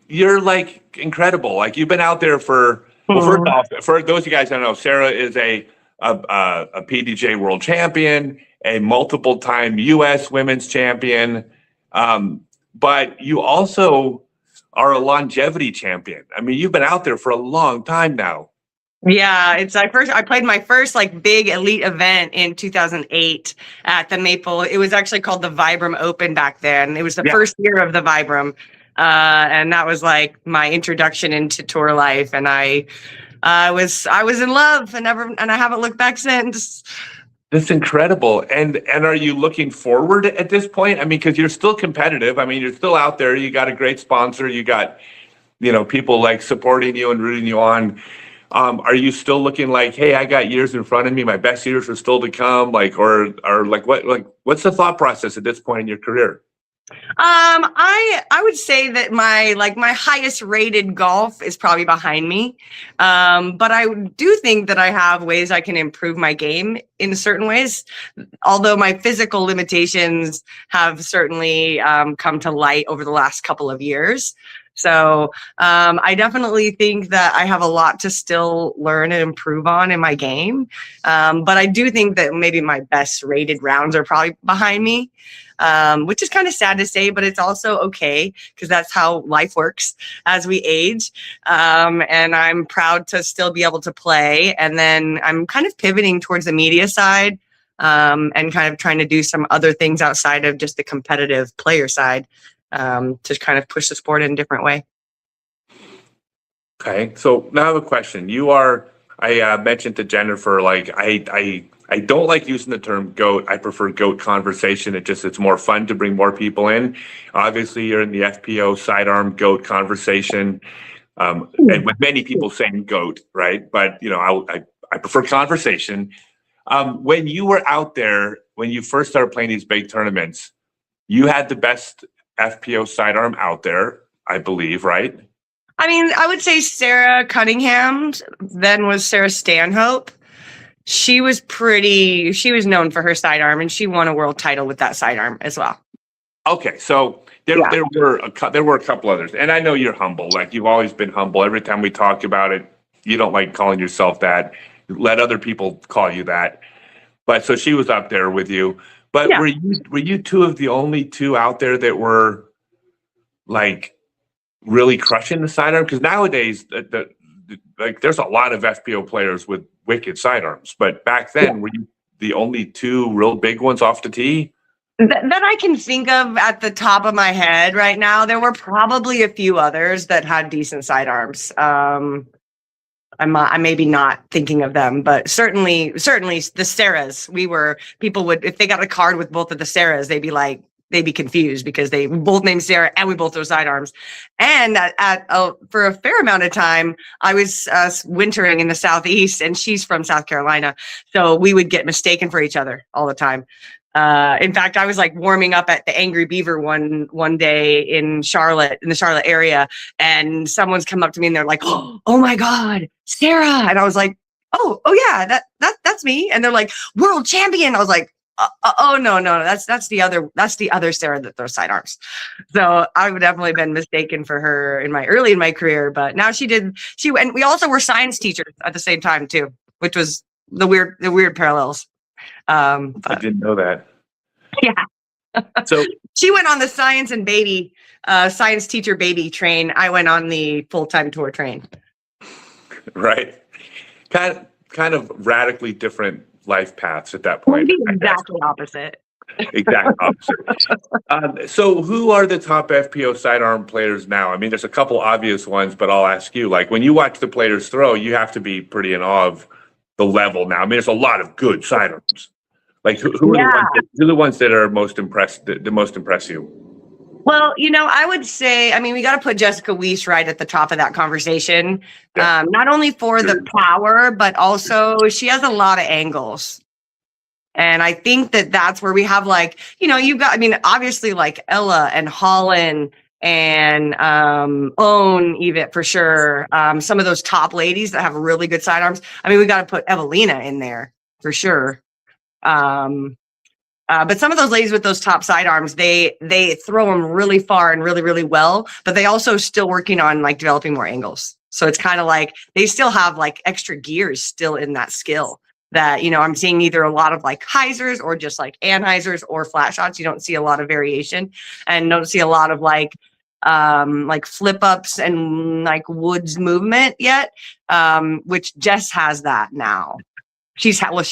you're like incredible. Like you've been out there for, well, first off, for those of you guys who don't know, Sarah is a PDJ world champion, a multiple time US women's champion. But you also are a longevity champion. I mean, you've been out there for a long time now. Yeah, I played my first like big elite event in 2008 at the Maple. It was actually called the Vibram Open back then. It was the first year of the Vibram. And that was like my introduction into tour life. And I was in love and I haven't looked back since. That's incredible. And are you looking forward at this point? I mean, because you're still competitive. I mean, you're still out there. You got a great sponsor. You got, people like supporting you and rooting you on. Are you still looking like, hey, I got years in front of me. My best years are still to come. What's the thought process at this point in your career? I would say that my highest rated golf is probably behind me. But I do think that I have ways I can improve my game in certain ways, although my physical limitations have certainly come to light over the last couple of years. So I definitely think that I have a lot to still learn and improve on in my game. But I do think that maybe my best rated rounds are probably behind me. Which is kind of sad to say, but it's also okay because that's how life works as we age. And I'm proud to still be able to play. And then I'm kind of pivoting towards the media side and kind of trying to do some other things outside of just the competitive player side to kind of push the sport in a different way. Okay, so now I have a question. I mentioned to Jennifer, I don't like using the term GOAT. I prefer GOAT conversation. It's more fun to bring more people in. Obviously, you're in the FPO sidearm GOAT conversation, and with many people saying GOAT, right? But I prefer conversation. When you were out there, when you first started playing these big tournaments, you had the best FPO sidearm out there, I believe, right? I mean, I would say Sarah Cunningham, then was Sarah Stanhope. She was known for her sidearm, and she won a world title with that sidearm as well. Okay, so there were a couple others, and I know you're humble. Like you've always been humble. Every time we talk about it, you don't like calling yourself that. Let other people call you that. But so she was up there with you. But were you two of the only two out there that were like really crushing the sidearm? Because nowadays, there's a lot of FPO players with wicked sidearms. But back then, were you the only two real big ones off the tee? That I can think of at the top of my head right now. There were probably a few others that had decent sidearms. I'm maybe not thinking of them, but certainly the Sarahs. People would, if they got a card with both of the Sarahs, they'd be confused because they both named Sarah and we both throw sidearms. And for a fair amount of time, I was wintering in the Southeast, and she's from South Carolina, so we would get mistaken for each other all the time. In fact, I was like warming up at the Angry Beaver one day in the Charlotte area, and someone's come up to me and they're like, "Oh my God, Sarah!" And I was like, "Oh yeah, that's me." And they're like, "World champion!" I was like, "Oh no, that's the other Sarah that throws sidearms." So I would definitely been mistaken for her early in my career, but now she went. We also were science teachers at the same time too, which was the weird parallels. I didn't know that. Yeah. So she went on the science teacher baby train. I went on the full-time tour train. Right. Kind of radically different life paths at that point. Maybe exactly opposite. Exact opposite. So who are the top FPO sidearm players now? I mean, there's a couple obvious ones, but I'll ask you, like when you watch the players throw, you have to be pretty in awe of the level now. I mean, there's a lot of good sidearms. Like who are the ones that are most impressed, the most impress you? Well, I would say, I mean, we got to put Jessica Weiss right at the top of that conversation. Yeah. Not only for the power, but also she has a lot of angles. And I think that that's where we have like, you've got, I mean, obviously like Ella and Holland and Own even for sure. Some of those top ladies that have really good sidearms. I mean, we got to put Evelina in there for sure. But some of those ladies with those top sidearms, they throw them really far and really, really well, but they also still working on like developing more angles. So it's kind of like they still have like extra gears still in that skill that, I'm seeing either a lot of like hyzers or just like anhyzers or flat shots. You don't see a lot of variation and don't see a lot of like flip ups and like woods movement yet, which Jess has that now. She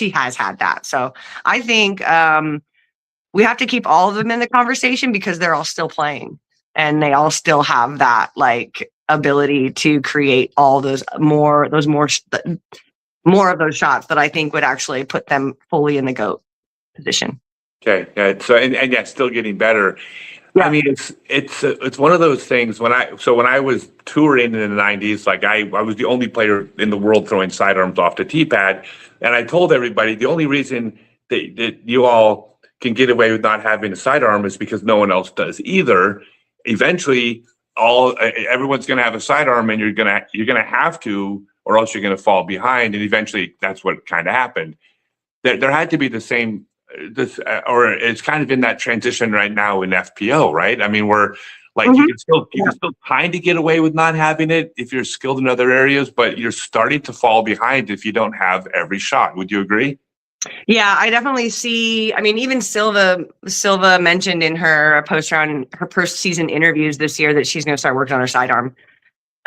has had that. So I think we have to keep all of them in the conversation because they're all still playing and they all still have that like ability to create all those more of those shots that I think would actually put them fully in the GOAT position. Okay. Yeah. So, and yeah, still getting better. Yeah. I mean, it's one of those things when I was touring in the 90s, like I was the only player in the world throwing sidearms off the T-pad. And I told everybody the only reason that you all can get away with not having a sidearm is because no one else does either. Eventually, everyone's going to have a sidearm, and you're gonna have to, or else you're going to fall behind. And eventually, that's what kind of happened. There had to be the same. Or it's kind of in that transition right now in FPO, right? I mean, we're like you can still kind of get away with not having it if you're skilled in other areas, but you're starting to fall behind if you don't have every shot. Would you agree? Yeah, I definitely see. I mean, even Silva mentioned in her post-season interviews this year that she's going to start working on her sidearm.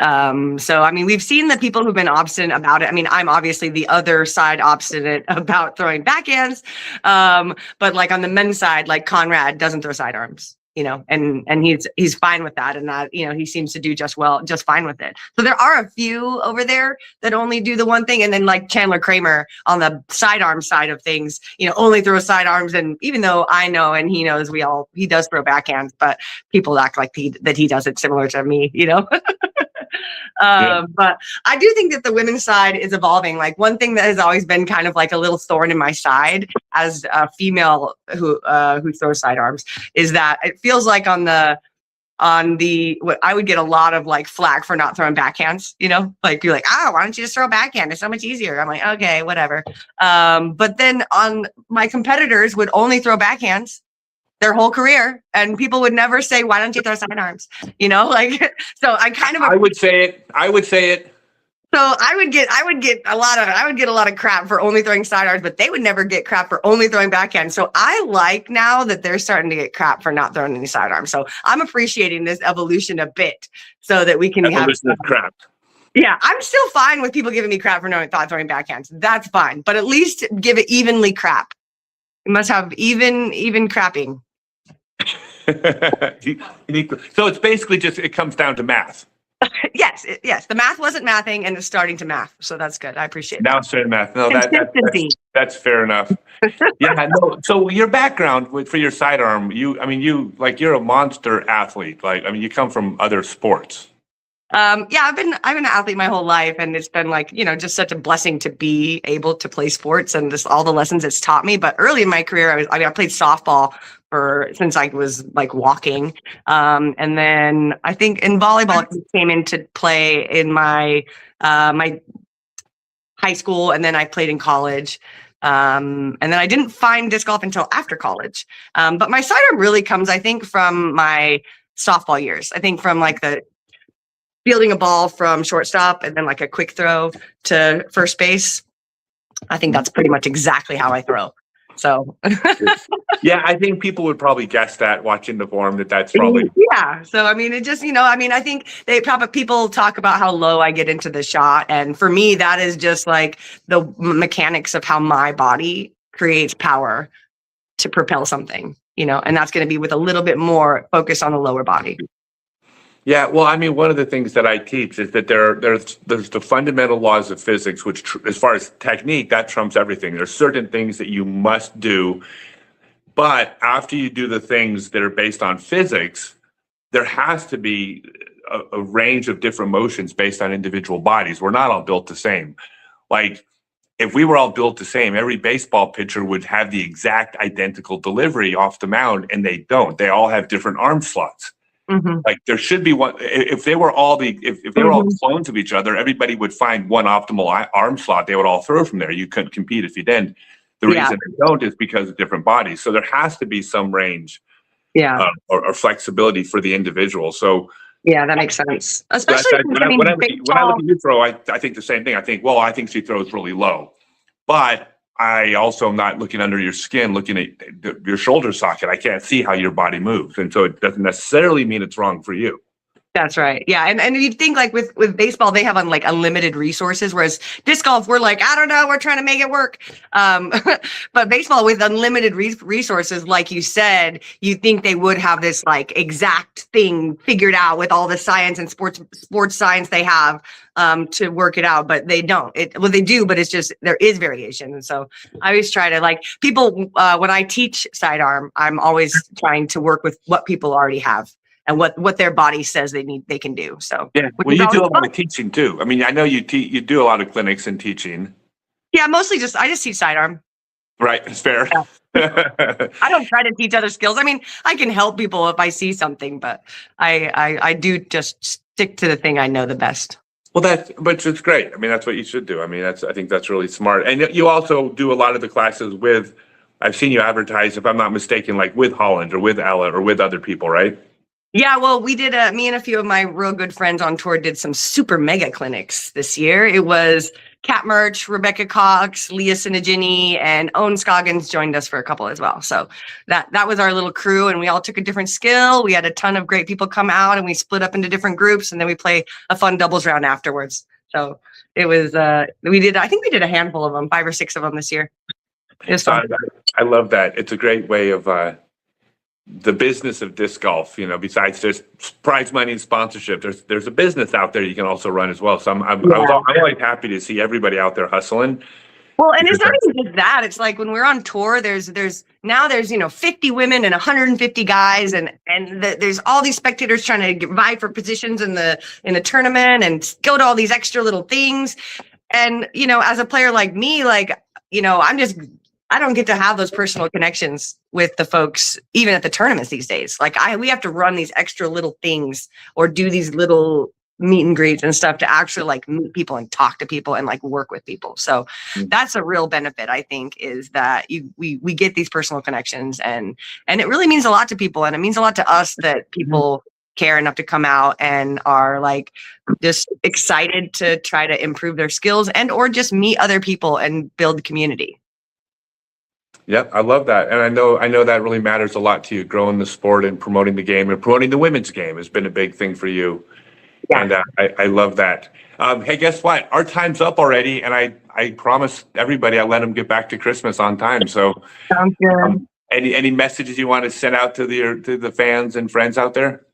So, I mean, we've seen the people who've been obstinate about it. I mean, I'm obviously the other side obstinate about throwing backhands. But like on the men's side, like Conrad doesn't throw sidearms, and he's fine with that. And that, he seems to do just fine with it. So there are a few over there that only do the one thing. And then like Chandler Kramer on the sidearm side of things, only throws sidearms. And even though I know, and he knows he does throw backhands, but people act like that he does it similar to me, But I do think that the women's side is evolving. Like one thing that has always been kind of like a little thorn in my side as a female who throws sidearms is that it feels like on the what I would get a lot of like flack for not throwing backhands, like you're like, why don't you just throw a backhand? It's so much easier. I'm like, okay, whatever. But then on my competitors would only throw backhands their whole career, and people would never say, why don't you throw sidearms? Like, so I kind of, I would say it. So I would get a lot of crap for only throwing sidearms, but they would never get crap for only throwing backhand. So I like now that they're starting to get crap for not throwing any sidearms. So I'm appreciating this evolution a bit so that we can have crap. Yeah, I'm still fine with people giving me crap for not throwing backhands. That's fine, but at least give it evenly crap. You must have even crapping. So it's basically it comes down to math. Yes. The math wasn't mathing, and it's starting to math. So that's good. I appreciate now that. It's starting math. No, that's fair enough. Yeah. No. So your background for your sidearm, you're a monster athlete. Like, I mean, you come from other sports. Yeah, I've been an athlete my whole life, and it's been like, just such a blessing to be able to play sports and just all the lessons it's taught me. But early in my career, I played softball since I was like walking. And then I think in volleyball came into play in my my high school, and then I played in college. And then I didn't find disc golf until after college. But my sidearm really comes, I think, from my softball years. I think from like the fielding a ball from shortstop and then like a quick throw to first base. I think that's pretty much exactly how I throw. So yeah, I think people would probably guess that watching the form that's probably. Yeah. So, I mean, it just, I think people talk about how low I get into the shot. And for me, that is just like the mechanics of how my body creates power to propel something, and that's going to be with a little bit more focus on the lower body. Yeah, well, I mean, one of the things that I teach is that there's the fundamental laws of physics, which, as far as technique, that trumps everything. There's certain things that you must do, but after you do the things that are based on physics, there has to be a range of different motions based on individual bodies. We're not all built the same. Like, if we were all built the same, every baseball pitcher would have the exact identical delivery off the mound, and they don't. They all have different arm slots. Mm-hmm. Like, there should be one. If they were all if they were all clones of each other, everybody would find one optimal arm slot. They would all throw from there. You couldn't compete if you didn't. The reason they don't is because of different bodies. So there has to be some range, or flexibility for the individual. So yeah, that makes sense. Especially when I look at you throw, I think the same thing. I think she throws really low, but I also am not looking under your skin, looking at your shoulder socket. I can't see how your body moves. And so it doesn't necessarily mean it's wrong for you. That's right. Yeah. And you'd think like with baseball, they have unlimited resources, whereas disc golf, we're like, I don't know, we're trying to make it work. But baseball with unlimited resources, like you said, you think they would have this like exact thing figured out with all the science and sports science they have to work it out, but they don't. They do, but it's just, there is variation. And so I always try to like people, when I teach sidearm, I'm always trying to work with what people already have and what their body says they can do. So yeah, well, you do a lot of teaching too. I mean, I know you do a lot of clinics and teaching. Yeah, mostly I just teach sidearm. Right, it's fair. Yeah. I don't try to teach other skills. I mean, I can help people if I see something, but I do just stick to the thing I know the best. Well, but it's great. I mean, that's what you should do. I mean, I think that's really smart. And you also do a lot of the classes with, I've seen you advertise, if I'm not mistaken, like with Holland or with Ella or with other people, right? Yeah, well, we did, me and a few of my real good friends on tour did some super mega clinics this year. It was Kat Merch, Rebecca Cox, Leah Sinagini, and Owen Scoggins joined us for a couple as well. So that was our little crew, and we all took a different skill. We had a ton of great people come out, and we split up into different groups, and then we play a fun doubles round afterwards. So it was, I think we did a handful of them, 5 or 6 of them this year. It was fun. I love that. It's a great way of, the business of disc golf, besides there's prize money and sponsorship, there's a business out there you can also run as well. So I'm always happy to see everybody out there hustling. Well, and it's not even just that. It's like when we're on tour, there's 50 women and 150 guys, and there's all these spectators trying to vie for positions in the tournament and go to all these extra little things. And as a player like me, I don't get to have those personal connections with the folks, even at the tournaments these days. Like we have to run these extra little things or do these little meet and greets and stuff to actually like meet people and talk to people and like work with people. So that's a real benefit, I think, is that we get these personal connections and it really means a lot to people. And it means a lot to us that people care enough to come out and are like just excited to try to improve their skills and or just meet other people and build community. Yep, I love that. And I know that really matters a lot to you, growing the sport and promoting the game and promoting the women's game has been a big thing for you. Yeah. And I love that. Hey, guess what? Our time's up already. And I promised everybody I'll let them get back to Christmas on time. So sounds good. Any messages you want to send out to the fans and friends out there?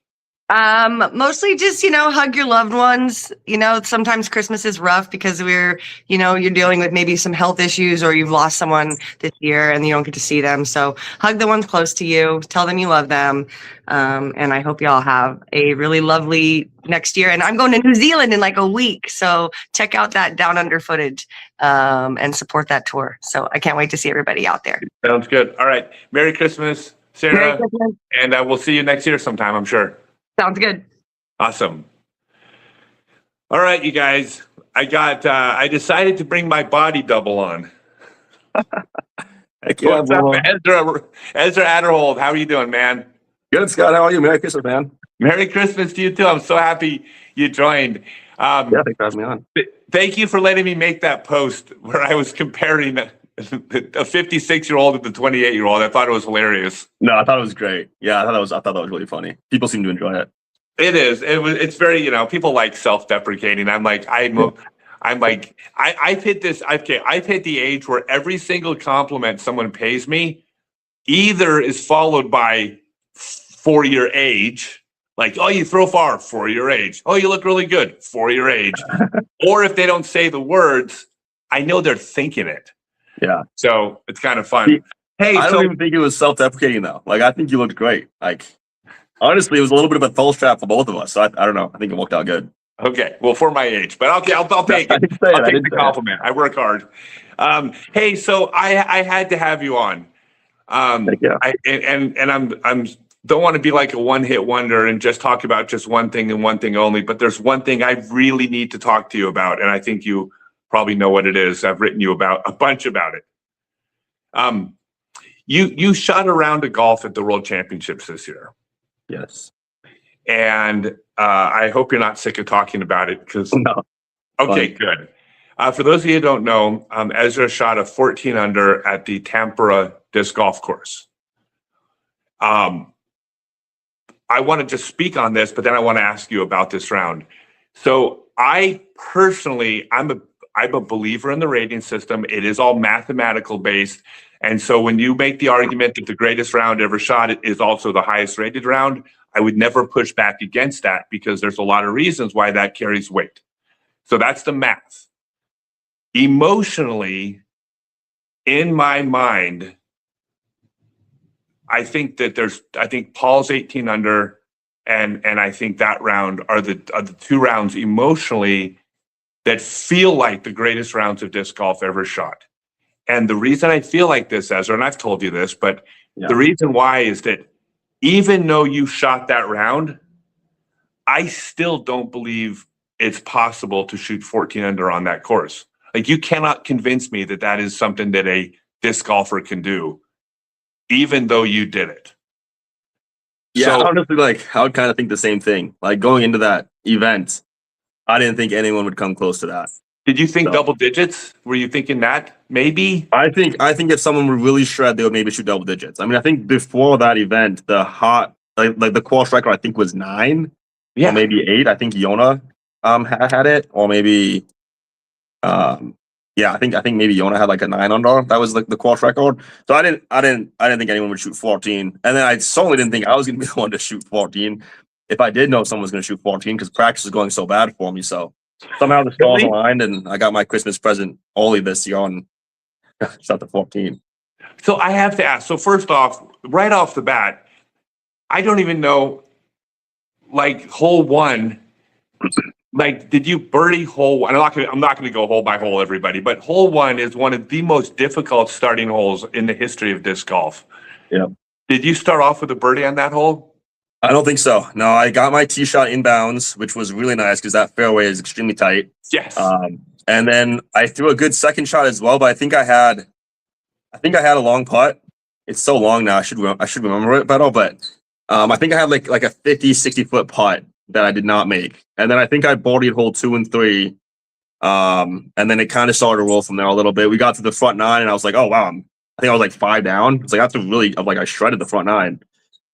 Mostly just, hug your loved ones. Sometimes Christmas is rough because you're dealing with maybe some health issues or you've lost someone this year and you don't get to see them. So hug the ones close to you, tell them you love them. And I hope y'all have a really lovely next year. And I'm going to New Zealand in like a week. So check out that Down Under footage, and support that tour. So I can't wait to see everybody out there. Sounds good. All right. Merry Christmas, Sarah. Merry Christmas. And we'll see you next year sometime, I'm sure. Sounds good. Awesome. All right, you guys. I decided to bring my body double on. Heck yeah, what's up, Ezra Adderhold? How are you doing, man? Good, Scott. How are you? Merry Christmas, man. Merry Christmas to you too. I'm so happy you joined. Yeah, thanks for having me on. Thank you for letting me make that post where I was comparing a 56-year-old with a 28-year-old. I thought it was hilarious. No, I thought it was great. Yeah, I thought that was really funny. People seem to enjoy it. It is. It's very, people like self-deprecating. I'm like, I've hit this. I've hit the age where every single compliment someone pays me, either is followed by for your age, like, oh, you throw far for your age. Oh, you look really good for your age. Or if they don't say the words, I know they're thinking it. Yeah. So it's kind of fun. Hey, I so don't even think it was self-deprecating though. Like I think you looked great. Like honestly, it was a little bit of a thirst trap for both of us. So I don't know. I think it worked out good. okay, well, for my age, but okay, I'll take I it. didn't say it. I'll I take didn't the say it. compliment. I work hard. Hey, so I had to have you on. Thank you. And I'm don't want to be like a one-hit wonder and just talk about just one thing and one thing only, but there's one thing I really need to talk to you about, and I think you probably know what it is. I've written you about a bunch about it. You shot a round of golf at the World Championships this year, Yes. and I hope you're not sick of talking about it because. No. Okay, Fine. good. For those of you who don't know, Ezra shot a 14 under at the Tampere disc golf course. I want to just speak on this, but then I want to ask you about this round. So I personally, I'm a believer in the rating system. It is all mathematical based. And so when you make the argument that the greatest round ever shot is also the highest rated round, I would never push back against that because there's a lot of reasons why that carries weight. So that's the math. Emotionally, in my mind, I think Paul's 18 under and I think that round are the two rounds emotionally that feel like the greatest rounds of disc golf ever shot. And the reason I feel like this, Ezra, and I've told you this, but the reason why is that even though you shot that round, I still don't believe it's possible to shoot 14 under on that course. Like you cannot convince me that that is something that a disc golfer can do, even though you did it. Yeah, So, honestly, like I would kind of think the same thing. Like going into that event, I didn't think anyone would come close to that. did you think So- double digits? Were you thinking that maybe? I think if someone would really shred, they would maybe shoot double digits. I mean, I think before that event, the like the course record I think was 9 or maybe 8. I think Yona had it, or maybe I think maybe Yona had like a 9 under. That was like the course record. So I didn't think anyone would shoot 14. And then I certainly didn't think I was gonna be the one to shoot 14 if I did know someone was gonna shoot 14 because practice was going so bad for me. So somehow the stars aligned and I got my Christmas present early this year and shot the 14. So I have to ask. So first off, right off the bat, I don't even know, like hole 1, like did you birdie hole 1? I'm not gonna go hole by hole, everybody, but hole 1 is one of the most difficult starting holes in the history of disc golf. Yeah. Did you start off with a birdie on that hole? I don't think so. No, I got my tee shot inbounds, which was really nice because that fairway is extremely tight. Yes. And then I threw a good second shot as well, but I think I had a long putt. It's so long now. I should remember it better, but I think I had like a 50, 60 foot putt that I did not make. And then I think I birdied hole 2 and 3. And then it kind of started to roll from there a little bit. We got to the front 9 and I was like, oh wow, I think I was like 5 down. It's like I shredded the front 9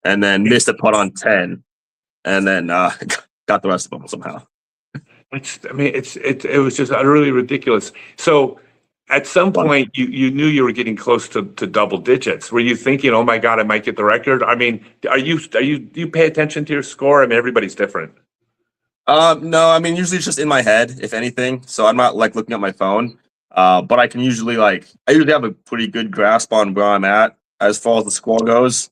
and then missed a putt on 10 and then got the rest of them somehow. It was just utterly ridiculous. So at some point you knew you were getting close to double digits. Were you thinking, oh my God, I might get the record? I mean, do you pay attention to your score? I mean, everybody's different. No, I mean, usually it's just in my head, if anything. So I'm not like looking at my phone. But I can usually I usually have a pretty good grasp on where I'm at as far as the score goes.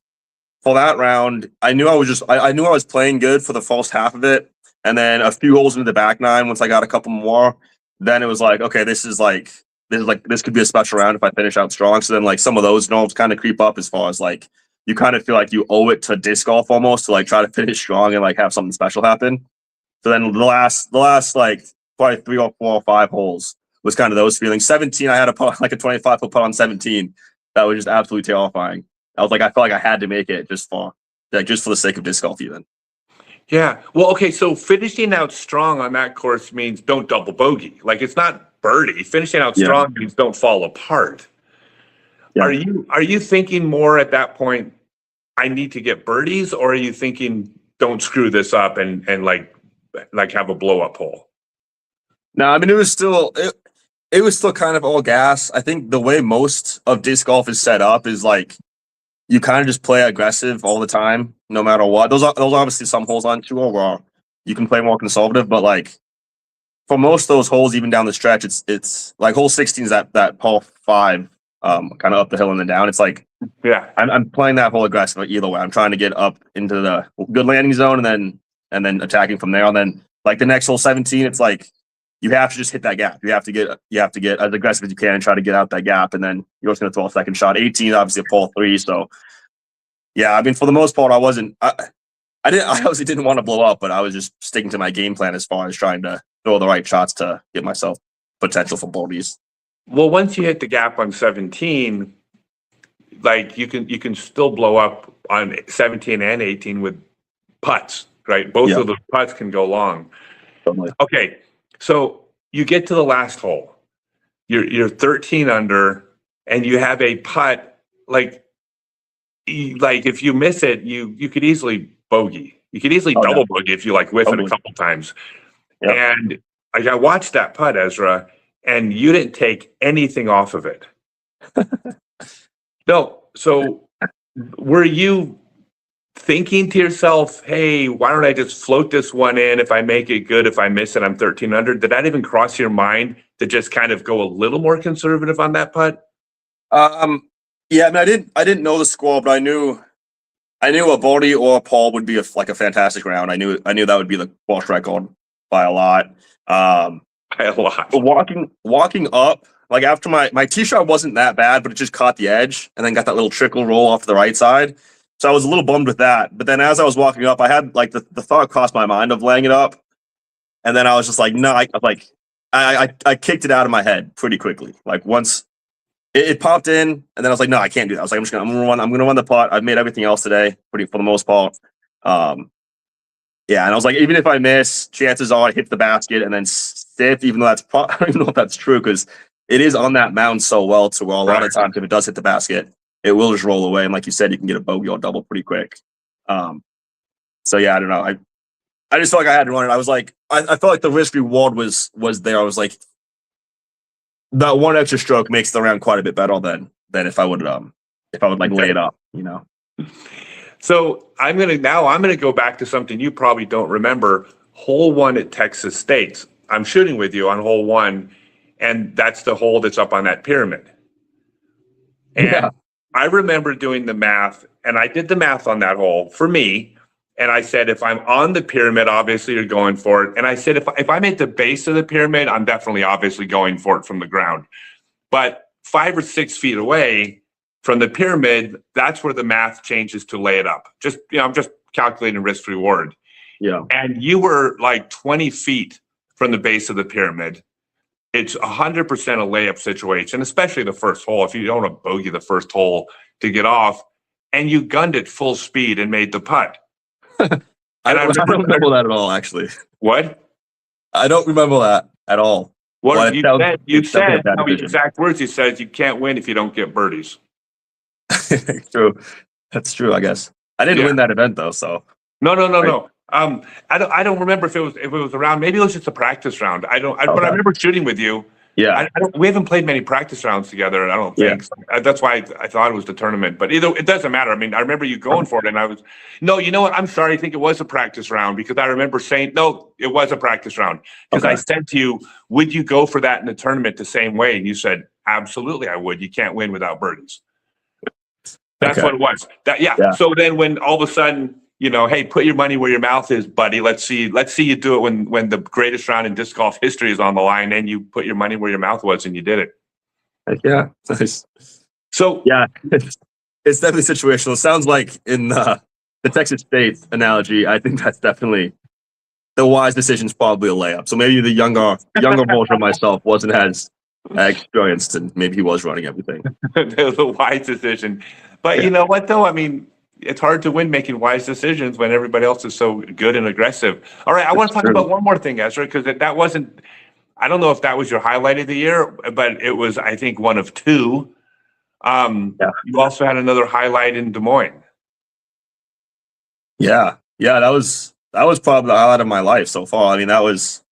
For that round, I knew I was playing good for the first half of it. And then a few holes into the back 9, once I got a couple more, then it was like, okay, this could be a special round if I finish out strong. So then like some of those nerves kind of creep up as far as like you kind of feel like you owe it to disc golf almost to like try to finish strong and like have something special happen. So then the last like probably 3 or 4 or 5 holes was kind of those feelings. 17, I had a 25 foot putt on 17. That was just absolutely terrifying. I felt like I had to make it just for the sake of disc golf even. Yeah. Well, okay. So finishing out strong on that course means don't double bogey. Like it's not birdie. Finishing out strong means don't fall apart. Yeah. Are you thinking more at that point, I need to get birdies, or are you thinking don't screw this up and like have a blow up hole? No, I mean it was still kind of all gas. I think the way most of disc golf is set up is like you kind of just play aggressive all the time, no matter what. Those are obviously some holes on tour where you can play more conservative, but like for most of those holes, even down the stretch, it's like hole 16 is that par 5, kind of up the hill and then down. It's like Yeah. I'm playing that hole aggressive either way. I'm trying to get up into the good landing zone and then attacking from there. And then like the next hole 17, it's like you have to just hit that gap. You have to get as aggressive as you can and try to get out that gap. And then you're just going to throw a second shot. 18, obviously a par 3. So yeah, I mean, for the most part, I obviously didn't want to blow up, but I was just sticking to my game plan as far as trying to throw the right shots to get myself potential for birdies. Well, once you hit the gap on 17, like you can still blow up on 17 and 18 with putts, right? Both of those putts can go long. Totally. Okay, so you get to the last hole. You're 13 under, and you have a putt. Like if you miss it, you could easily bogey. You could easily double bogey if you like whiff it a couple times. Yep. And I watched that putt, Ezra, and you didn't take anything off of it. No. So were you thinking to yourself, hey, why don't I just float this one in? If I make it good, if I miss it, I'm 13 under. Did that even cross your mind to just kind of go a little more conservative on that putt? Yeah, I mean, I didn't know the score, but I knew a birdie or a par would be a fantastic round. I knew that would be the Walsh record by a lot. By a lot. Walking up, like after my tee shot wasn't that bad, but it just caught the edge and then got that little trickle roll off to the right side. So I was a little bummed with that. But then as I was walking up, I had like the thought crossed my mind of laying it up. And then I was just like, no, I kicked it out of my head pretty quickly. Like once it popped in, and then I was like, no, I can't do that. I was like, I'm gonna run the putt. I've made everything else today, for the most part. Yeah, and I was like, even if I miss, chances are I hit the basket and then stiff, even though I don't even know if that's true, because it is on that mound so well to where a lot of times if it does hit the basket, it will just roll away. And like you said, you can get a bogey or double pretty quick. So yeah, I don't know. I just felt like I had to run it. I was like, I felt like the risk reward was there. I was like, that one extra stroke makes the round quite a bit better than if I would like lay it up, you know. So I'm gonna go back to something you probably don't remember. Hole 1 at Texas State. I'm shooting with you on hole 1, and that's the hole that's up on that pyramid. And I remember doing the math, and I did the math on that hole for me. And I said, if I'm on the pyramid, obviously you're going for it. And I said, if I'm at the base of the pyramid, I'm definitely obviously going for it from the ground. But 5 or 6 feet away from the pyramid, that's where the math changes to lay it up. I'm just calculating risk reward. Yeah. And you were like 20 feet from the base of the pyramid. It's 100% a layup situation, especially the first hole. If you don't want to bogey the first hole to get off, and you gunned it full speed and made the putt. I don't remember that at all, actually. What? I don't remember that at all. What you said how the exact words you said, you can't win if you don't get birdies. True. That's true, I guess. I didn't win that event though, so. No. I don't remember if it was around. Maybe it was just a practice round. But I remember shooting with you. Yeah. We haven't played many practice rounds together. I don't think. So that's why I thought it was the tournament. But it doesn't matter. I mean, I remember you going for it, and you know what? I'm sorry. I think it was a practice round because I remember saying no. It was a practice round because I said to you, "Would you go for that in the tournament the same way?" And you said, "Absolutely, I would. You can't win without birdies." That's what it was. So then when all of a sudden, hey, put your money where your mouth is, buddy. Let's see you do it when the greatest round in disc golf history is on the line, and you put your money where your mouth was and you did it. Yeah. Nice. So yeah, it's definitely situational. It sounds like in the Texas State analogy, I think that's definitely the wise decision is probably a layup. So maybe the younger version of myself wasn't as experienced, and maybe he was running everything. The wise decision. But you know what, though? I mean, it's hard to win making wise decisions when everybody else is so good and aggressive. All right, I want to talk about one more thing, Ezra, because that wasn't, I don't know if that was your highlight of the year, but it was, I think, one of two. You also had another highlight in Des Moines. Yeah, that was probably the highlight of my life so far. I mean, that was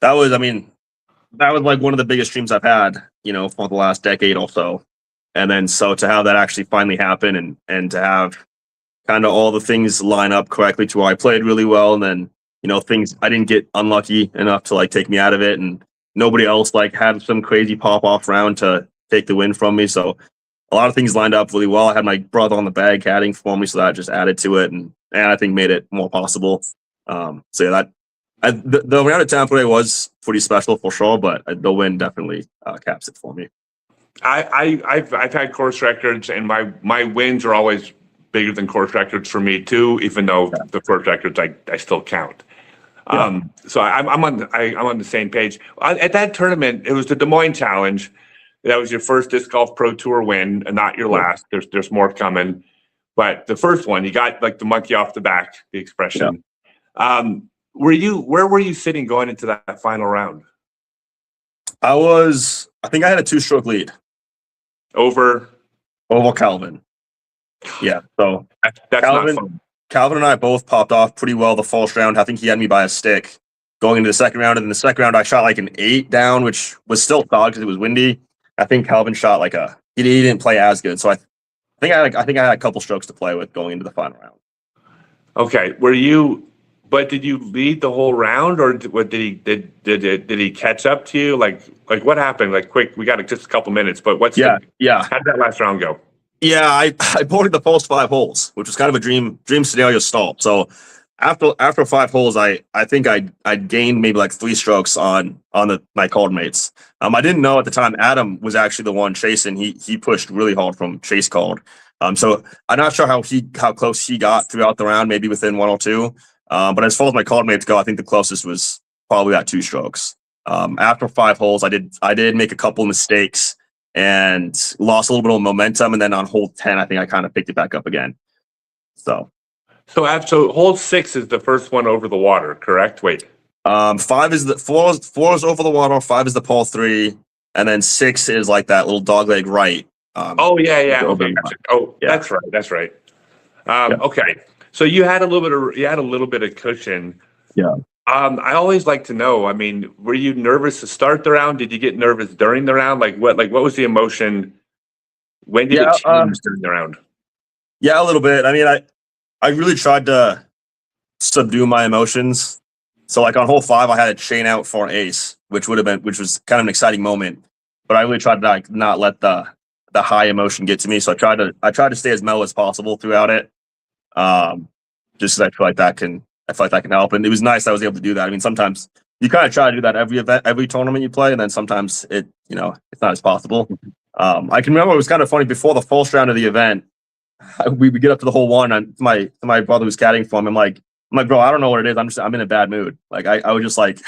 like one of the biggest dreams I've had, for the last decade or so. And then so to have that actually finally happen and to have kind of all the things line up correctly to where I played really well, and then things I didn't get unlucky enough to like take me out of it, and nobody else like had some crazy pop off round to take the win from me. So a lot of things lined up really well. I had my brother on the bag caddying for me, so that just added to it, and I think made it more possible. So yeah, the round at Tampa Bay was pretty special for sure, but the win definitely caps it for me. I've had course records, and my wins are always bigger than course records for me too, even though the course records I still count. So I'm on the same page. At that tournament, it was the Des Moines Challenge. That was your first Disc Golf Pro Tour win, and not your last. There's more coming, but the first one, you got like the monkey off the back, the expression. Where were you sitting going into that final round? I think I had a 2-stroke lead over Calvin. Yeah, so that's not fun. Calvin and I both popped off pretty well the first round. I think he had me by a stick going into the second round. And in the second round, I shot like an 8 down, which was still fogged because it was windy. I think Calvin shot like he didn't play as good. So I think I had a couple strokes to play with going into the final round. Okay, but did you lead the whole round, or did he catch up to you? Like what happened? Like quick, we got just a couple minutes, but how did that last round go? Yeah, I boarded the first 5 holes, which was kind of a dream scenario stall. So after 5 holes, I think I gained maybe like 3 strokes on my card mates. I didn't know at the time Adam was actually the one chasing. He pushed really hard from chase card. So I'm not sure how close he got throughout the round, maybe within 1 or 2. But as far as my card mates go, I think the closest was probably at 2 strokes. After 5 holes, I did make a couple mistakes and lost a little bit of momentum, and then on hole 10, I think I kind of picked it back up again. So hole 6 is the first one over the water, correct? Wait. 4 is over the water, 5 is the par 3, and then 6 is like that little dogleg right. Yeah. Okay. Gotcha. That's right. Okay. So you had a little bit of cushion. Yeah. I always like to know. I mean, were you nervous to start the round? Did you get nervous during the round? What was the emotion? When did it change during the round? Yeah, a little bit. I mean, I really tried to subdue my emotions. So like on hole 5, I had a chain out for an ace, which was kind of an exciting moment. But I really tried to like not let the high emotion get to me. So I tried to stay as mellow as possible throughout it. Just because I feel like that can help. And it was nice I was able to do that. I mean, sometimes you kind of try to do that every tournament you play, and then sometimes it's not as possible. I can remember it was kind of funny before the first round of the event. We get up to the hole 1, and my brother was caddying for him. I'm like, bro, I don't know what it is. I'm in a bad mood. Like I was just like,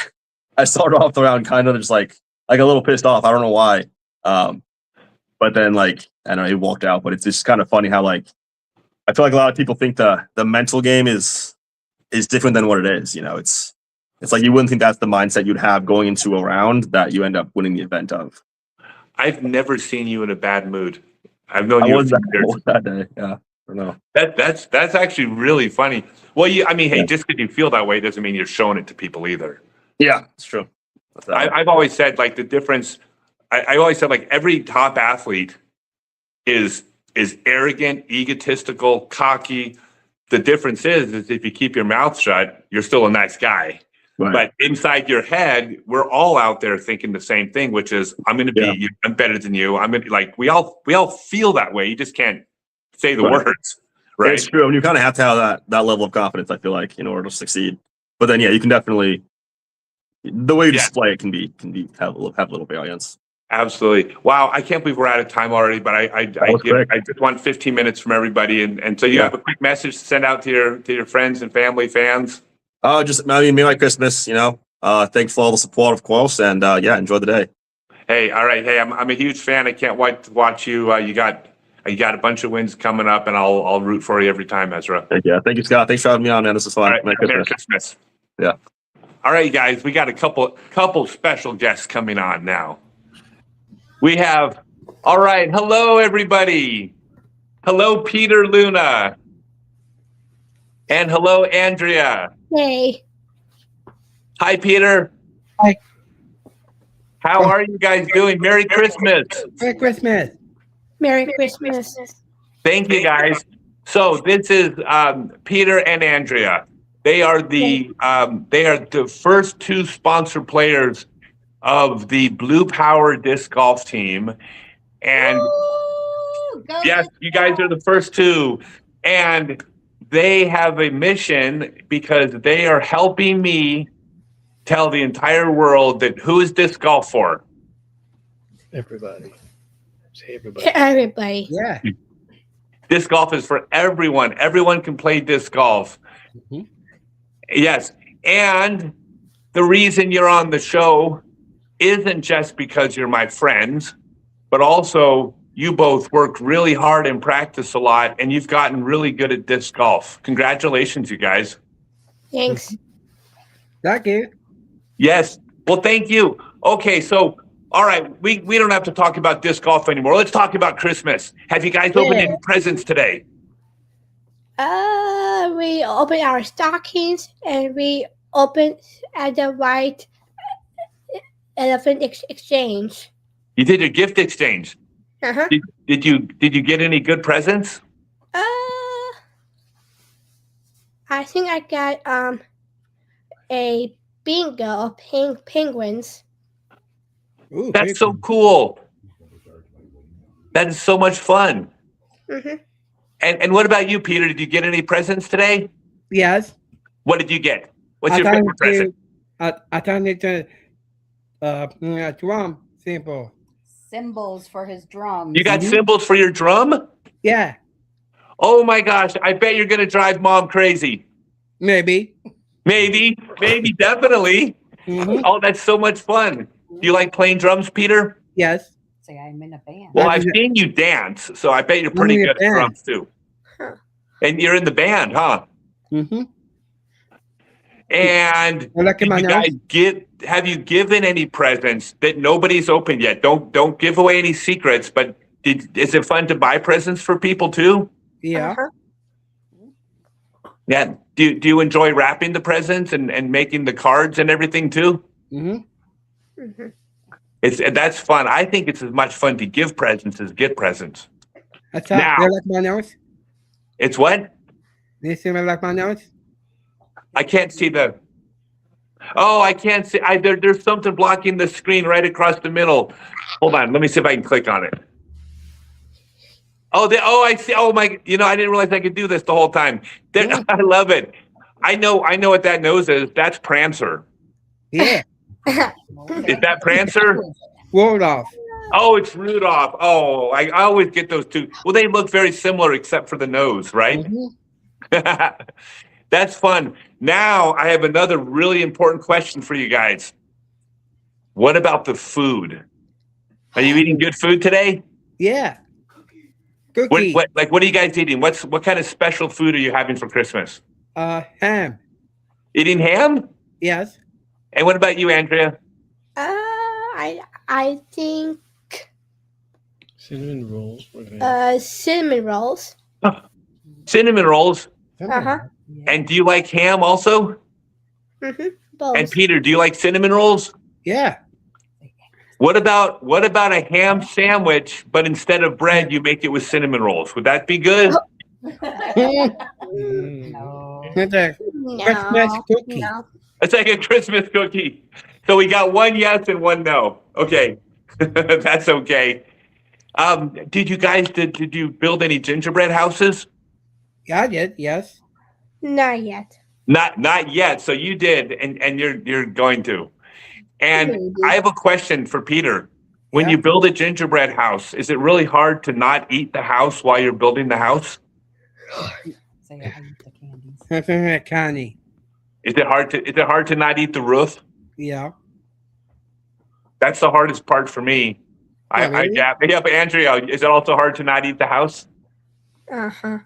I started off the round kind of just like a little pissed off. I don't know why. But then like I don't know, he walked out. But it's just kind of funny how like I feel like a lot of people think the mental game is different than what it is. It's like you wouldn't think that's the mindset you'd have going into a round that you end up winning the event of. I've never seen you in a bad mood. I've known you that day. Yeah, I don't know. That's actually really funny. Well, just because you feel that way doesn't mean you're showing it to people either. Yeah, it's true. I've always said like the difference. I always said like every top athlete is arrogant, egotistical, cocky. The difference is if you keep your mouth shut, you're still a nice guy. Right. But inside your head, we're all out there thinking the same thing, which is I'm going to be, I'm better than you. I'm going to like, we all feel that way. You just can't say the words. Right. It's true. And you kind of have to have that level of confidence, I feel like, in order to succeed. But then, you can definitely, the way you display it can have a little variance. Absolutely. Wow. I can't believe we're out of time already, but I just want 15 minutes from everybody. And so you have a quick message to send out to your friends and family fans. Merry Christmas, thanks for all the support, of course. And enjoy the day. Hey, all right. Hey, I'm a huge fan. I can't wait to watch you. You got a bunch of wins coming up, and I'll root for you every time, Ezra. Thank you, Scott. Thanks for having me on, man. This is fun. All right, Merry Christmas. Yeah. All right, guys. We got a couple special guests coming on now. We have. All right. Hello, everybody. Hello, Peter Luna. And hello, Andrea. Hey. Hi, Peter. Hi. How are you guys doing? Merry Christmas. Merry Christmas. Merry Christmas. Thank you, guys. So this is Peter and Andrea. They are the first two sponsor players of the Blue Power Disc Golf Team, and Go yes, you guys are the first two, and they have a mission because they are helping me tell the entire world that who is disc golf for? Everybody. Say everybody. Everybody. Yeah. Disc golf is for everyone. Everyone can play disc golf. Mhm. Yes. And the reason you're on the show isn't just because you're my friends, but also you both work really hard and practice a lot, and you've gotten really good at disc golf. Congratulations, you guys. Thanks. Thank you. Yes. Well, thank you. Okay, so all right, we don't have to talk about disc golf anymore. Let's talk about Christmas. Have you guys opened any presents today? We opened our stockings and we opened at the White Elephant Exchange. You did your gift exchange. Uh-huh. Did you get any good presents? I think I got a bingo of penguins. Ooh, That's so cool. That is so much fun. Mm-hmm. And what about you, Peter? Did you get any presents today? Yes. What did you get? What's I your favorite present? I turned it to drum sample. Symbols for his drums. You got symbols for your drum? Yeah. Oh my gosh, I bet you're gonna drive mom crazy. Maybe. Maybe, definitely. Mhm. Oh, that's so much fun. Do you like playing drums, Peter? Yes. Say I'm in a band. Well, I've seen you dance, so I bet you're pretty good at drums too. And you're in the band, huh? Mm-hmm. And did you guys have you given any presents that nobody's opened yet? Don't give away any secrets, but is it fun to buy presents for people too? Yeah. Uh-huh. Yeah. Do you enjoy wrapping the presents and making the cards and everything too? Mm-hmm. Mm-hmm. That's fun. I think it's as much fun to give presents as get presents. That's Now- how. Like my nose? It's what? Do you see me like my nose? I can't see the. Oh, I can't see. There's something blocking the screen right across the middle. Hold on. Let me see if I can click on it. Oh, I see. Oh my! I didn't realize I could do this the whole time. I love it. I know what that nose is. That's Prancer. Yeah. Is that Prancer? Rudolph. Oh, it's Rudolph. Oh, I always get those two. Well, they look very similar except for the nose, right? Mm-hmm. That's fun. Now I have another really important question for you guys. What about the food? Are you eating good food today? Yeah. Cookie. What are you guys eating? What kind of special food are you having for Christmas? Ham. Eating ham? Yes. And what about you, Andrea? I think Cinnamon rolls. cinnamon rolls. Cinnamon rolls. Uh-huh. And do you like ham also? Mm-hmm. Both. And Peter, do you like cinnamon rolls? Yeah. What about a ham sandwich, but instead of bread, you make it with cinnamon rolls? Would that be good? No. It's a Christmas cookie. No. It's like a Christmas cookie. So we got one yes and one no. Okay. That's okay. Did you build any gingerbread houses? Yeah, I did. Yes. Not yet. Not yet. So you did, and you're going to. And Maybe. I have a question for Peter. When Yeah. you build a gingerbread house, is it really hard to not eat the house while you're building the house? Say I eat the candies. That's a candy. Is it hard to not eat the roof? Yeah. That's the hardest part for me. Oh, really? Yeah, but Andrea, is it also hard to not eat the house? Uh-huh.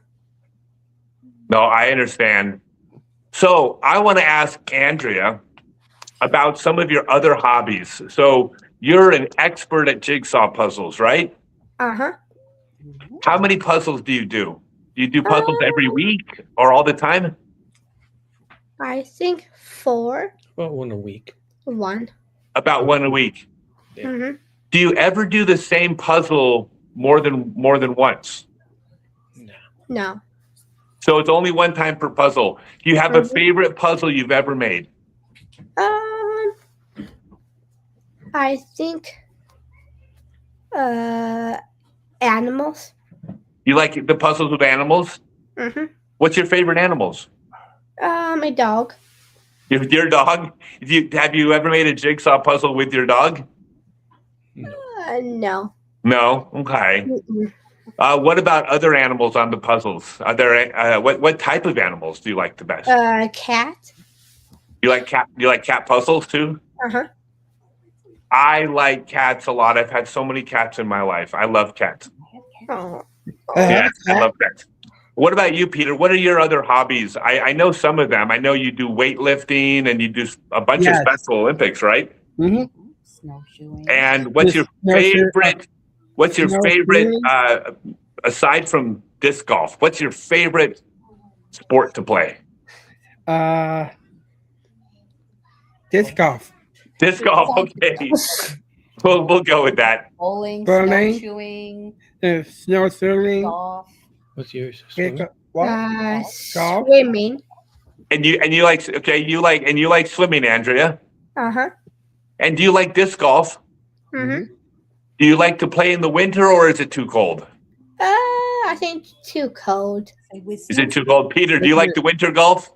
No, I understand. So I want to ask Andrea about some of your other hobbies. So you're an expert at jigsaw puzzles, right? Uh-huh. How many puzzles do you do? Do you do puzzles every week or all the time? I think 4. About one a week. 1. About one a week. Mm-hmm. Do you ever do the same puzzle more than once? No. So it's only one time per puzzle. Do you have a favorite puzzle you've ever made? I think animals. You like the puzzles with animals? Mm-hmm. What's your favorite animals? A dog. Your dog? Have you ever made a jigsaw puzzle with your dog? No. No. Okay. Mm-mm. What about other animals on the puzzles? Are there what type of animals do you like the best? Cat. You like cat? You like cat puzzles too? Uh-huh. I like cats a lot. I've had so many cats in my life. I love cats. Oh. Yeah, I love cats. What about you, Peter? What are your other hobbies? I know some of them. I know you do weightlifting and you do a bunch of Special Olympics, right? Mm-hmm. Snowshoeing. And what's your favorite? What's your favorite aside from disc golf? What's your favorite sport to play? Disc golf. Disc golf. Okay, we'll go with that. Bowling, Bowling. snowshoeing, Snowshoeing. golf. What's yours? Golf. Swimming. And you like swimming, Andrea. Uh-huh. And do you like disc golf? Mm-hmm. Do you like to play in the winter or is it too cold? I think too cold. Is it too cold? Peter, do you like the winter golf?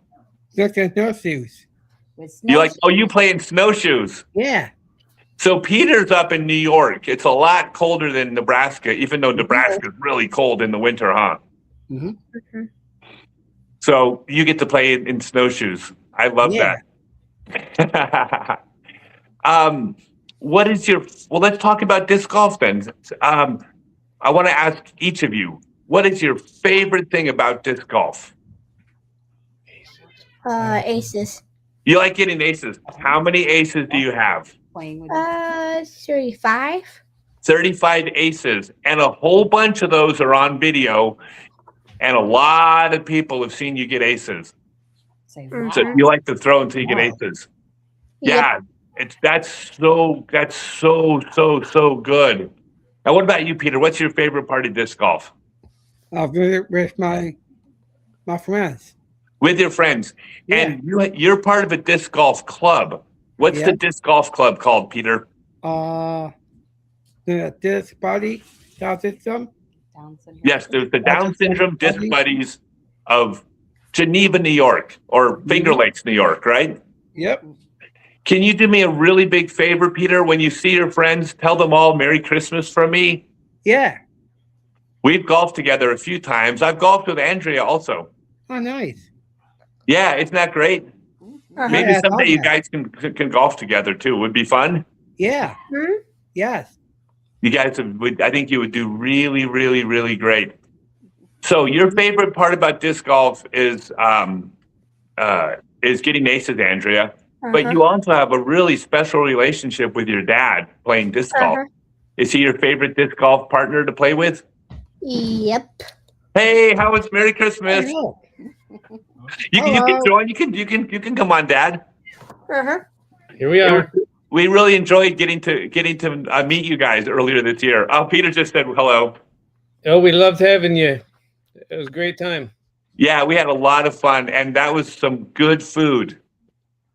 Just the snowshoes. You play in snowshoes. Yeah. So Peter's up in New York. It's a lot colder than Nebraska, even though Nebraska is really cold in the winter, huh? Mm-hmm. So you get to play in snowshoes. I love that. What is let's talk about disc golf then. I want to ask each of you, what is your favorite thing about disc golf? Aces. You like getting aces. How many aces do you have? 35. 35 aces. And a whole bunch of those are on video. And a lot of people have seen you get aces. So you like to throw until you get aces. Yeah. That's so good. Now, what about you, Peter? What's your favorite part of disc golf? I'll visit with my friends. With your friends. Yeah. And you're part of a disc golf club. What's the disc golf club called, Peter? The disc buddy Down syndrome. Yes, there's the Down syndrome disc buddies of Geneva, New York, or Finger Lakes, New York, right? Yep. Can you do me a really big favor, Peter? When you see your friends, tell them all Merry Christmas from me. Yeah. We've golfed together a few times. I've golfed with Andrea also. Oh, nice. Yeah, isn't that great? Maybe someday you guys can golf together too. Would be fun. Yeah. Yes. You guys I think you would do really, really, really great. So your favorite part about disc golf is getting aces, Andrea. But you also have a really special relationship with your dad playing disc golf. Is he your favorite disc golf partner to play with? Yep. Hey, how was Merry Christmas? You can join. You can come on, Dad. Here we are. We really enjoyed getting to meet you guys earlier this year. Oh, Peter just said hello. Oh, we loved having you. It was a great time. Yeah, we had a lot of fun, and that was some good food.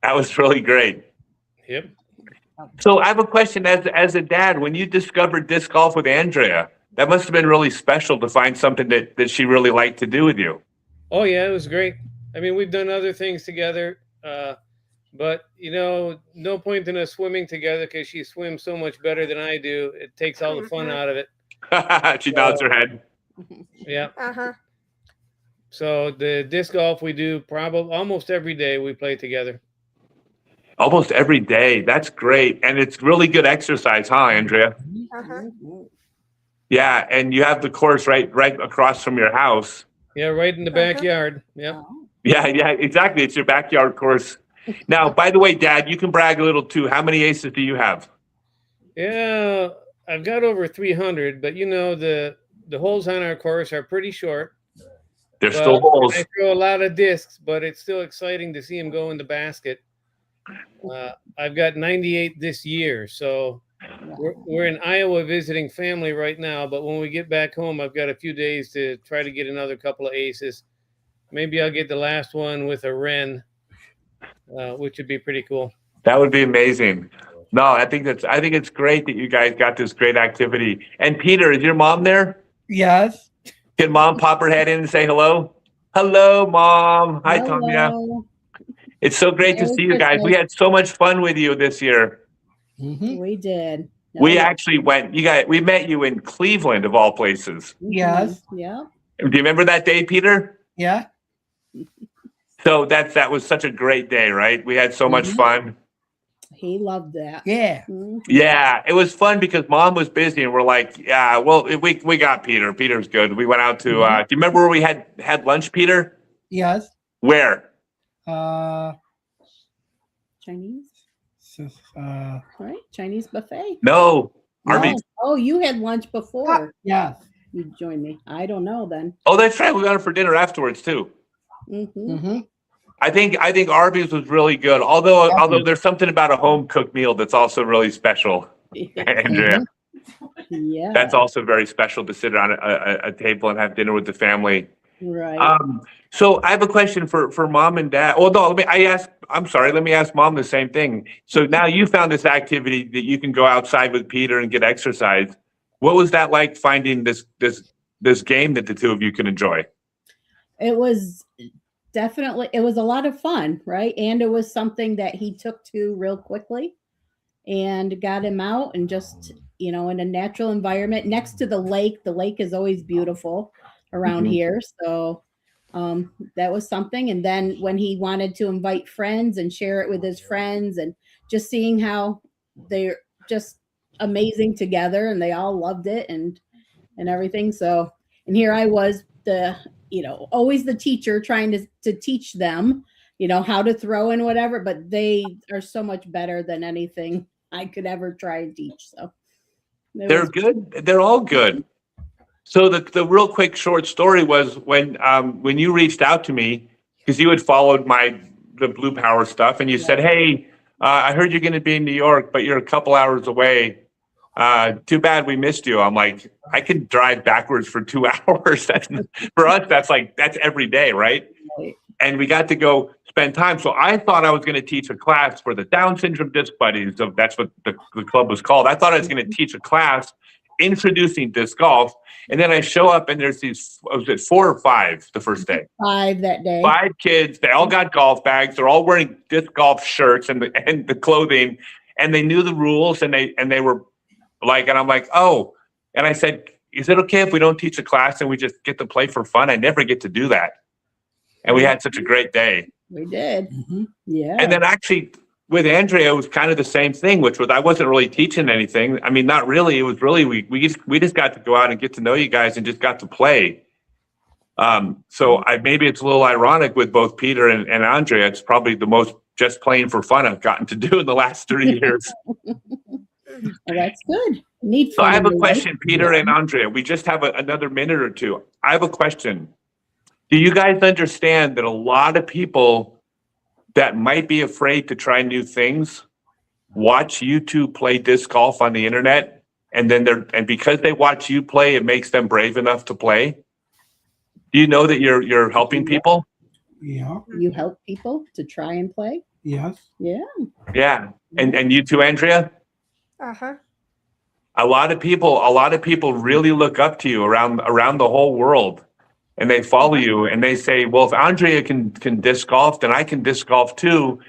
That was really great. Yep. So I have a question as a dad. When you discovered disc golf with Andrea, that must have been really special to find something that she really liked to do with you. Oh yeah, it was great. I mean, we've done other things together, but no point in us swimming together because she swims so much better than I do. It takes all the fun out of it. She nods her head. Yeah. So the disc golf we do probably almost every day. We play together. Almost every day. That's great. And it's really good exercise, huh, Andrea? Yeah, and you have the course right across from your house. Yeah, right in the backyard. Yeah. Yeah, exactly. It's your backyard course. Now, by the way, Dad, you can brag a little too. How many aces do you have? Yeah, I've got over 300, but the holes on our course are pretty short. They're still holes. I throw a lot of discs, but it's still exciting to see them go in the basket. I've got 98 this year, so We're in Iowa visiting family right now, but when we get back home, I've got a few days to try to get another couple of aces. Maybe I'll get the last one with a wren, which would be pretty cool. That would be amazing. No, I think it's great that you guys got this great activity. And Peter, is your mom there? Yes. Can mom pop her head in and say hello? Hello, mom. Hi, Tanya. Hello. It's so great to Merry see you guys. We Christmas. had so much fun with you this year. We did. We actually we met you in Cleveland of all places. Yes. Yeah. Do you remember that day, Peter? Yeah. So that was such a great day, right? We had so much fun. He loved that. Yeah. Yeah, it was fun because mom was busy and we're like, yeah, well, we got Peter. Peter's good. We went out to, do you remember where we had lunch, Peter? Yes. Where? Chinese, So, right? Chinese buffet. No, Arby's. Oh, you had lunch before. yes. You joined me. I don't know then. Oh, that's right. We went out for dinner afterwards too. Mm-hmm. I think Arby's was really good. Although there's something about a home cooked meal that's also really special, Andrea. Yeah. That's also very special to sit on a table and have dinner with the family. Right. So I have a question for mom and dad. Oh no, let me ask mom the same thing. So now you found this activity that you can go outside with Peter and get exercise. What was that like finding this game that the two of you can enjoy? It was it was a lot of fun, right? And it was something that he took to real quickly and got him out and just, in a natural environment next to the lake. The lake is always beautiful around here. So that was something. And then when he wanted to invite friends and share it with his friends and just seeing how they're just amazing together and they all loved it and everything. So, and here I was always the teacher trying to teach them, how to throw and whatever, but they are so much better than anything I could ever try and teach. So They're good. They're all good. So the real quick short story was when you reached out to me because you had followed the Blue Power stuff and you said, hey, I heard you're going to be in New York, but you're a couple hours away. Too bad we missed you. I'm like, I can drive backwards for 2 hours. For us, that's every day, right? And we got to go spend time. So I thought I was going to teach a class for the Down syndrome disc buddies. So that's what the club was called. I thought I was going to teach a class introducing disc golf. And then I show up and there's these, was it 4 or 5 the first day? 5 that day. 5 kids. They all got golf bags. They're all wearing disc golf shirts and the clothing. And they knew the rules and they were like, and I'm like, oh. And I said, is it okay if we don't teach a class and we just get to play for fun? I never get to do that. And we had such a great day. We did. Yeah. And then actually with Andrea, it was kind of the same thing, which was I wasn't really teaching anything. I mean, not really. It was really we just got to go out and get to know you guys and just got to play. So maybe it's a little ironic with both Peter and Andrea. It's probably the most just playing for fun I've gotten to do in the last 3 years. Well, that's good. Need So fun I have a in your question, life. Peter and Andrea. We just have another minute or two. I have a question. Do you guys understand that a lot of people that might be afraid to try new things watch you two play disc golf on the internet, and then because they watch you play, it makes them brave enough to play? Do you know that you're helping people? Yeah. You help people to try and play? Yes. Yeah. Yeah. And you too, Andrea? Uh-huh. A lot of people really look up to you around the whole world, and they follow you and they say, well, if Andrea can disc golf, then I can disc golf too.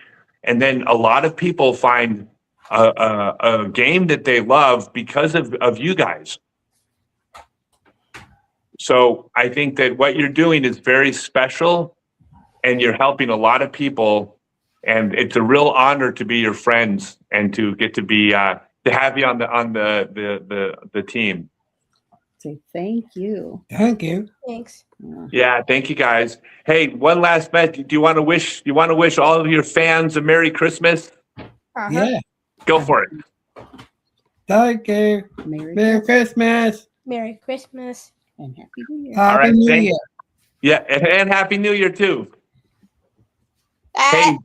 And then a lot of people find a game that they love because of you guys. So I think that what you're doing is very special and you're helping a lot of people, and it's a real honor to be your friends and to get to be to have you on the team. Say thank you. Thank you. Thanks. Yeah, thank you guys. Hey, one last bet. Do you want to wish all of your fans a Merry Christmas? Uh-huh. Yeah. Go for it. Thank you. Merry Christmas. Merry Christmas. And Happy New Year. Happy All right, New thank- Year. Yeah, and Happy New Year too. Hey,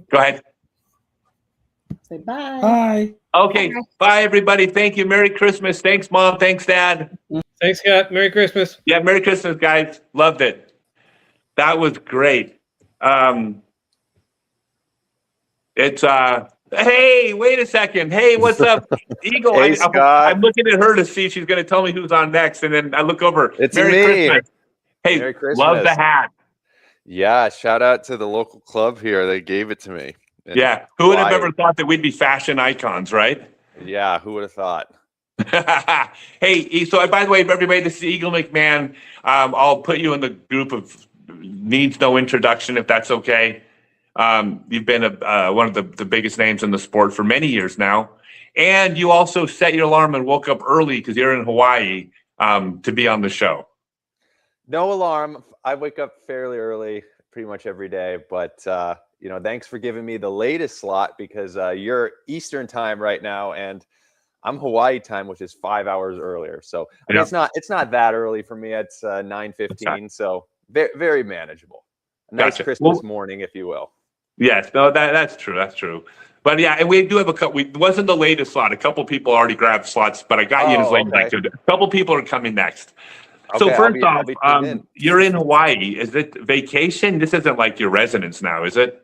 go ahead. Say bye. Bye. Okay. Bye, everybody. Thank you. Merry Christmas. Thanks, Mom. Thanks, Dad. Thanks, Scott. Merry Christmas. Yeah, Merry Christmas, guys. Loved it. That was great. It's hey, wait a second. Hey, what's up, Eagle? Hey, Scott. I'm looking at her to see if she's going to tell me who's on next, and then I look over. It's Merry me. Christmas. Hey, Merry love the Christmas. hat. Yeah, shout out to the local club here. They gave it to me. And Yeah, who would have why- ever thought that we'd be fashion icons, right? Yeah, who would have thought? Hey, so by the way, everybody, this is Eagle McMahon. I'll put you in the group of needs no introduction, if that's okay. You've been one of the biggest names in the sport for many years now. And you also set your alarm and woke up early because you're in Hawaii to be on the show. No alarm. I wake up fairly early pretty much every day, but thanks for giving me the latest slot because you're Eastern time right now and I'm Hawaii time, which is 5 hours earlier. So I mean, it's not that early for me. It's 9:15, so very, very manageable. A nice Gotcha. Christmas morning, if you will. Yes, no, that's true. That's true. But yeah, and we do have a couple. It wasn't the latest slot. A couple people already grabbed slots, but I got you in as late as I could. A couple people are coming next. So Okay, first I'll be tuned in. you're in Hawaii. Is it vacation? This isn't like your residence now, is it?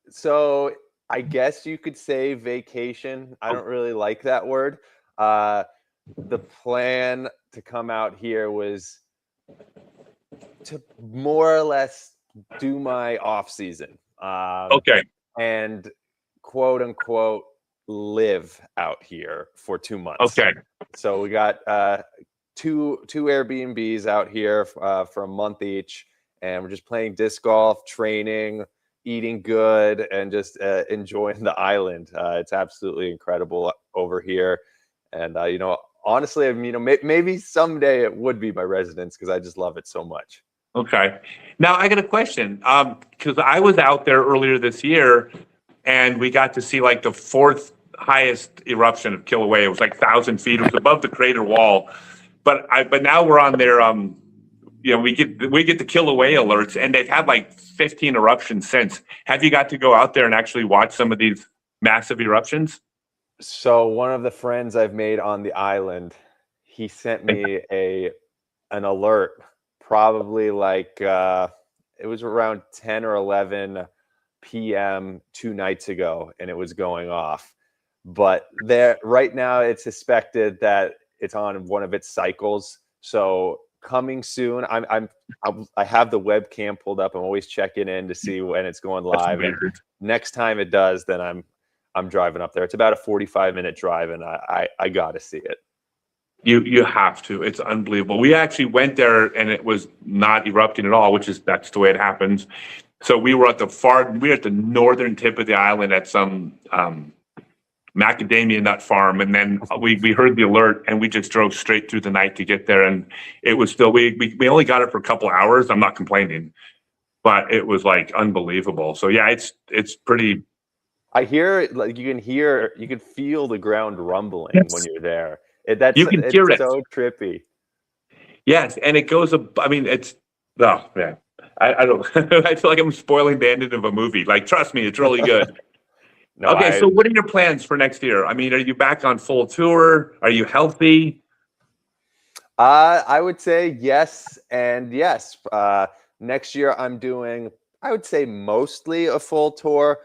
So I guess you could say vacation. I don't really like that word. The plan to come out here was to more or less do my off season. Okay. And quote unquote live out here for 2 months. Okay. So we got two Airbnbs out here for a month each, and we're just playing disc golf, training, eating good, and just enjoying the island. It's absolutely incredible over here, and honestly, I mean, maybe someday it would be my residence because I just love it so much. Okay. Now I got a question. Because I was out there earlier this year and we got to see like the fourth highest eruption of Kilauea. It was like 1,000 feet. It was above the crater wall. But now we're on their we get the Kilauea alerts and they've had like 15 eruptions since. Have you got to go out there and actually watch some of these massive eruptions? So one of the friends I've made on the island, he sent me an alert. Probably like it was around 10 or 11 p.m. 2 nights ago, and it was going off. But right now, it's suspected that it's on one of its cycles. So coming soon, I have the webcam pulled up. I'm always checking in to see when it's going live. And next time it does, then I'm driving up there. It's about a 45-minute drive, and I got to see it. You have to. It's unbelievable. We actually went there and it was not erupting at all, that's the way it happens. So we were at the northern tip of the island at some macadamia nut farm, and then we heard the alert and we just drove straight through the night to get there, and it was still we only got it for a couple of hours. I'm not complaining, but it was like unbelievable. So yeah, it's pretty. I hear like you can feel the ground rumbling when you're there. You can hear it. So trippy. Yes, and it goes. I mean, it's oh man. I don't. I feel like I'm spoiling the ending of a movie. Like, trust me, it's really good. So what are your plans for next year? I mean, are you back on full tour? Are you healthy? I would say yes and yes. Next year, I'm doing, I would say, mostly a full tour.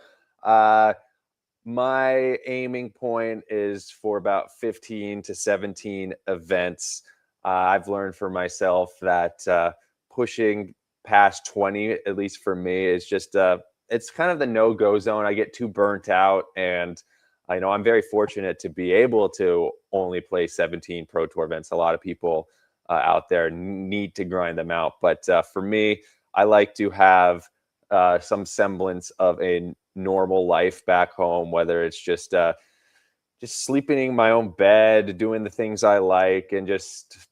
My aiming point is for about 15 to 17 events. I've learned for myself that pushing past 20, at least for me, is just it's kind of the no-go zone. I get too burnt out, and I'm very fortunate to be able to only play 17 Pro Tour events. A lot of people out there need to grind them out, but for me, I like to have some semblance of a normal life back home, whether it's just sleeping in my own bed, doing the things I like, and just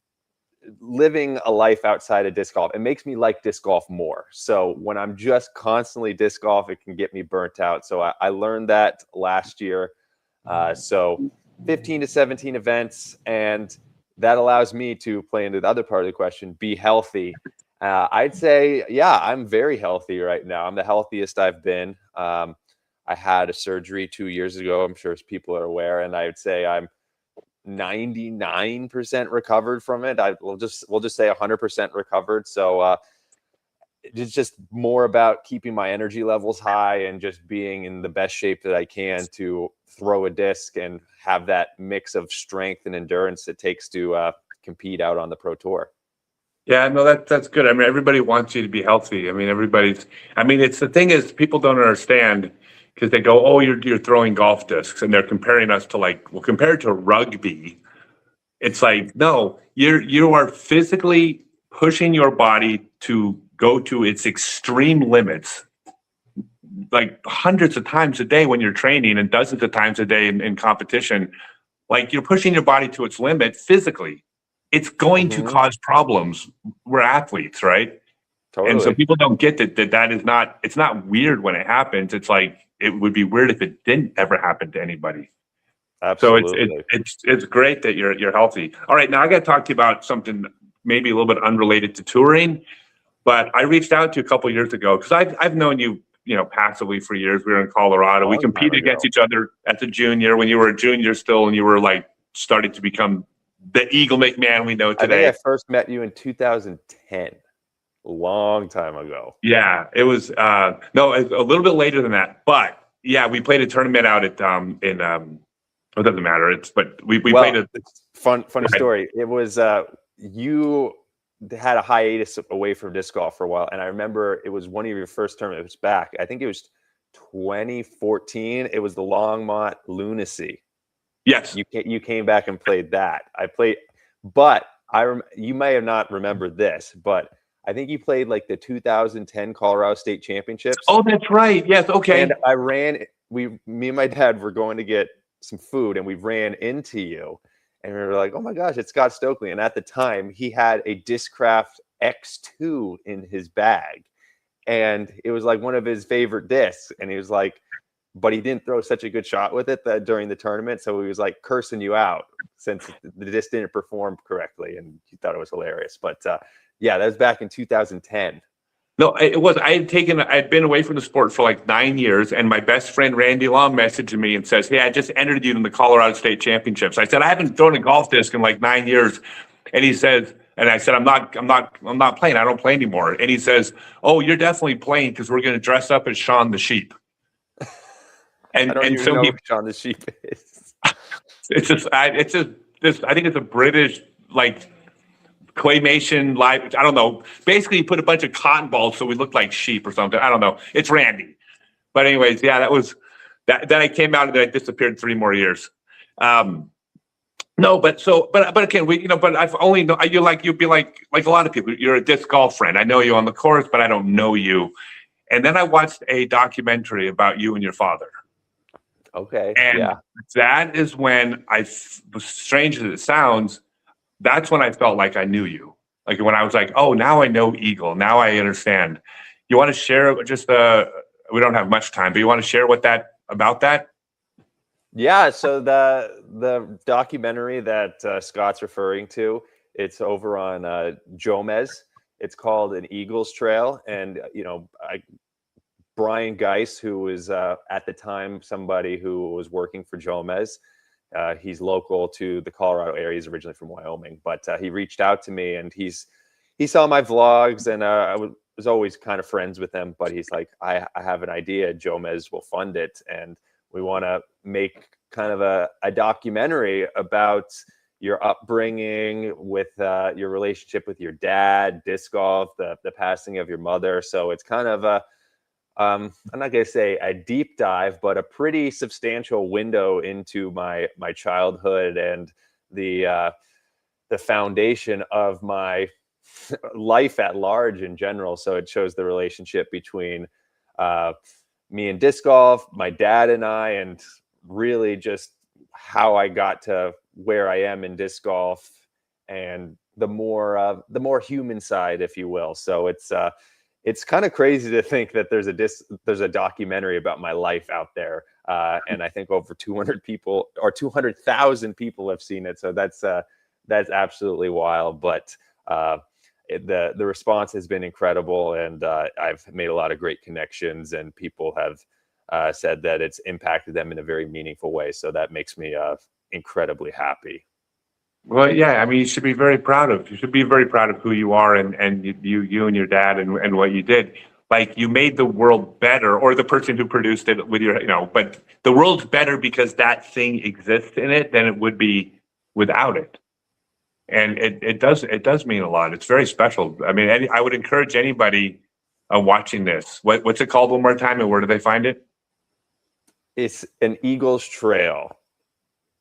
living a life outside of disc golf. It makes me like disc golf more. So when I'm just constantly disc golf, it can get me burnt out. So I learned that last year. So 15 to 17 events, and that allows me to play into the other part of the question, be healthy. I'd say, yeah, I'm very healthy right now. I'm the healthiest I've been. I had a surgery 2 years ago. I'm sure as people are aware, and I would say I'm 99% recovered from it. We'll just say 100% recovered. So it's just more about keeping my energy levels high and just being in the best shape that I can to throw a disc and have that mix of strength and endurance it takes to compete out on the pro tour. Yeah, no, that's good. I mean, everybody wants you to be healthy. I mean, it's the thing is people don't understand because they go, oh, you're throwing golf discs, and they're comparing us to compared to rugby. It's like, no, you are physically pushing your body to go to its extreme limits, like hundreds of times a day when you're training and dozens of times a day in competition. Like you're pushing your body to its limit physically. It's going to cause problems. We're athletes, right? Totally. And so people don't get that is not, it's not weird when it happens. It's like, it would be weird if it didn't ever happen to anybody. Absolutely. So it's great that you're healthy. All right, now I got to talk to you about something maybe a little bit unrelated to touring, but I reached out to you a couple years ago because I've known you, passively for years. We were in Colorado. We competed against each other as a junior when you were a junior still, and you were like starting to become the Eagle McMahon we know today. I think I first met you in 2010, a long time ago. Yeah, it was no, a little bit later than that, but yeah, we played a tournament out at it doesn't matter. We played a funny story. It was you had a hiatus away from disc golf for a while, and I remember it was one of your first tournaments back. I think it was 2014. It was the Longmont Lunacy. Yes, you came back and played that. I played, but you may have not remembered this, but I think you played like the 2010 Colorado State Championships. Oh, that's right. Yes. Okay. And me and my dad were going to get some food, and we ran into you, and we were like, oh my gosh, it's Scott Stokely. And at the time he had a Discraft X2 in his bag, and it was like one of his favorite discs. And he was like, but he didn't throw such a good shot with it during the tournament. So he was like cursing you out since the disc didn't perform correctly. And he thought it was hilarious. But yeah, that was back in 2010. No, it was. I had been away from the sport for like 9 years, and my best friend Randy Long messaged me and says, "Hey, I just entered you in the Colorado State Championships." I said, "I haven't thrown a golf disc in like 9 years," and he says, and I said, "I'm not playing. I don't play anymore." And he says, "Oh, you're definitely playing because we're going to dress up as Sean the Sheep." And I don't even know who Sean the Sheep is. I think it's a British like claymation live. I don't know. Basically, he put a bunch of cotton balls so we looked like sheep or something. I don't know. It's Randy. But anyways, yeah, that was that. Then I came out and then I disappeared 3 more years. No, but again, but I've only know you'd be like a lot of people. You're a disc golf friend. I know you on the course, but I don't know you. And then I watched a documentary about you and your father. Okay. And yeah. That is when strange as it sounds, that's when I felt like I knew you. Like when I was like, oh, now I know Eagle. Now I understand. You want to share just we don't have much time, but you want to share about that? Yeah. So the documentary that Scott's referring to, it's over on Jomez. It's called An Eagles Trail. And, Brian Geis, who was at the time somebody who was working for Jomez, he's local to the Colorado area. He's originally from Wyoming, but he reached out to me, and he saw my vlogs, and I was always kind of friends with him. But he's like, I have an idea. Jomez will fund it, and we want to make kind of a documentary about your upbringing with your relationship with your dad, disc golf, the passing of your mother. So it's kind of I'm not going to say a deep dive, but a pretty substantial window into my childhood and the foundation of my life at large in general. So it shows the relationship between me and disc golf, my dad and I, and really just how I got to where I am in disc golf, and the more human side, if you will. So it's kind of crazy to think that there's a documentary about my life out there, and I think over 200 people or 200,000 people have seen it. So that's absolutely wild. But the response has been incredible, and I've made a lot of great connections, and people have said that it's impacted them in a very meaningful way. So that makes me incredibly happy. Well, yeah, I mean, you should be very proud of. You should be very proud of who you are and you and your dad and what you did. Like you made the world better, or the person who produced it with your, but the world's better because that thing exists in it than it would be without it. And it does mean a lot. It's very special. I mean, I would encourage anybody watching this. What's it called one more time, and where do they find it? It's an Eagles Trail,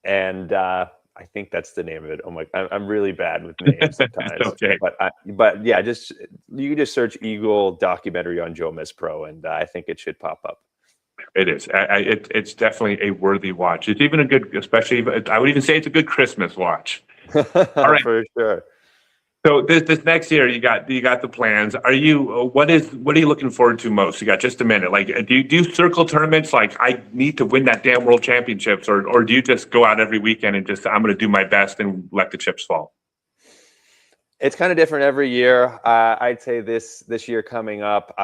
and I think that's the name of it. Oh my! I'm really bad with names sometimes. Okay. But yeah, you can just search Eagle documentary on Joe Miss Pro, and I think it should pop up. It is. It's definitely a worthy watch. It's even a good, especially I would even say it's a good Christmas watch. All right, for sure. So this next year, you got the plans. What are you looking forward to most? You got just a minute. Like, do you circle tournaments? Like, I need to win that damn world championships, or do you just go out every weekend and just I'm going to do my best and let the chips fall? It's kind of different every year. I'd say this year coming up,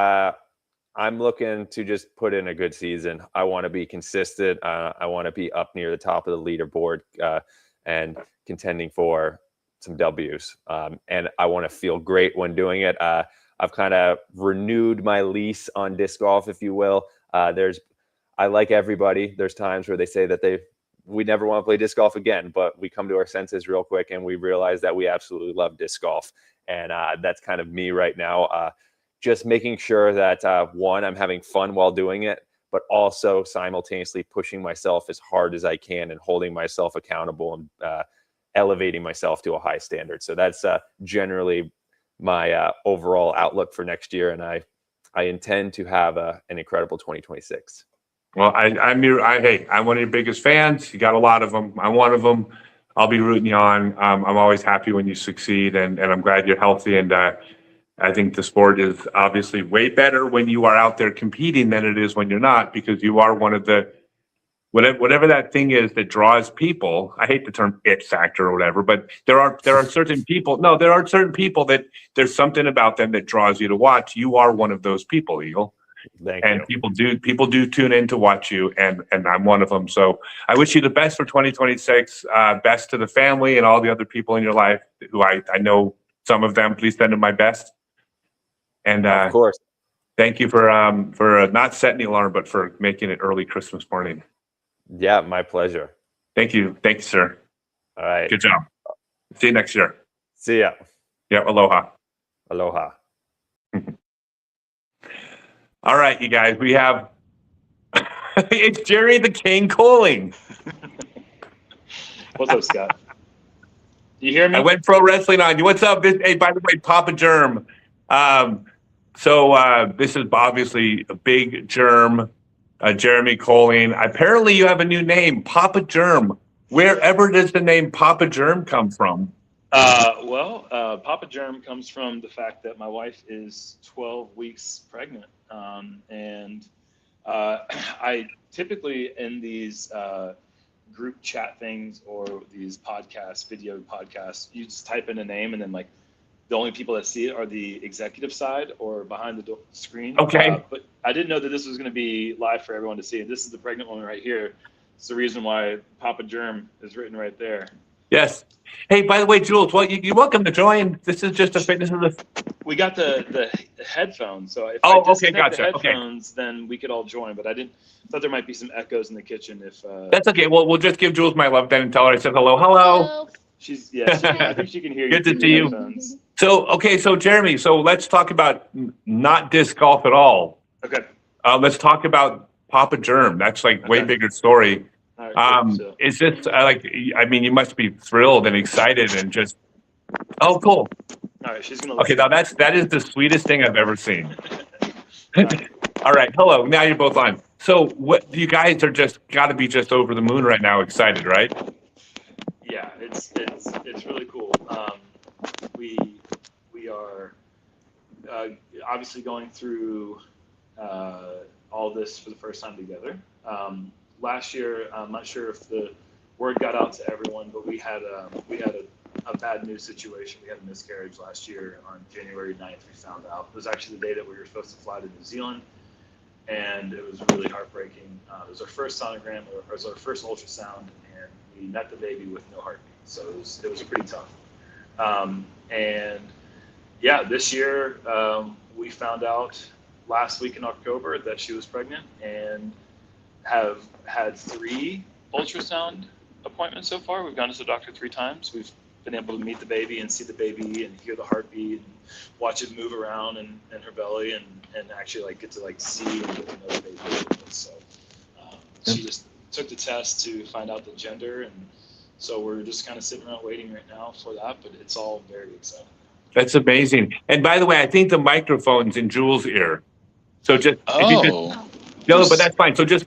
I'm looking to just put in a good season. I want to be consistent. I want to be up near the top of the leaderboard and contending for some W's. And I want to feel great when doing it. I've kind of renewed my lease on disc golf, if you will. I like everybody. There's times where they say that we never want to play disc golf again, but we come to our senses real quick and we realize that we absolutely love disc golf. And that's kind of me right now. Just making sure that one, I'm having fun while doing it, but also simultaneously pushing myself as hard as I can and holding myself accountable and elevating myself to a high standard. So that's generally my overall outlook for next year. And I intend to have an incredible 2026. Well, I'm one of your biggest fans. You got a lot of them. I'm one of them. I'll be rooting you on. I'm always happy when you succeed, and I'm glad you're healthy. And I think the sport is obviously way better when you are out there competing than it is when you're not, because you are one of the whatever that thing is that draws people. I hate the term it factor or whatever, but there are certain people. No, there are certain people that there's something about them that draws you to watch. You are one of those people, Eagle. Thank you. People do tune in to watch you, and I'm one of them. So I wish you the best for 2026. Best to the family and all the other people in your life who I know some of them. Please send them my best. And of course, thank you for not setting the alarm, but for making it early Christmas morning. Yeah, my pleasure. Thank you, sir. All right, good job. See you next year. See ya. Yeah, aloha. Aloha. All right, you guys, we have it's Jerry the King Coling. What's up, Scott? You hear me? I went pro wrestling on you. What's up? Hey, by the way, Papa Germ. So this is obviously a big Germ, Jeremy Coling. Apparently, you have a new name, Papa Germ. Wherever does the name Papa Germ come from? Papa Germ comes from the fact that my wife is 12 weeks pregnant. And I typically in these group chat things or these video podcasts, you just type in a name and then like the only people that see it are the executive side or behind the screen. Okay. But I didn't know that this was going to be live for everyone to see. This is the pregnant woman right here. It's the reason why Papa Germ is written right there. Yes. Hey, by the way, Jules, well, you're welcome to join. This is just We got the headphones, so if I disconnect gotcha. the headphones, then we could all join. But I thought there might be some echoes in the kitchen. If that's okay. Well, we'll just give Jules my love then and tell her I said hello. Hello. I think she can hear you. Good to through see the you. headphones. So Jeremy, let's talk about not disc golf at all. Okay. Let's talk about Papa Germ. That's like way bigger story. All right, is this you must be thrilled and excited and just, oh, cool. All right, she's gonna. Okay, now that is the sweetest thing I've ever seen. All right, hello. Now you're both on. So what you guys are just got to be just over the moon right now, excited, right? Yeah, it's really cool. We are obviously going through all this for the first time together. Last year, I'm not sure if the word got out to everyone, but we had a bad news situation. We had a miscarriage last year on January 9th. We found out it was actually the day that we were supposed to fly to New Zealand, and it was really heartbreaking. It was our first sonogram, or it was our first ultrasound, and we met the baby with no heartbeat. So it was pretty tough. And yeah, this year we found out last week in October that she was pregnant, and have had 3 ultrasound appointments so far. We've gone to the doctor 3 times. We've been able to meet the baby and see the baby and hear the heartbeat and watch it move around in her belly, and actually like get to like see and get to know the baby. So she just took the test to find out the gender, and so we're just kind of sitting around waiting right now for that, but it's all very exciting. That's amazing. And by the way, I think the microphone's in Jules' ear. So just if you no, but that's fine. So if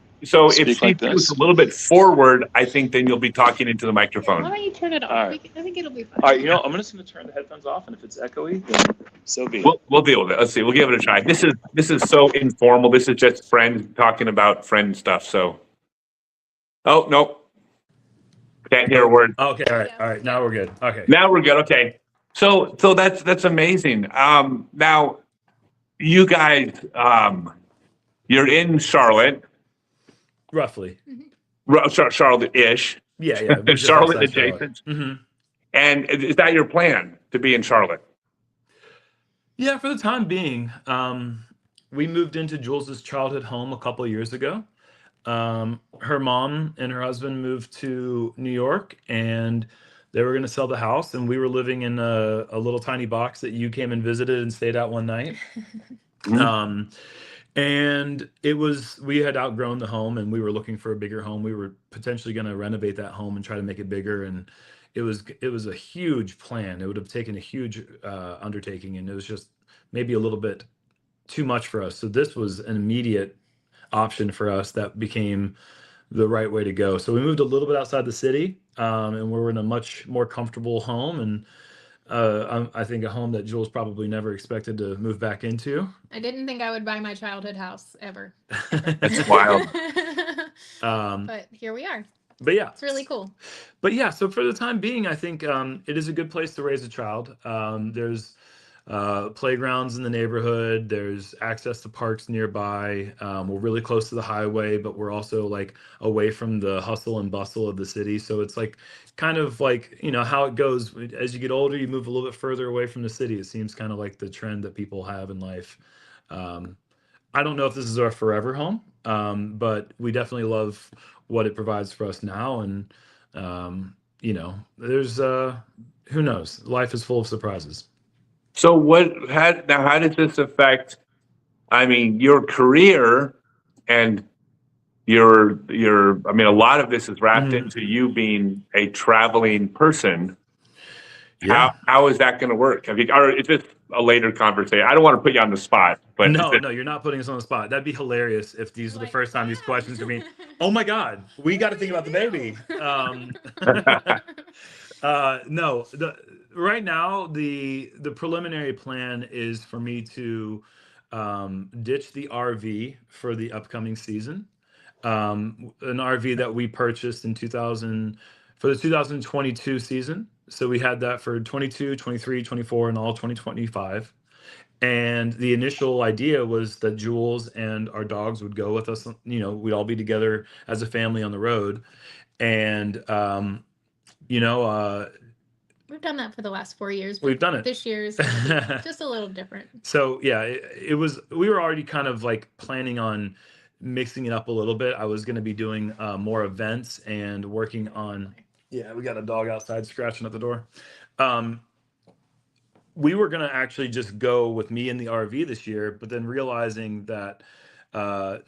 Speak she like moves this. a little bit forward, I think then you'll be talking into the Why microphone. don't you turn it off? All right. I think it'll be fine. All right, you know, I'm just going to turn the headphones off, and if it's echoey, then so be it. We'll deal with it. Let's see. We'll give it a try. This is so informal. This is just friends talking about friend stuff. So, oh no, can't hear a word. Okay, all right. Now we're good. Okay. Now we're good. Okay. So that's amazing. Now you guys, you're in Charlotte, Roughly. Charlotte-ish. Yeah, yeah. we're just Charlotte outside adjacent. Mhm. And is that your plan to be in Charlotte? Yeah, for the time being, we moved into Jules's childhood home a couple of years ago. Her mom and her husband moved to New York, and they were going to sell the house, and we were living in a little tiny box that you came and visited and stayed at one night. And we had outgrown the home, and we were looking for a bigger home. We were potentially going to renovate that home and try to make it bigger. And it was a huge plan. It would have taken a huge undertaking, and it was just maybe a little bit too much for us. So this was an immediate option for us that became the right way to go. So we moved a little bit outside the city, and we're in a much more comfortable home, and I think a home that Jules probably never expected to move back into. I didn't think I would buy my childhood house ever. That's wild. But here we are. But yeah, It's really cool. But yeah, so for the time being, I think it is a good place to raise a child. There's playgrounds in the neighborhood. There's access to parks nearby. We're really close to the highway, but we're also like away from the hustle and bustle of the city. So it's like kind of like, how it goes. As you get older, you move a little bit further away from the city. It seems kind of like the trend that people have in life. I don't know if this is our forever home, but we definitely love what it provides for us now. And, there's, who knows? Life is full of surprises. So how does this affect, your career and a lot of this is wrapped into you being a traveling person. Yeah. How is that going to work? Or is this a later conversation? I don't want to put you on the spot, but No, you're not putting us on the spot. That'd be hilarious if these are the first time these questions are being, oh my God, we got to think about the baby. No, right now the preliminary plan is for me to ditch the RV for the upcoming season. An RV that we purchased in for the 2022 season. So we had that for 22, 23, 24, and all 2025. And the initial idea was that Jules and our dogs would go with us. We'd all be together as a family on the road. And, We've done that for the last 4 years. We've done it. This year's just a little different. So yeah, we were already kind of like planning on mixing it up a little bit. I was going to be doing more events and working on, yeah, we got a dog outside scratching at the door. We were going to actually just go with me in the RV this year, but then realizing that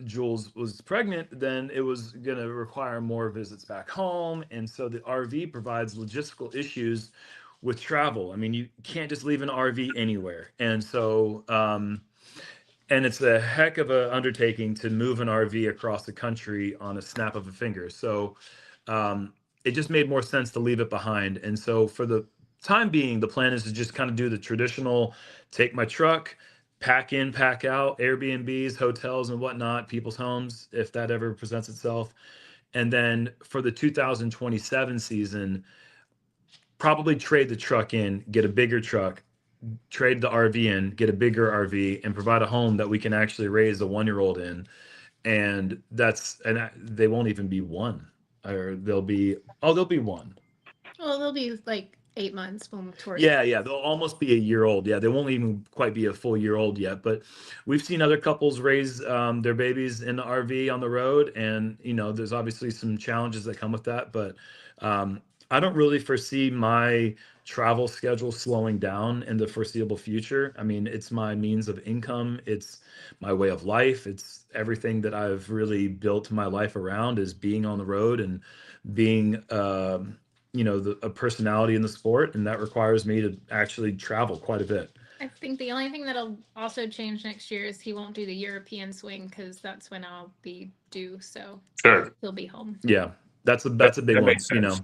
Jules was pregnant, then it was going to require more visits back home. And so the RV provides logistical issues with travel. You can't just leave an RV anywhere. And so, and it's a heck of an undertaking to move an RV across the country on a snap of a finger. So it just made more sense to leave it behind. And so for the time being, the plan is to just kind of do the traditional, take my truck, pack in, pack out, Airbnbs, hotels and whatnot, people's homes, if that ever presents itself. And then for the 2027 season, probably trade the truck in, get a bigger truck, trade the RV in, get a bigger RV, and provide a home that we can actually raise a 1-year-old in. And they won't even be one, or they'll be one. Well, they'll be like 8 months when tours. Yeah, they'll almost be a year old. Yeah, they won't even quite be a full year old yet. But we've seen other couples raise their babies in the RV on the road, and there's obviously some challenges that come with that. But I don't really foresee my travel schedule slowing down in the foreseeable future. I mean, it's my means of income. It's my way of life. It's everything that I've really built my life around, is being on the road and being a personality in the sport, and that requires me to actually travel quite a bit. I think the only thing that'll also change next year is he won't do the European swing, because that's when I'll be due. So Sure. he'll be home. Yeah, that's a big that one. makes sense.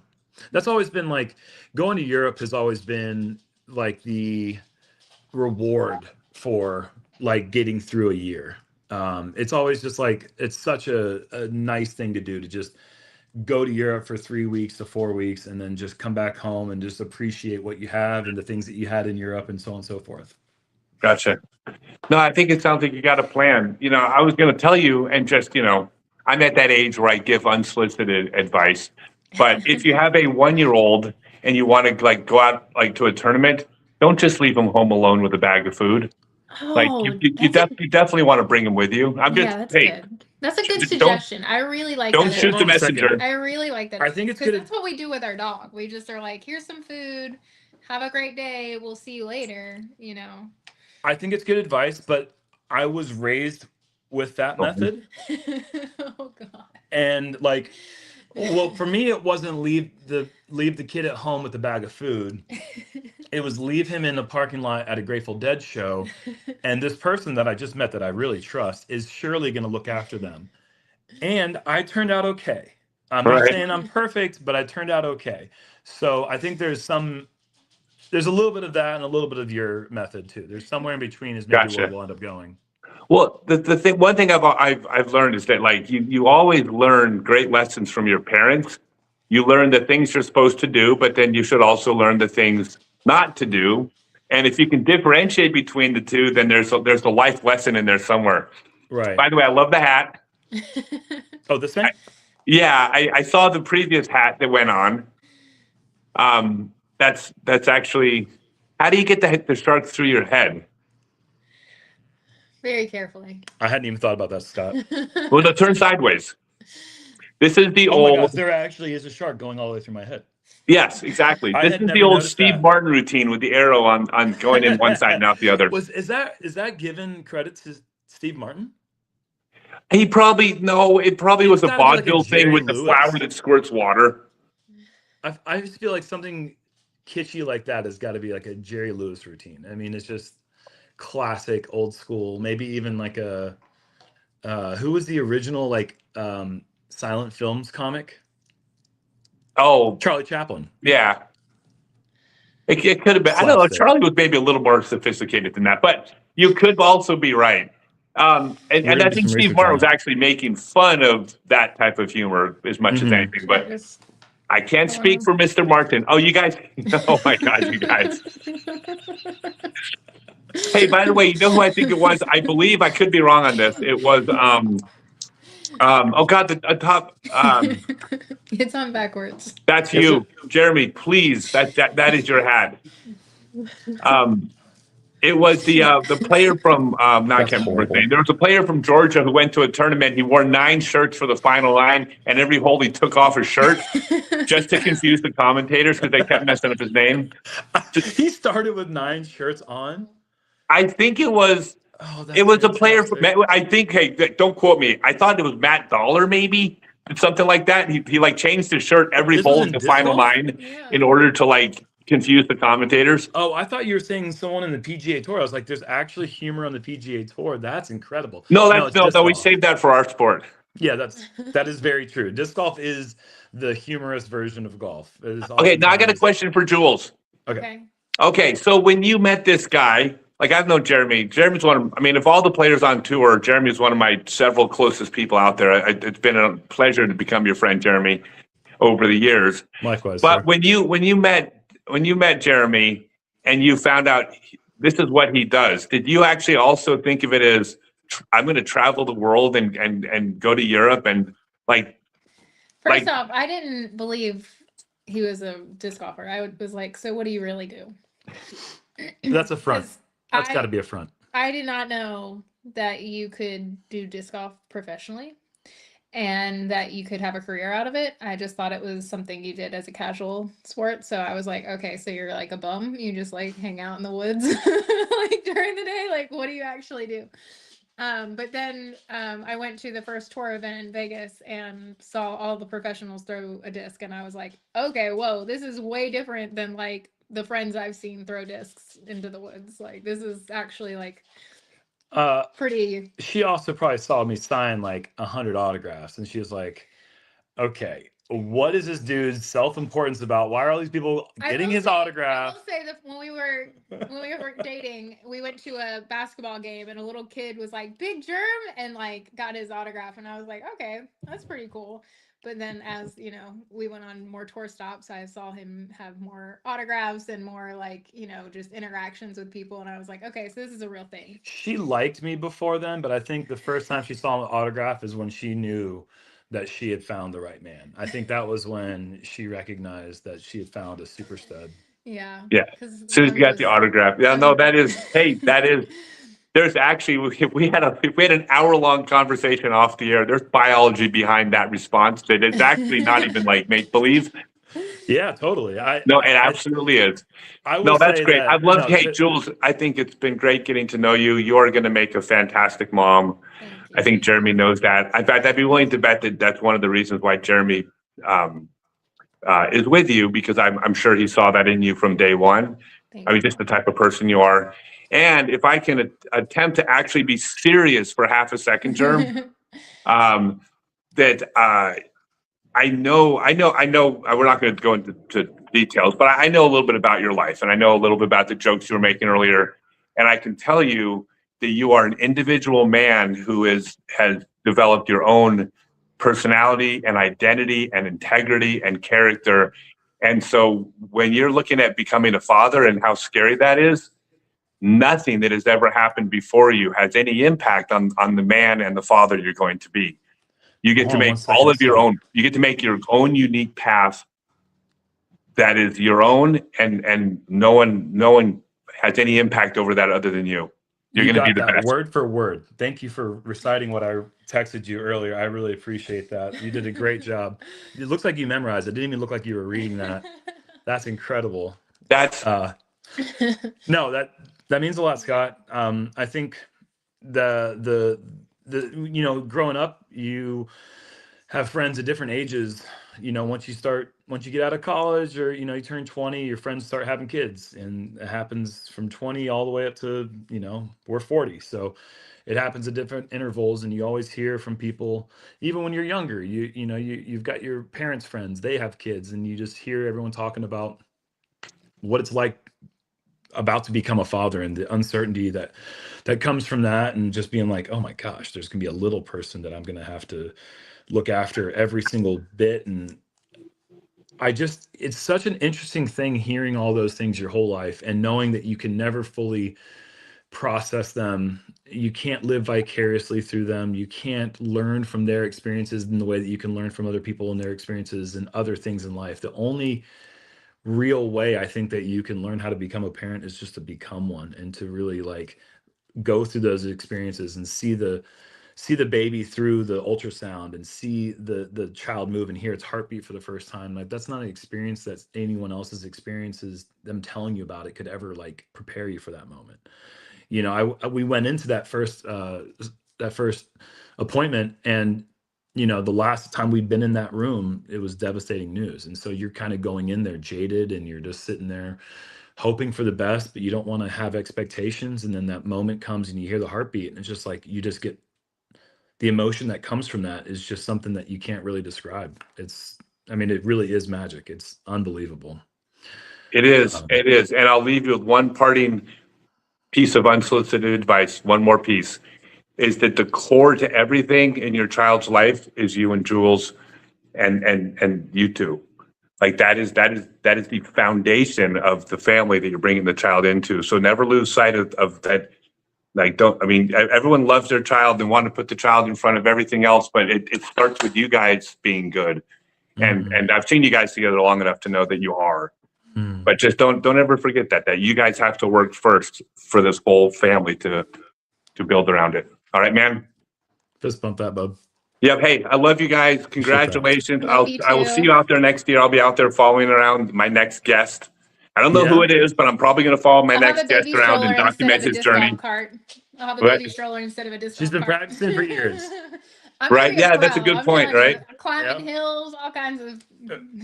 That's always been like, going to Europe has always been like the reward for like getting through a year. It's always just like, it's such a nice thing to do, to just go to Europe for 3 weeks to 4 weeks and then just come back home and just appreciate what you have and the things that you had in Europe and so on and so forth. Gotcha. No, I think it sounds like you got a plan. I was going to tell you, and just, I'm at that age where I give unsolicited advice. But if you have a 1-year-old and you want to like go out like to a tournament, don't just leave him home alone with a bag of food. You definitely want to bring him with you. That's good. That's a good just suggestion. I really like don't that. shoot the messenger. I really like that. I think it's because good. That's what we do with our dog. We just are like, here's some food. Have a great day. We'll see you later. I think it's good advice, but I was raised with that method. Oh God. And like, well, for me, it wasn't leave the kid at home with a bag of food. It was leave him in the parking lot at a Grateful Dead show, and this person that I just met that I really trust is surely going to look after them. And I turned out okay. I'm not saying I'm perfect, but I turned out okay. So I think there's a little bit of that and a little bit of your method too. There's somewhere in between is maybe where we'll end up going. Well, one thing I've learned is that like you always learn great lessons from your parents. You learn the things you're supposed to do, but then you should also learn the things not to do. And if you can differentiate between the two, then there's a life lesson in there somewhere. Right. By the way, I love the hat. Oh, this thing? I saw the previous hat that went on. That's actually, how do you get the shark through your head? Very carefully. I hadn't even thought about that, Scott. Well, no, turn sideways. This is the Oh old. my gosh, there actually is a shark going all the way through my head. Yes, exactly. I This had is never the old noticed Steve that. Martin routine with the arrow on going in one side and out the other. Is that given credit to Steve Martin? It probably was a gotta be like a vaudeville thing Jerry with the Lewis. flower that squirts water. I just feel like something kitschy like that has got to be like a Jerry Lewis routine. I mean, it's just classic, old school. Maybe even like a who was the original like silent films comic? Oh, Charlie Chaplin. Yeah. It could have been. I don't know. Charlie was maybe a little more sophisticated than that, but you could also be right. And I think Steve Martin was actually making fun of that type of humor as much as anything. But I can't speak for Mr. Martin. Oh, you guys! Oh my God, you guys! Hey, by the way, you know who I think it was? I believe I could be wrong on this. It was oh God, the top. It's on backwards. That's you, Jeremy. Please, that is your hat. It was the player from I can't remember his name. There was a player from Georgia who went to a tournament. He wore 9 shirts for the final line, and every hole he took off his shirt just to confuse the commentators because they kept messing up his name. He started with 9 shirts on. I think it was. It was a player from. I think. Hey, don't quote me. I thought it was Matt Dollar, maybe something like that. He like changed his shirt every hole in the final line in order to like confuse the commentators. Oh, I thought you were saying someone in the PGA Tour. I was like, there's actually humor on the PGA Tour. That's incredible. No, we saved that for our sport. Yeah, that is very true. Disc golf is the humorous version of golf. Okay, now I got a question for Jules. Okay. So when you met this guy, like I've known Jeremy. Jeremy's of all the players on tour, Jeremy's one of my several closest people out there. It's been a pleasure to become your friend, Jeremy, over the years. Likewise. But sir. when you met Jeremy and you found out this is what he does. Did you actually also think of it as I'm going to travel the world and go to Europe and like? First off, I didn't believe he was a disc golfer. Was like, so what do you really do? That's a front. 'Cause That's got to be a front. I did not know that you could do disc golf professionally and that you could have a career out of it. I just thought it was something you did as a casual sport. So I was like, okay, so you're like a bum. You just like hang out in the woods like during the day. Like, what do you actually do? But then I went to the first tour event in Vegas and saw all the professionals throw a disc. And I was like, okay, whoa, this is way different than like the friends I've seen throw discs into the woods. Like, this is actually like pretty. She also probably saw me sign like 100 autographs, and she was like, "Okay, what is this dude's self-importance about? Why are all these people getting his autograph?" I will say that when we were dating, we went to a basketball game, and a little kid was like, "Big Germ," and like got his autograph, and I was like, "Okay, that's pretty cool." But then, as you know, we went on more tour stops. I saw him have more autographs and more like just interactions with people, and I was like, "Okay, so this is a real thing." She liked me before then, but I think the first time she saw an autograph is when she knew that she had found the right man. I think that was when she recognized that she had found a super stud. Yeah. Yeah. As soon as you got the autograph. Yeah, no, that is, hey, that is, there's actually, if we had an hour-long conversation off the air, there's biology behind that response that it's actually not even like make-believe. Yeah, totally. No, it absolutely is. I will No, that's say great. that- I've loved, no, hey, Jules, I think it's been great getting to know you. You're going to make a fantastic mom. I think Jeremy knows that. In fact, I'd be willing to bet that that's one of the reasons why Jeremy is with you, because I'm sure he saw that in you from day one. I mean, just the type of person you are. And if I can attempt to actually be serious for half a second, Jerm, that I know, we're not going to go into details, but I know a little bit about your life, and I know a little bit about the jokes you were making earlier. And I can tell you that you are an individual man who has developed your own personality and identity and integrity and character. And so when you're looking at becoming a father and how scary that is, nothing that has ever happened before you has any impact on the man and the father you're going to be. You get to make all of your own, you get to make your own unique path that is your own, and no one has any impact over that other than you. You're You going to got be the that best. word for word. Thank you for reciting what I texted you earlier. I really appreciate that. You did a great job. It looks like you memorized it. It didn't even look like you were reading that. That's incredible. That's no, that means a lot, Scott. I think the growing up, you have friends at different ages. Once you get out of college, or you turn 20, your friends start having kids, and it happens from 20 all the way up to we're 40. So it happens at different intervals, and you always hear from people, even when you're younger. You've got your parents' friends, they have kids, and you just hear everyone talking about what it's like about to become a father, and the uncertainty that comes from that, and just being like, oh my gosh, there's gonna be a little person that I'm gonna have to look after every single bit. And it's such an interesting thing hearing all those things your whole life, and knowing that you can never fully process them. You can't live vicariously through them. You can't learn from their experiences in the way that you can learn from other people and their experiences and other things in life. The only real way I think that you can learn how to become a parent is just to become one, and to really like go through those experiences and see the baby through the ultrasound, and see the child move and hear its heartbeat for the first time. Like, that's not an experience that anyone else's experiences, them telling you about it, could ever like prepare you for that moment. We went into that first appointment, and the last time we'd been in that room, it was devastating news. And so you're kind of going in there jaded, and you're just sitting there hoping for the best, but you don't want to have expectations. And then that moment comes, and you hear the heartbeat, and it's just like, you just get the emotion that comes from that is just something that you can't really describe. It really is magic. It's unbelievable. It is. It is. And I'll leave you with one parting piece of unsolicited advice. One more piece is that the core to everything in your child's life is you and Jules and you two. Like that is the foundation of the family that you're bringing the child into. So never lose sight of that. Like, everyone loves their child and want to put the child in front of everything else, but it starts with you guys being good. And I've seen you guys together long enough to know that you are. But just don't ever forget that you guys have to work first for this whole family to build around it. All right, man. Fist bump that, bub. Yep. Hey, I love you guys. Congratulations. Love you I will see too. you out there next year. I'll be out there following around my next guest. I don't know who it is, but I'm probably going to follow my I'll have next a guest baby around stroller and document instead of a his disc journey. golf cart. I'll have a What? baby stroller instead of a disc She's golf been cart. practicing for years. I'm Right? gonna be Yeah, a that's a pro. good I'm point, telling right? you, climbing hills, all kinds of.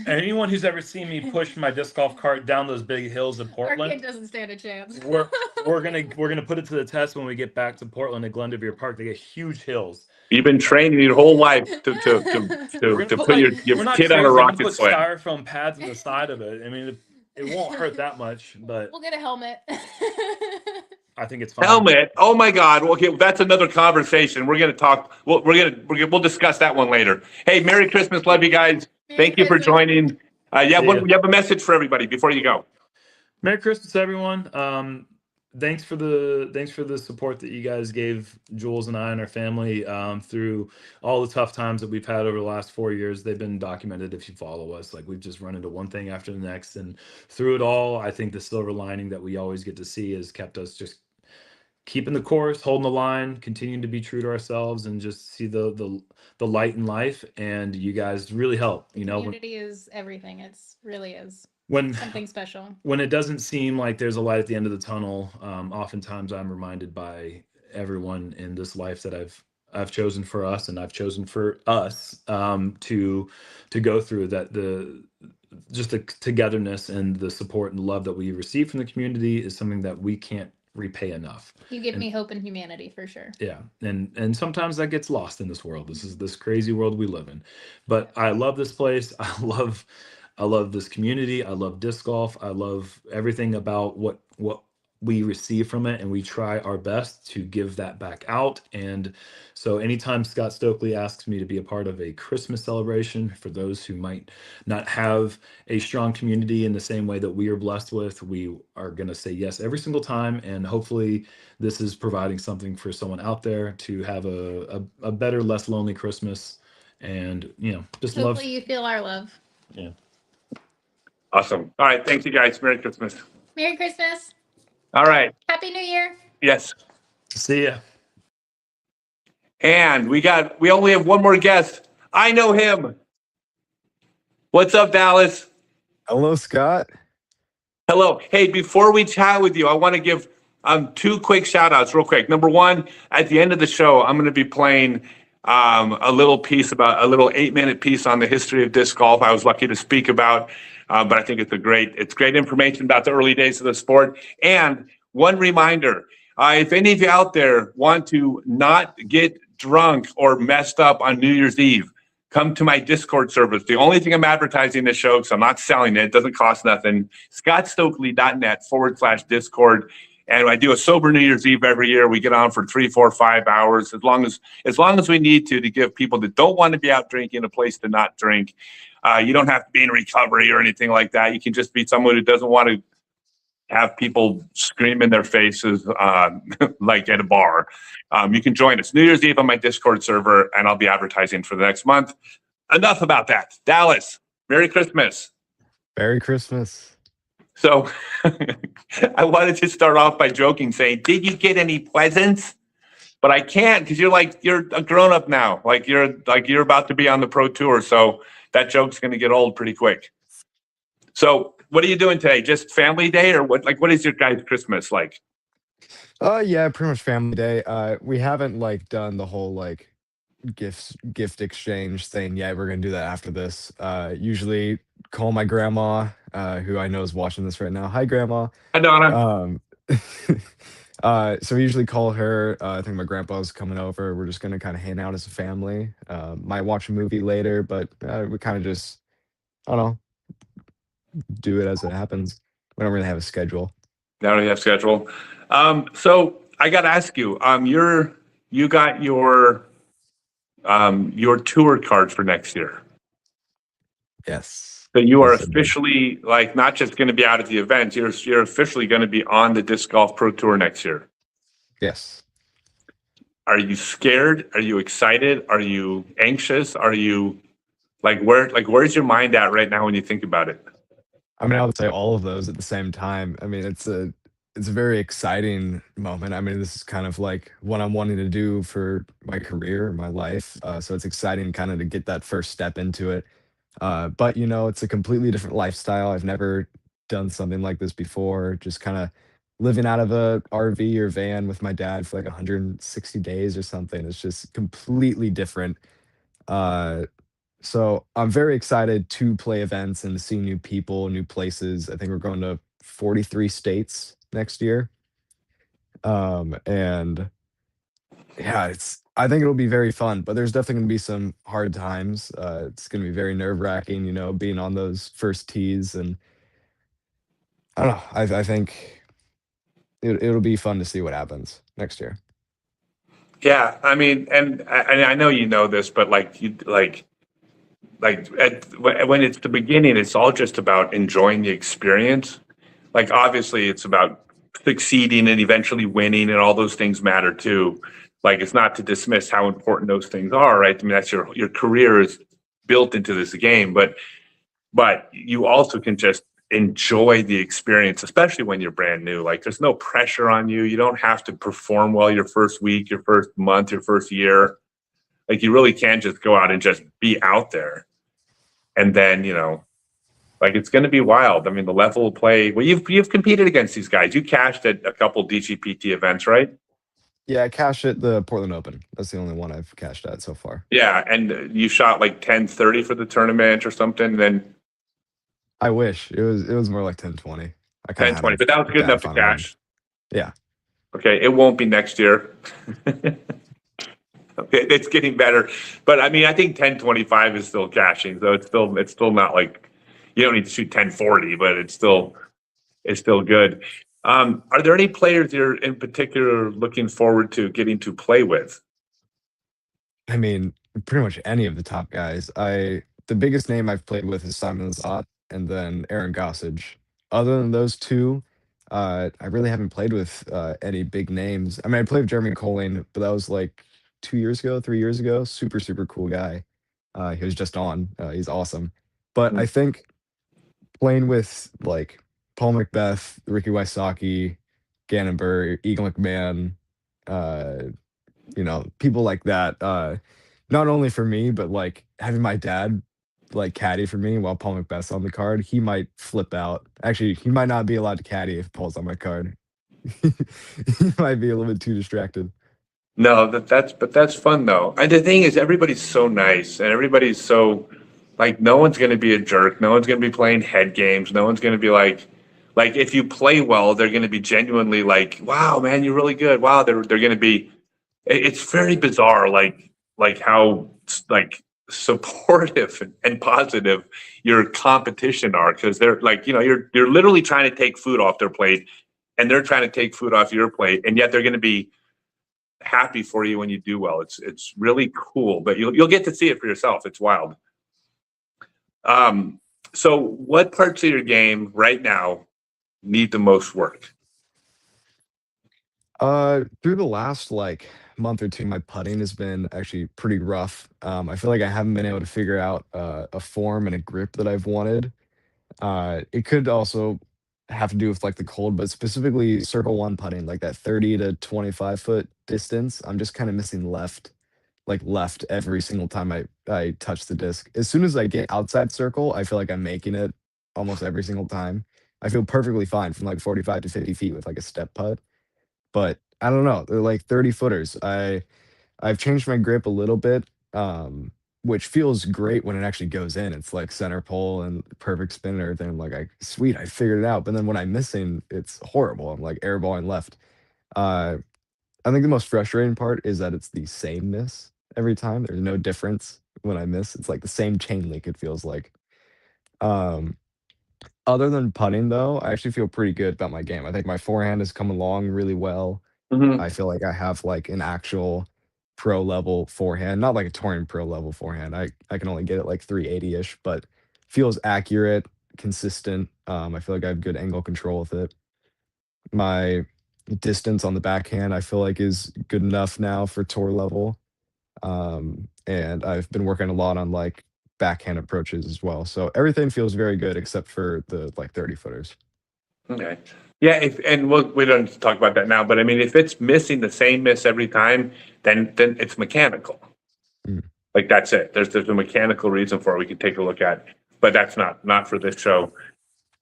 Anyone who's ever seen me push my disc golf cart down those big hills in Our Portland, kid doesn't stand a chance. we're gonna put it to the test when we get back to Portland at Glendoveer Park. They get huge hills. You've been training your whole life to We're gonna put put, your we're not kid on a crazy. I'm gonna rocket put sled. styrofoam pads in the side of it. I mean, it won't hurt that much, but We'll get a helmet. I think it's fine. Helmet. Oh my God. Okay, that's another conversation. We're gonna talk. We'll discuss that one later. Hey, Merry Christmas. Love you guys. Thank you for joining. See ya. You have a message for everybody before you go. Merry Christmas, everyone. Thanks for the support that you guys gave Jules and I and our family through all the tough times that we've had over the last 4 years. They've been documented if you follow us. Like, we've just run into one thing after the next, and through it all, I think the silver lining that we always get to see has kept us just keeping the course, holding the line, continuing to be true to ourselves, and just see the light in life. And you guys really help. You know, Community is everything. It's really is when something special. when it doesn't seem like there's a light at the end of the tunnel, oftentimes I'm reminded by everyone in this life that I've chosen for us, and I've chosen for us to go through, that the togetherness and the support and love that we receive from the community is something that we can't repay enough. You give And- me hope in humanity for sure. Yeah, and sometimes that gets lost in this world. This is this crazy world we live in. But I love this place. I love this community. I love disc golf. I love everything about what we receive from it, and we try our best to give that back out. And so anytime Scott Stokely asks me to be a part of a Christmas celebration for those who might not have a strong community in the same way that we are blessed with, we are going to say yes every single time. And hopefully this is providing something for someone out there to have a better, less lonely Christmas. And, just love. Hopefully you feel our love. Yeah. Awesome. All right. Thanks, you guys. Merry Christmas. Merry Christmas. All right. Happy New Year. Yes. See ya. And we only have one more guest. I know him. What's up, Dallas? Hello, Scott. Hello. Hey, before we chat with you, I want to give two quick shout outs real quick. Number one, at the end of the show, I'm going to be playing a little 8-minute piece on the history of disc golf. I was lucky to speak about, but I think it's great information about the early days of the sport. And one reminder, if any of you out there want to not get drunk or messed up on New Year's Eve, come to my Discord service. The only thing I'm advertising this show, because I'm not selling it, doesn't cost nothing, scottstokely.net/Discord. And I do a sober New Year's Eve every year. We get on for 3, 4, 5 hours, as long as we need to give people that don't want to be out drinking a place to not drink. You don't have to be in recovery or anything like that. You can just be someone who doesn't want to have people scream in their faces like at a bar. You can join us New Year's Eve on my Discord server, and I'll be advertising for the next month. Enough about that. Dallas, Merry Christmas. Merry Christmas. So I wanted to start off by joking, saying, did you get any presents? But I can't, because you're a grown up now. You're about to be on the pro tour. So that joke's going to get old pretty quick. So what are you doing today? Just family day, or what is your guys' Christmas like? Yeah, pretty much family day. We haven't done the whole gift exchange thing yet. We're gonna do that after this. Usually call my grandma, who I know is watching this right now. Hi, Grandma. Hi, Donna. So we usually call her. I think my grandpa's coming over. We're just gonna kind of hang out as a family. Might watch a movie later, but we kind of just, I don't know, do it as it happens. We don't really have a schedule. Now we have schedule. So I got to ask you, you got your tour card for next year. Yes. So you are Yes, it did. officially like not just going to be out at the event. You're officially going to be on the Disc Golf Pro Tour next year. Yes. Are you scared? Are you excited? Are you anxious? Are you where's your mind at right now when you think about it? I mean, I would say all of those at the same time. I mean, it's a very exciting moment. I mean, this is kind of like what I'm wanting to do for my career, my life. So it's exciting kind of to get that first step into it. But it's a completely different lifestyle. I've never done something like this before. Just kind of living out of a RV or van with my dad for like 160 days or something. It's just completely different. Uh, so I'm very excited to play events and see new people, new places. I think we're going to 43 states next year. And yeah, I think it'll be very fun, but there's definitely gonna be some hard times. It's gonna be very nerve-wracking, being on those first tees, and I don't know. I think it'll be fun to see what happens next year. Yeah, I mean, and I know you know this, but when it's the beginning, it's all just about enjoying the experience. Like obviously, it's about succeeding and eventually winning, and all those things matter too. Like it's not to dismiss how important those things are, right? I mean, that's your career is built into this game, but you also can just enjoy the experience, especially when you're brand new. Like there's no pressure on you. You don't have to perform well your first week, your first month, your first year. Like you really can just go out and just be out there. And then, like it's going to be wild. I mean, the level of play. Well, you've competed against these guys. You cashed at a couple DGPT events, right? Yeah, I cashed at the Portland Open. That's the only one I've cashed at so far. Yeah, and you shot like 10-30 for the tournament or something. Then I wish it was more like 10-20. I kind of had 10-20, but that was a good bad enough to final run. cash. Yeah. Okay, it won't be next year. Okay, it's getting better, but I mean, I think 10-25 is still cashing, so it's still not like you don't need to shoot 10-40, but it's still good. Are there any players you're in particular looking forward to getting to play with? I mean, pretty much any of the top guys. The biggest name I've played with is Simon Zott and then Aaron Gossage. Other than those two, I really haven't played with any big names. I mean, I played with Jeremy Colling, but that was like 2 years ago, 3 years ago. Super, super cool guy. He was just on. He's awesome. But I think playing with like Paul Macbeth, Ricky Wysocki, Gannon Burr, Eagle McMahon, uh, people like that. Not only for me, but like having my dad like caddy for me while Paul Macbeth's on the card, he might flip out. Actually, he might not be allowed to caddy if Paul's on my card. He might be a little bit too distracted. No, that's fun though. And the thing is, everybody's so nice, and everybody's so like no one's going to be a jerk. No one's going to be playing head games. No one's going to be like if you play well, they're going to be genuinely like, wow, man, you're really good. Wow, they're going to be. It's very bizarre, like how like supportive and positive your competition are because they're like you're literally trying to take food off their plate, and they're trying to take food off your plate, and yet they're going to be happy for you when you do well. It's really cool, but you'll get to see it for yourself. It's wild. So what parts of your game right now need the most work? Through the last like month or two, my putting has been actually pretty rough. I feel like I haven't been able to figure out a form and a grip that I've wanted. It could also have to do with like the cold, but specifically circle one putting, like that 30 to 25 foot distance. I'm just kind of missing left every single time I touch the disc. As soon as I get outside circle, I feel like I'm making it almost every single time. I feel perfectly fine from like 45 to 50 feet with like a step putt, but I don't know. They're like 30 footers. I've changed my grip a little bit, which feels great when it actually goes in. It's like center pole and perfect spin and everything. I'm like, sweet, I figured it out. But then when I'm missing, it's horrible. I'm like airballing left. Uh, I think the most frustrating part is that it's the same miss every time. There's no difference when I miss. It's like the same chain link, it feels like. Um, Other than putting, though, I actually feel pretty good about my game. I think my forehand has come along really well. I feel like I have like an actual pro level forehand, not like a touring pro level forehand. I can only get it like 380-ish, but feels accurate, consistent. I feel like I have good angle control with it. My distance on the backhand, I feel like is good enough now for tour level. And I've been working a lot on like backhand approaches as well. So everything feels very good except for the like 30 footers. Okay. Yeah, and we don't need to talk about that now, but I mean, if it's missing the same miss every time, then it's mechanical. Like that's it. There's a mechanical reason for it we can take a look at, but that's not for this show.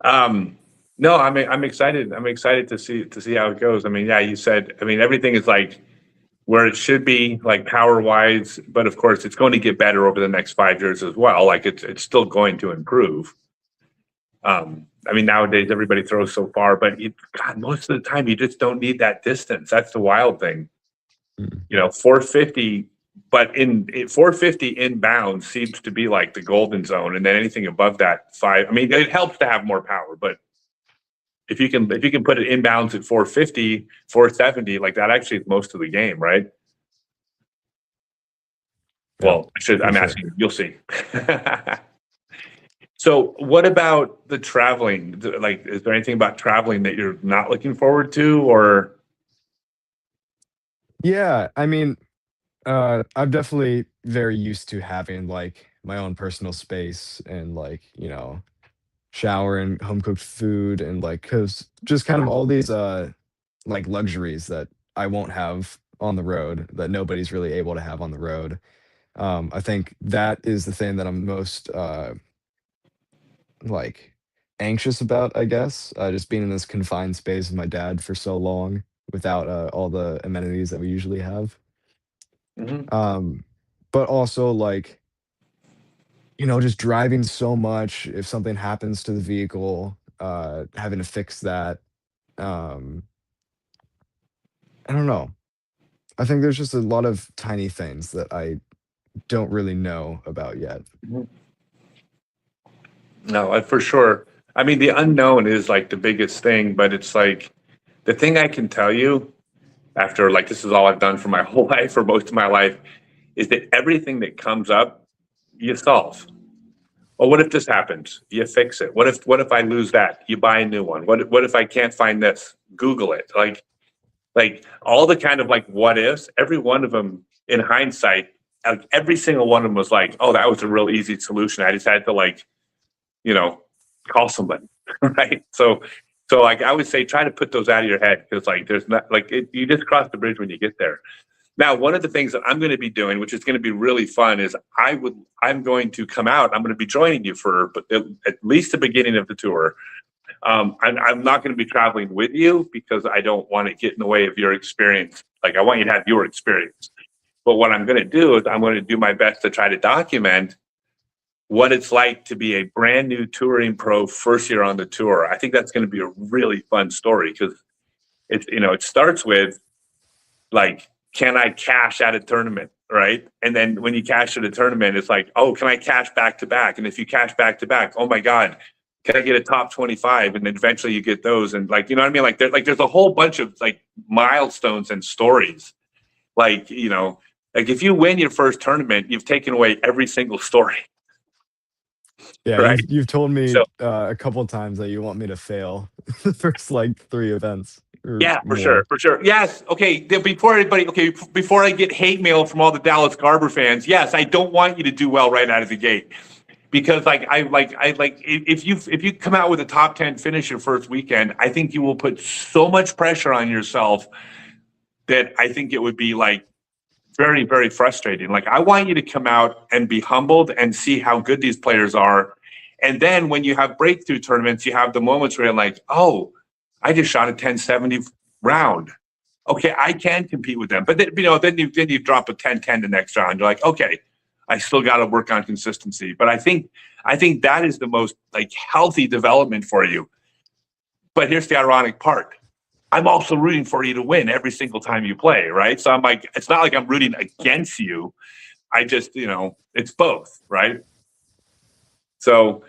No, I'm excited. I'm excited to see how it goes. I mean, yeah, you said, I mean, everything is like where it should be, like power wise, but of course, it's going to get better over the next 5 years as well. Like it's still going to improve. I mean, nowadays everybody throws so far, but God, most of the time you just don't need that distance. That's the wild thing. You know, 450, but 450 inbound seems to be like the golden zone, and then anything above that 5. I mean, it helps to have more power, but if you can put it inbounds at 450, 470, like that actually is most of the game, right? Well, I'm asking you, you'll see. So what about the traveling? Like, is there anything about traveling that you're not looking forward to, or? Yeah, I mean, I'm definitely very used to having like my own personal space and like, you know, shower and home cooked food and like, cause just kind of all these like luxuries that I won't have on the road that nobody's really able to have on the road. I think that is the thing that I'm most like anxious about, I guess. Just being in this confined space with my dad for so long without all the amenities that we usually have. But also like, you know, just driving so much, if something happens to the vehicle, having to fix that. I don't know. I think there's just a lot of tiny things that I don't really know about yet. No, for sure. I mean, the unknown is like the biggest thing, but it's like the thing I can tell you after like this is all I've done for my whole life or most of my life is that everything that comes up, you solve. Well, what if this happens? You fix it. What if I lose that? You buy a new one. What if I can't find this? Google it. Like all the kind of like what ifs, every one of them in hindsight, like every single one of them was like, oh, that was a real easy solution. I just had to like, you know, call somebody, right? So like I would say, try to put those out of your head because like there's not like you just cross the bridge when you get there. Now, one of the things that I'm going to be doing, which is going to be really fun, is I'm going to come out. I'm going to be joining you for at least the beginning of the tour. I'm not going to be traveling with you because I don't want to get in the way of your experience. Like I want you to have your experience. But what I'm going to do is I'm going to do my best to try to document what it's like to be a brand new touring pro first year on the tour. I think that's going to be a really fun story because it starts with like, can I cash at a tournament, right? And then when you cash at a tournament, it's like, oh, can I cash back to back? And if you cash back to back, oh my God, can I get a top 25? And then eventually you get those. And like, you know what I mean? Like there's a whole bunch of like milestones and stories. Like, you know, like if you win your first tournament, you've taken away every single story. Yeah, right? you've told me a couple of times that you want me to fail the first like 3 events. Yeah, for sure. Yes. Okay. Before I get hate mail from all the Dallas Garber fans, yes, I don't want you to do well right out of the gate. Because if you come out with a top 10 finish your first weekend, I think you will put so much pressure on yourself that I think it would be like very, very frustrating. Like I want you to come out and be humbled and see how good these players are. And then when you have breakthrough tournaments, you have the moments where you're like, oh, I just shot a 1070 round. Okay, I can compete with them. But then, then you drop a 1010 the next round. You're like, okay, I still got to work on consistency. But I think that is the most like healthy development for you. But here's the ironic part. I'm also rooting for you to win every single time you play, right? So I'm like, it's not like I'm rooting against you. I just, it's both, right? So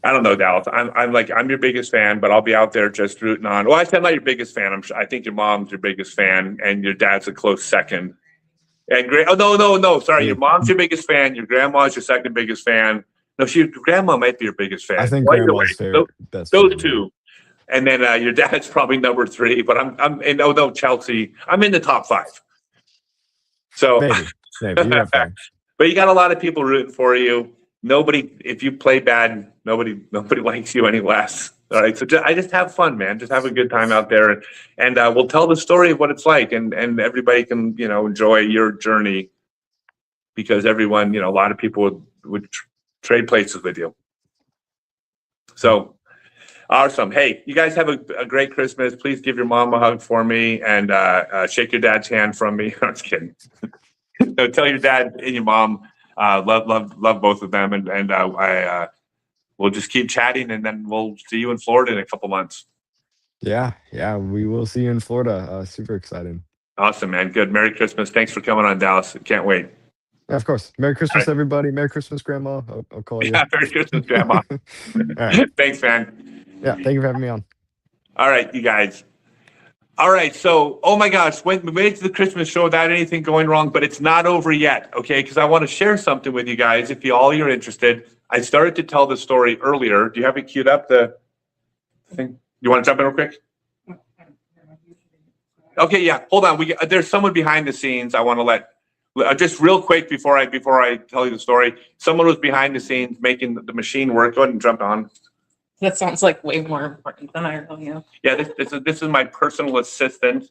I don't know, Dallas. I'm your biggest fan, but I'll be out there just rooting on. Well, I'm not your biggest fan. I think your mom's your biggest fan, and your dad's a close second. And no. Sorry, your mom's your biggest fan. Your grandma's your second biggest fan. No, grandma might be your biggest fan. I think Well, either grandma's way, favorite. Best those fan, yeah. two. And then your dad's probably number 3, but I'm and no, Chelsea. I'm in the top 5. So Maybe you have fair. but you got a lot of people rooting for you. Nobody, if you play bad, nobody likes you any less. All right, so I just have fun, man. Just have a good time out there, and we'll tell the story of what it's like, and everybody can enjoy your journey, because everyone, a lot of people would trade places with you. So awesome. Hey, you guys have a great Christmas. Please give your mom a hug for me, and shake your dad's hand from me. I'm just kidding. No, tell your dad and your mom love both of them, and we'll just keep chatting, and then we'll see you in Florida in a couple months. Yeah, we will see you in Florida. Super excited. Awesome, man. Good. Merry Christmas. Thanks for coming on, Dallas. Can't wait. Yeah, of course. Merry Christmas, right. everybody. Merry Christmas, Grandma. I'll call you. Yeah, Merry Christmas, Grandma. All right. Thanks, man. Yeah, thank you for having me on. All right, you guys. All right, so, oh my gosh, we made it to the Christmas show without anything going wrong, but it's not over yet, okay? Because I want to share something with you guys if you're interested. I started to tell the story earlier. Do you have it queued up, the thing? You want to jump in real quick? Okay, yeah, hold on. There's someone behind the scenes I want to let, just real quick before I tell you the story. Someone was behind the scenes making the machine work. Go ahead and jump on. That sounds like way more important than I really am. Yeah, this is my personal assistant.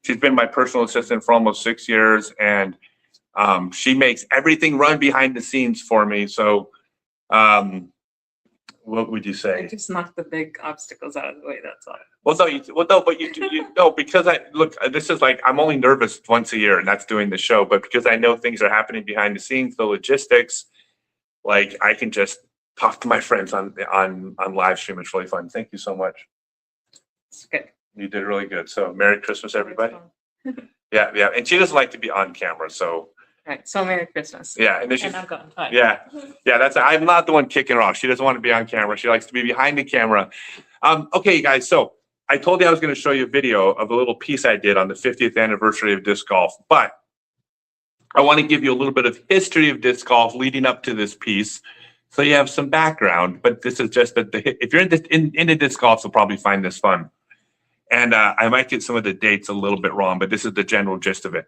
She's been my personal assistant for almost 6 years, and she makes everything run behind the scenes for me. So, what would you say? I just knock the big obstacles out of the way. That's all. Because this is like, I'm only nervous once a year, and that's doing the show. But because I know things are happening behind the scenes, the logistics, like I can just talk to my friends on live stream. It's really fun. Thank you so much. It's good. You did really good. So Merry Christmas, everybody. Yeah. And she doesn't like to be on camera, so. Right. So Merry Christmas. Yeah. And I've gotten tired. Yeah. I'm not the one kicking her off. She doesn't want to be on camera. She likes to be behind the camera. Okay, guys. So I told you I was going to show you a video of a little piece I did on the 50th anniversary of disc golf, but I want to give you a little bit of history of disc golf leading up to this piece, so you have some background. But this is just that if you're into disc golf, you'll probably find this fun. And I might get some of the dates a little bit wrong, but this is the general gist of it.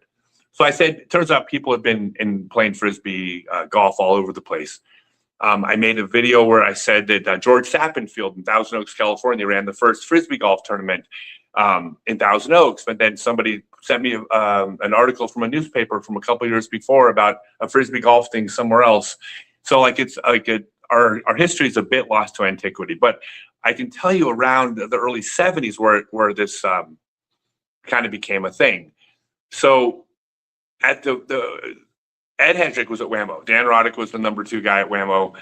So I said, it turns out people have been playing Frisbee golf all over the place. I made a video where I said that George Sappenfield in Thousand Oaks, California, ran the first Frisbee golf tournament in Thousand Oaks. But then somebody sent me an article from a newspaper from a couple of years before about a Frisbee golf thing somewhere else. So our history is a bit lost to antiquity. But I can tell you around the early 70s where this kind of became a thing. So at Ed Hendrick was at Whammo. Dan Roddick was the number 2 guy at Whammo.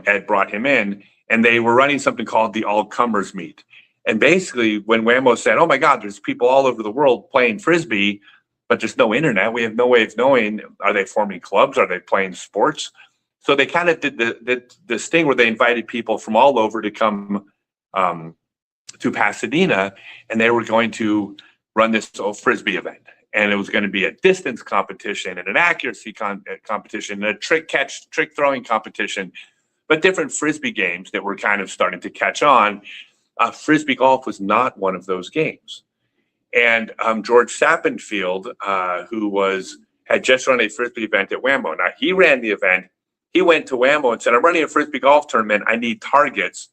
Ed brought him in, and they were running something called the All-Comers Meet. And basically, when Whammo said, oh my God, there's people all over the world playing Frisbee, but there's no internet, we have no way of knowing, are they forming clubs? Are they playing sports? So they kind of did this thing where they invited people from all over to come to Pasadena, and they were going to run this Frisbee event. And it was going to be a distance competition and an accuracy competition, and a trick throwing competition, but different Frisbee games that were kind of starting to catch on. Frisbee golf was not one of those games. And George Sappenfield, who had just run a Frisbee event at Whammo. Now, he ran the event. He went to Whammo and said, I'm running a Frisbee golf tournament. I need targets.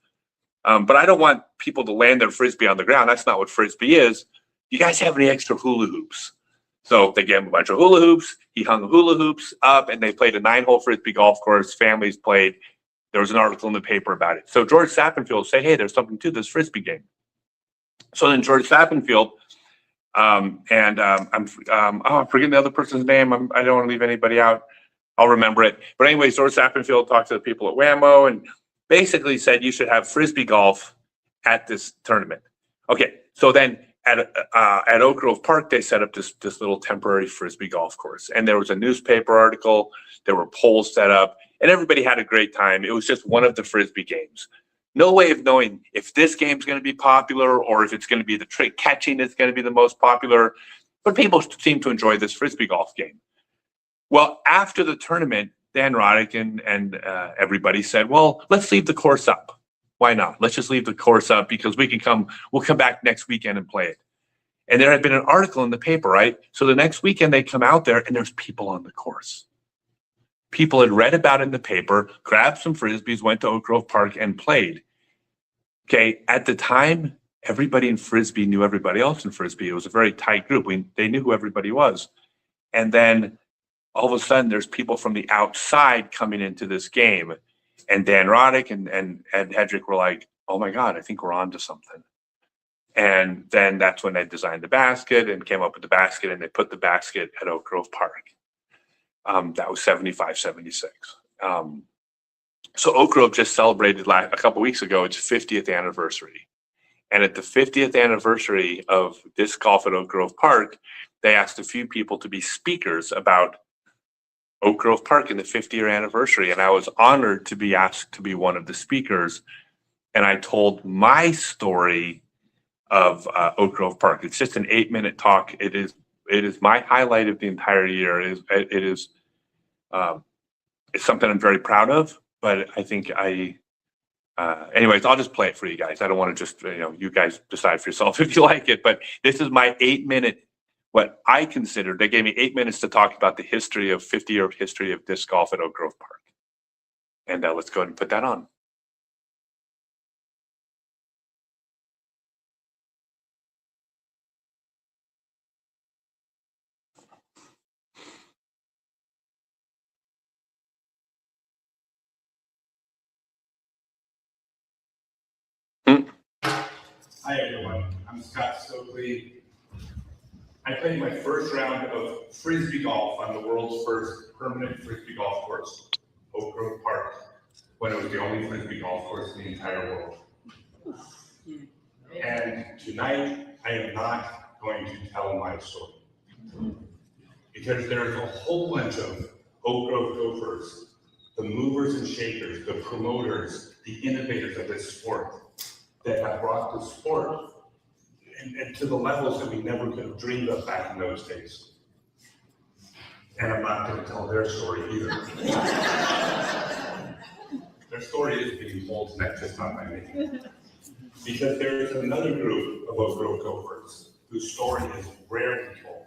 But I don't want people to land their Frisbee on the ground. That's not what Frisbee is. You guys have any extra hula hoops? So they gave him a bunch of hula hoops. He hung the hula hoops up, and they played a 9-hole Frisbee golf course. Families played. There was an article in the paper about it. So George Sappenfield said, hey, there's something to this Frisbee game. So then George Sappenfield, I'm forgetting the other person's name. I don't want to leave anybody out. I'll remember it. But anyways, George Sappenfield talked to the people at Whammo and basically said you should have Frisbee golf at this tournament. Okay, so then at Oak Grove Park, they set up this little temporary Frisbee golf course. And there was a newspaper article, there were poles set up, and everybody had a great time. It was just one of the Frisbee games. No way of knowing if this game's going to be popular or if it's going to be the trick catching that's going to be the most popular, but people seem to enjoy this Frisbee golf game. Well, after the tournament, Dan Roddick and everybody said, well, let's leave the course up. Why not? Let's just leave the course up because we'll come back next weekend and play it. And there had been an article in the paper, right? So the next weekend they come out there and there's people on the course. People had read about it in the paper, grabbed some Frisbees, went to Oak Grove Park and played. Okay, at the time, everybody in Frisbee knew everybody else in Frisbee. It was a very tight group. They knew who everybody was. And then all of a sudden, there's people from the outside coming into this game. And Dan Roddick and Ed Hedrick were like, oh my God, I think we're on to something. And then that's when they designed the basket and came up with the basket, and they put the basket at Oak Grove Park. That was 75, 76. So Oak Grove just celebrated a couple weeks ago its 50th anniversary. And at the 50th anniversary of disc golf at Oak Grove Park, they asked a few people to be speakers about Oak Grove Park in the 50th anniversary. And I was honored to be asked to be one of the speakers. And I told my story of Oak Grove Park. It's just an 8-minute talk. It is my highlight of the entire year. It's something I'm very proud of, but I think anyways, I'll just play it for you guys. I don't want to just, you guys decide for yourself if you like it, but this is my 8-minute, what I consider, they gave me 8 minutes to talk about the 50-year history of disc golf at Oak Grove Park. And let's go ahead and put that on. Hi everyone, I'm Scott Stokely. I played my first round of Frisbee golf on the world's first permanent Frisbee golf course, Oak Grove Park, when it was the only Frisbee golf course in the entire world. And tonight, I am not going to tell my story. Because there's a whole bunch of Oak Grove Gophers, the movers and shakers, the promoters, the innovators of this sport, that have brought the sport and to the levels that we never could have dreamed of back in those days. And I'm not going to tell their story either. Their story is being told tonight, just not by me. Because there is another group of Oak Grove Gophers whose story is rarely told,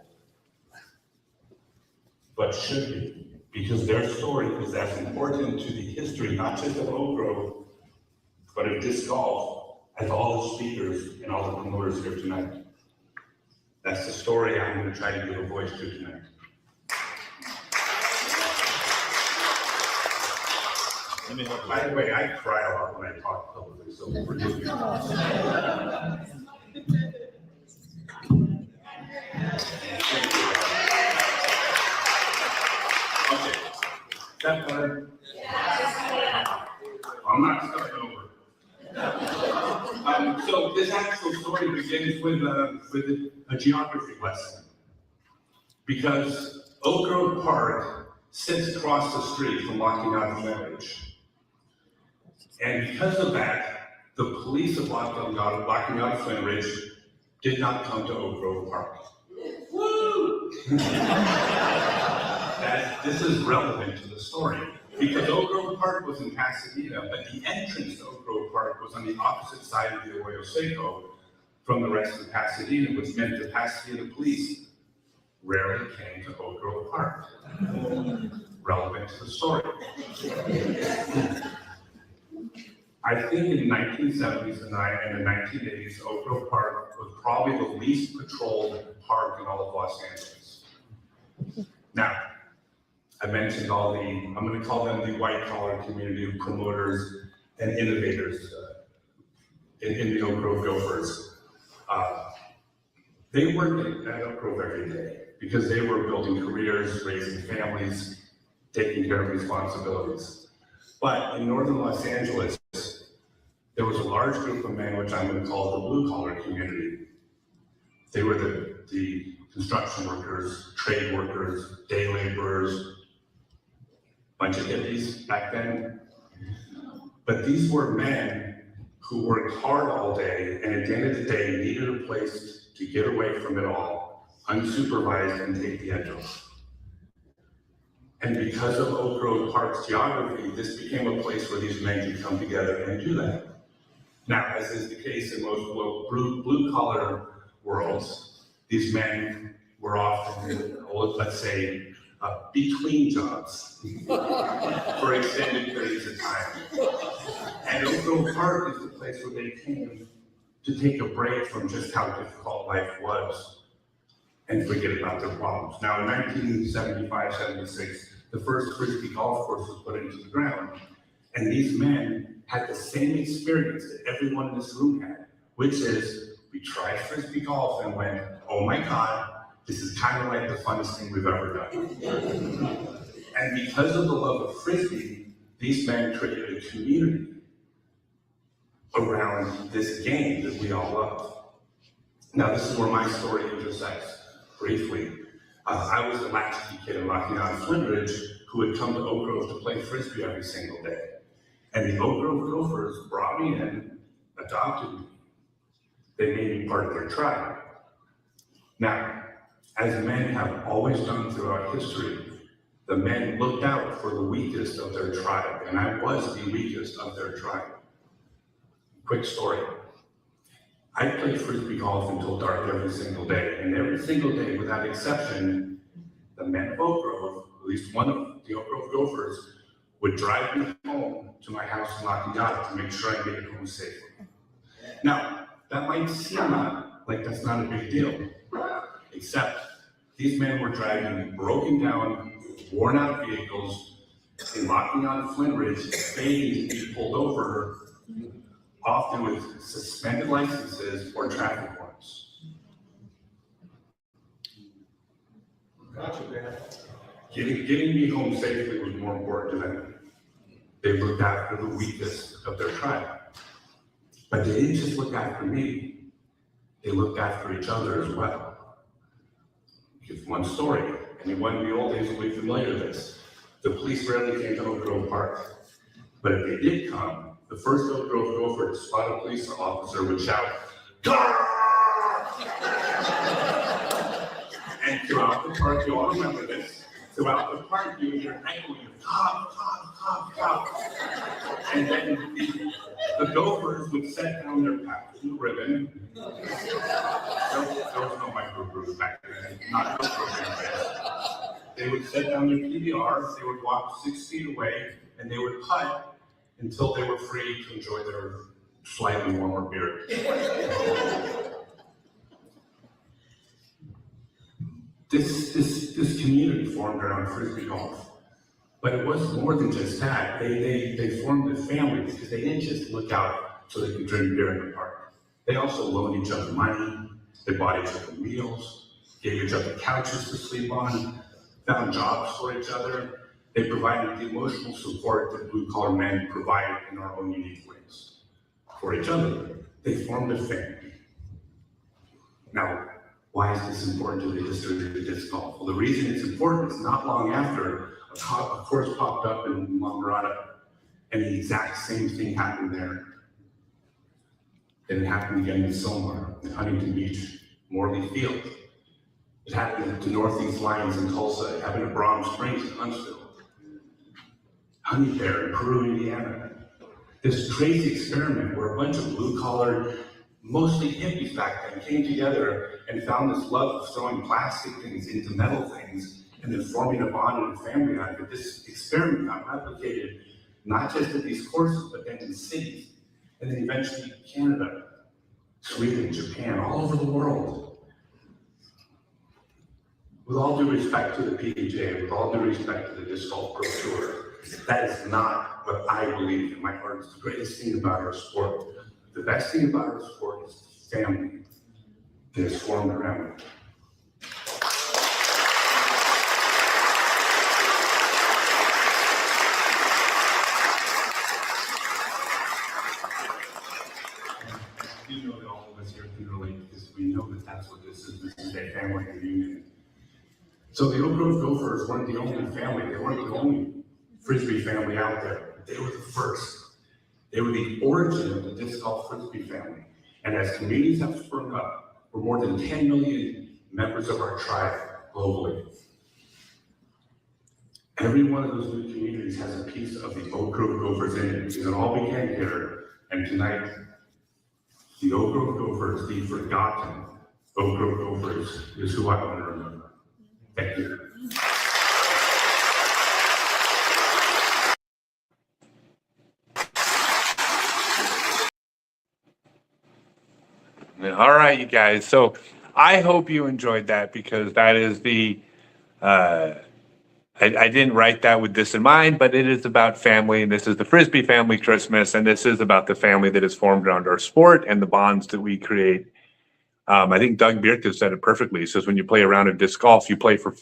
but should be, because their story is as important to the history, not just of Oak Grove, but of disc golf, as all the speakers and all the promoters here tonight. That's the story I'm going to try to give a voice to tonight. By the way, I cry a lot when I talk publicly, so forgive me. Okay, is that better? I'm not starting over. So this actual story begins with a geography lesson. Because Oak Grove Park sits across the street from Rocky Mountain Village. And because of that, the police of Rocky Mountain Ridge did not come to Oak Grove Park. Woo! This is relevant to the story. Because Oak Grove Park was in Pasadena, but the entrance to Oak Grove Park was on the opposite side of the Arroyo Seco from the rest of Pasadena, which meant the Pasadena police rarely came to Oak Grove Park. Relevant to the story. I think in the 1970s and the 1980s, Oak Grove Park was probably the least patrolled park in all of Los Angeles. Now, I mentioned I'm going to call them the white-collar community of promoters and innovators in the Oak Grove Gophers. They worked at Oak Grove every day because they were building careers, raising families, taking care of responsibilities. But in northern Los Angeles, there was a large group of men, which I'm going to call the blue-collar community. They were the construction workers, trade workers, day laborers, bunch of hippies back then. But these were men who worked hard all day and at the end of the day needed a place to get away from it all, unsupervised, and take the edge off. And because of Oak Grove Park's geography, this became a place where these men could come together and do that. Now, as is the case in most blue-collar worlds, these men were often, let's say, between jobs for extended periods of time. And Oak Grove Park is the place where they came to take a break from just how difficult life was and forget about their problems. Now, in 1975-76, the first Frisbee golf course was put into the ground, and these men had the same experience that everyone in this room had, which is we tried Frisbee golf and went, oh my God, this is kind of like the funnest thing we've ever done. And because of the love of Frisbee, these men created a community around this game that we all love. Now, this is where my story intersects briefly. I was a latchkey kid in Rocky Mountain, Flintridge, who had come to Oak Grove to play Frisbee every single day. And the Oak Grove Gophers brought me in, adopted me. They made me part of their tribe. Now, as men have always done throughout history, the men looked out for the weakest of their tribe, and I was the weakest of their tribe. Quick story. I played Frisbee golf until dark every single day, and every single day, without exception, the men of Oak Grove, at least one of the Oak Grove Gophers, would drive me home to my house in La Piñata to make sure I made it home safely. Now, that might seem like that's not a big deal, except these men were driving broken down, worn out vehicles in La Piñata, Flintridge, begging to be pulled over, often with suspended licenses or traffic warrants. Getting me home safely was more important to them. They looked after the weakest of their tribe. But they didn't just look after me, they looked after each other as well. Here's one story. Anyone in the old days will be familiar with this. The police rarely came to Oak Grove Park. But if they did come, the first Oak Grove Gopher to spot a police officer would shout, "Guard!" And throughout the park, you all remember this, throughout the park you would hear echoing of cop, cop, cop, cop. And then the Gophers would set down their patent ribbon. There was no microbrews back then, not no program. They would set down their PBRs, they would walk 6 feet away, and they would putt until they were free to enjoy their slightly warmer beer. This community formed around Frisbee golf. But it was more than just that. They formed a family because they didn't just look out so they could drink beer in the park. They also loaned each other money, they bought each other meals, gave each other couches to sleep on, found jobs for each other. They provided the emotional support that blue-collar men provide in our own unique ways for each other. They formed a family. Now, why is this important to the history of disc golf? Well, the reason it's important is not long after a course popped up in La Mirada, and the exact same thing happened there. And it happened again in Silmar, in Huntington Beach, Morley Field. It happened to Northeast Lions in Tulsa. It happened to Brom Springs in Huntsville. Honey Bear in Peru, Indiana. This crazy experiment where a bunch of blue-collar, mostly hippies back then, came together and found this love of throwing plastic things into metal things and then forming a bond and a family out of it. This experiment got replicated not just at these courses, but then in cities, and then eventually Canada, Sweden, Japan, all over the world. With all due respect to the PGA, with all due respect to the Disc Golf Pro Tour, that is not what I believe in my heart is the greatest thing about our sport. The best thing about our sport is the family that is formed around it. You know that all of us here can relate because we know that that's what this is. This is a family reunion. So the Oak Grove Gophers weren't the only family. They weren't the only Frisbee family out there. They were the first. They were the origin of the disc golf Frisbee family. And as communities have sprung up, we're more than 10 million members of our tribe globally. Every one of those new communities has a piece of the Oak Grove Gophers in it, because it all began here. And tonight, the Oak Grove Gophers, the forgotten Oak Grove Gophers, is who I want to remember. Thank you. All right, you guys. So I hope you enjoyed that, because that is the, I didn't write that with this in mind, but it is about family, and this is the Frisbee family Christmas, and this is about the family that is formed around our sport and the bonds that we create. I think Doug Bierke said it perfectly. He says when you play a round of disc golf, you play for,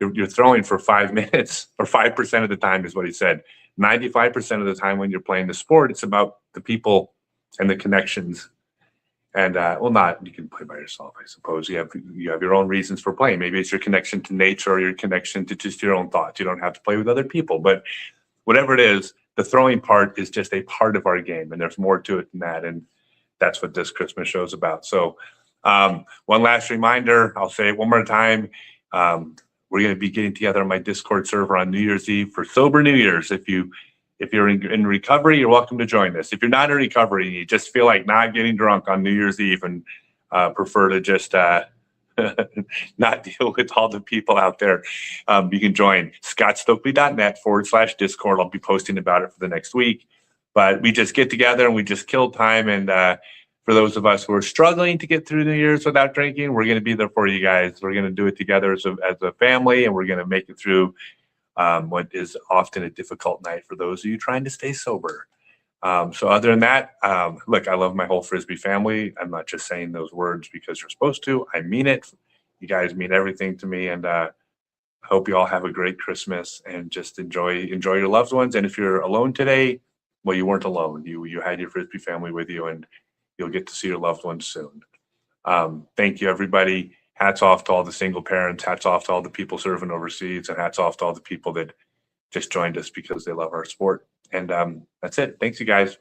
you're throwing for 5 minutes, or 5% of the time is what he said. 95% of the time when you're playing the sport, it's about the people and the connections. And well, not, you can play by yourself, I suppose. You have your own reasons for playing. Maybe it's your connection to nature or your connection to just your own thoughts. You don't have to play with other people, but whatever it is, the throwing part is just a part of our game, and there's more to it than that. And that's what this Christmas show is about. So one last reminder, I'll say it one more time. We're going to be getting together on my Discord server on New Year's Eve for Sober New Year's. If you're in recovery, you're welcome to join us. If you're not in recovery and you just feel like not getting drunk on New Year's Eve and prefer to just not deal with all the people out there, you can join scottstokely.net/Discord. I'll be posting about it for the next week. But we just get together and we just kill time. And for those of us who are struggling to get through New Year's without drinking, we're going to be there for you guys. We're going to do it together as a family, and we're going to make it through what is often a difficult night for those of you trying to stay sober. So other than that, look, I love my whole Frisbee family. I'm not just saying those words because you're supposed to. I mean it. You guys mean everything to me, and I hope you all have a great Christmas and just enjoy your loved ones. And if you're alone today, well, you weren't alone. You had your Frisbee family with you, and you'll get to see your loved ones soon. Thank you, everybody. Hats off to all the single parents. Hats off to all the people serving overseas, and hats off to all the people that just joined us because they love our sport. And that's it. Thanks, you guys.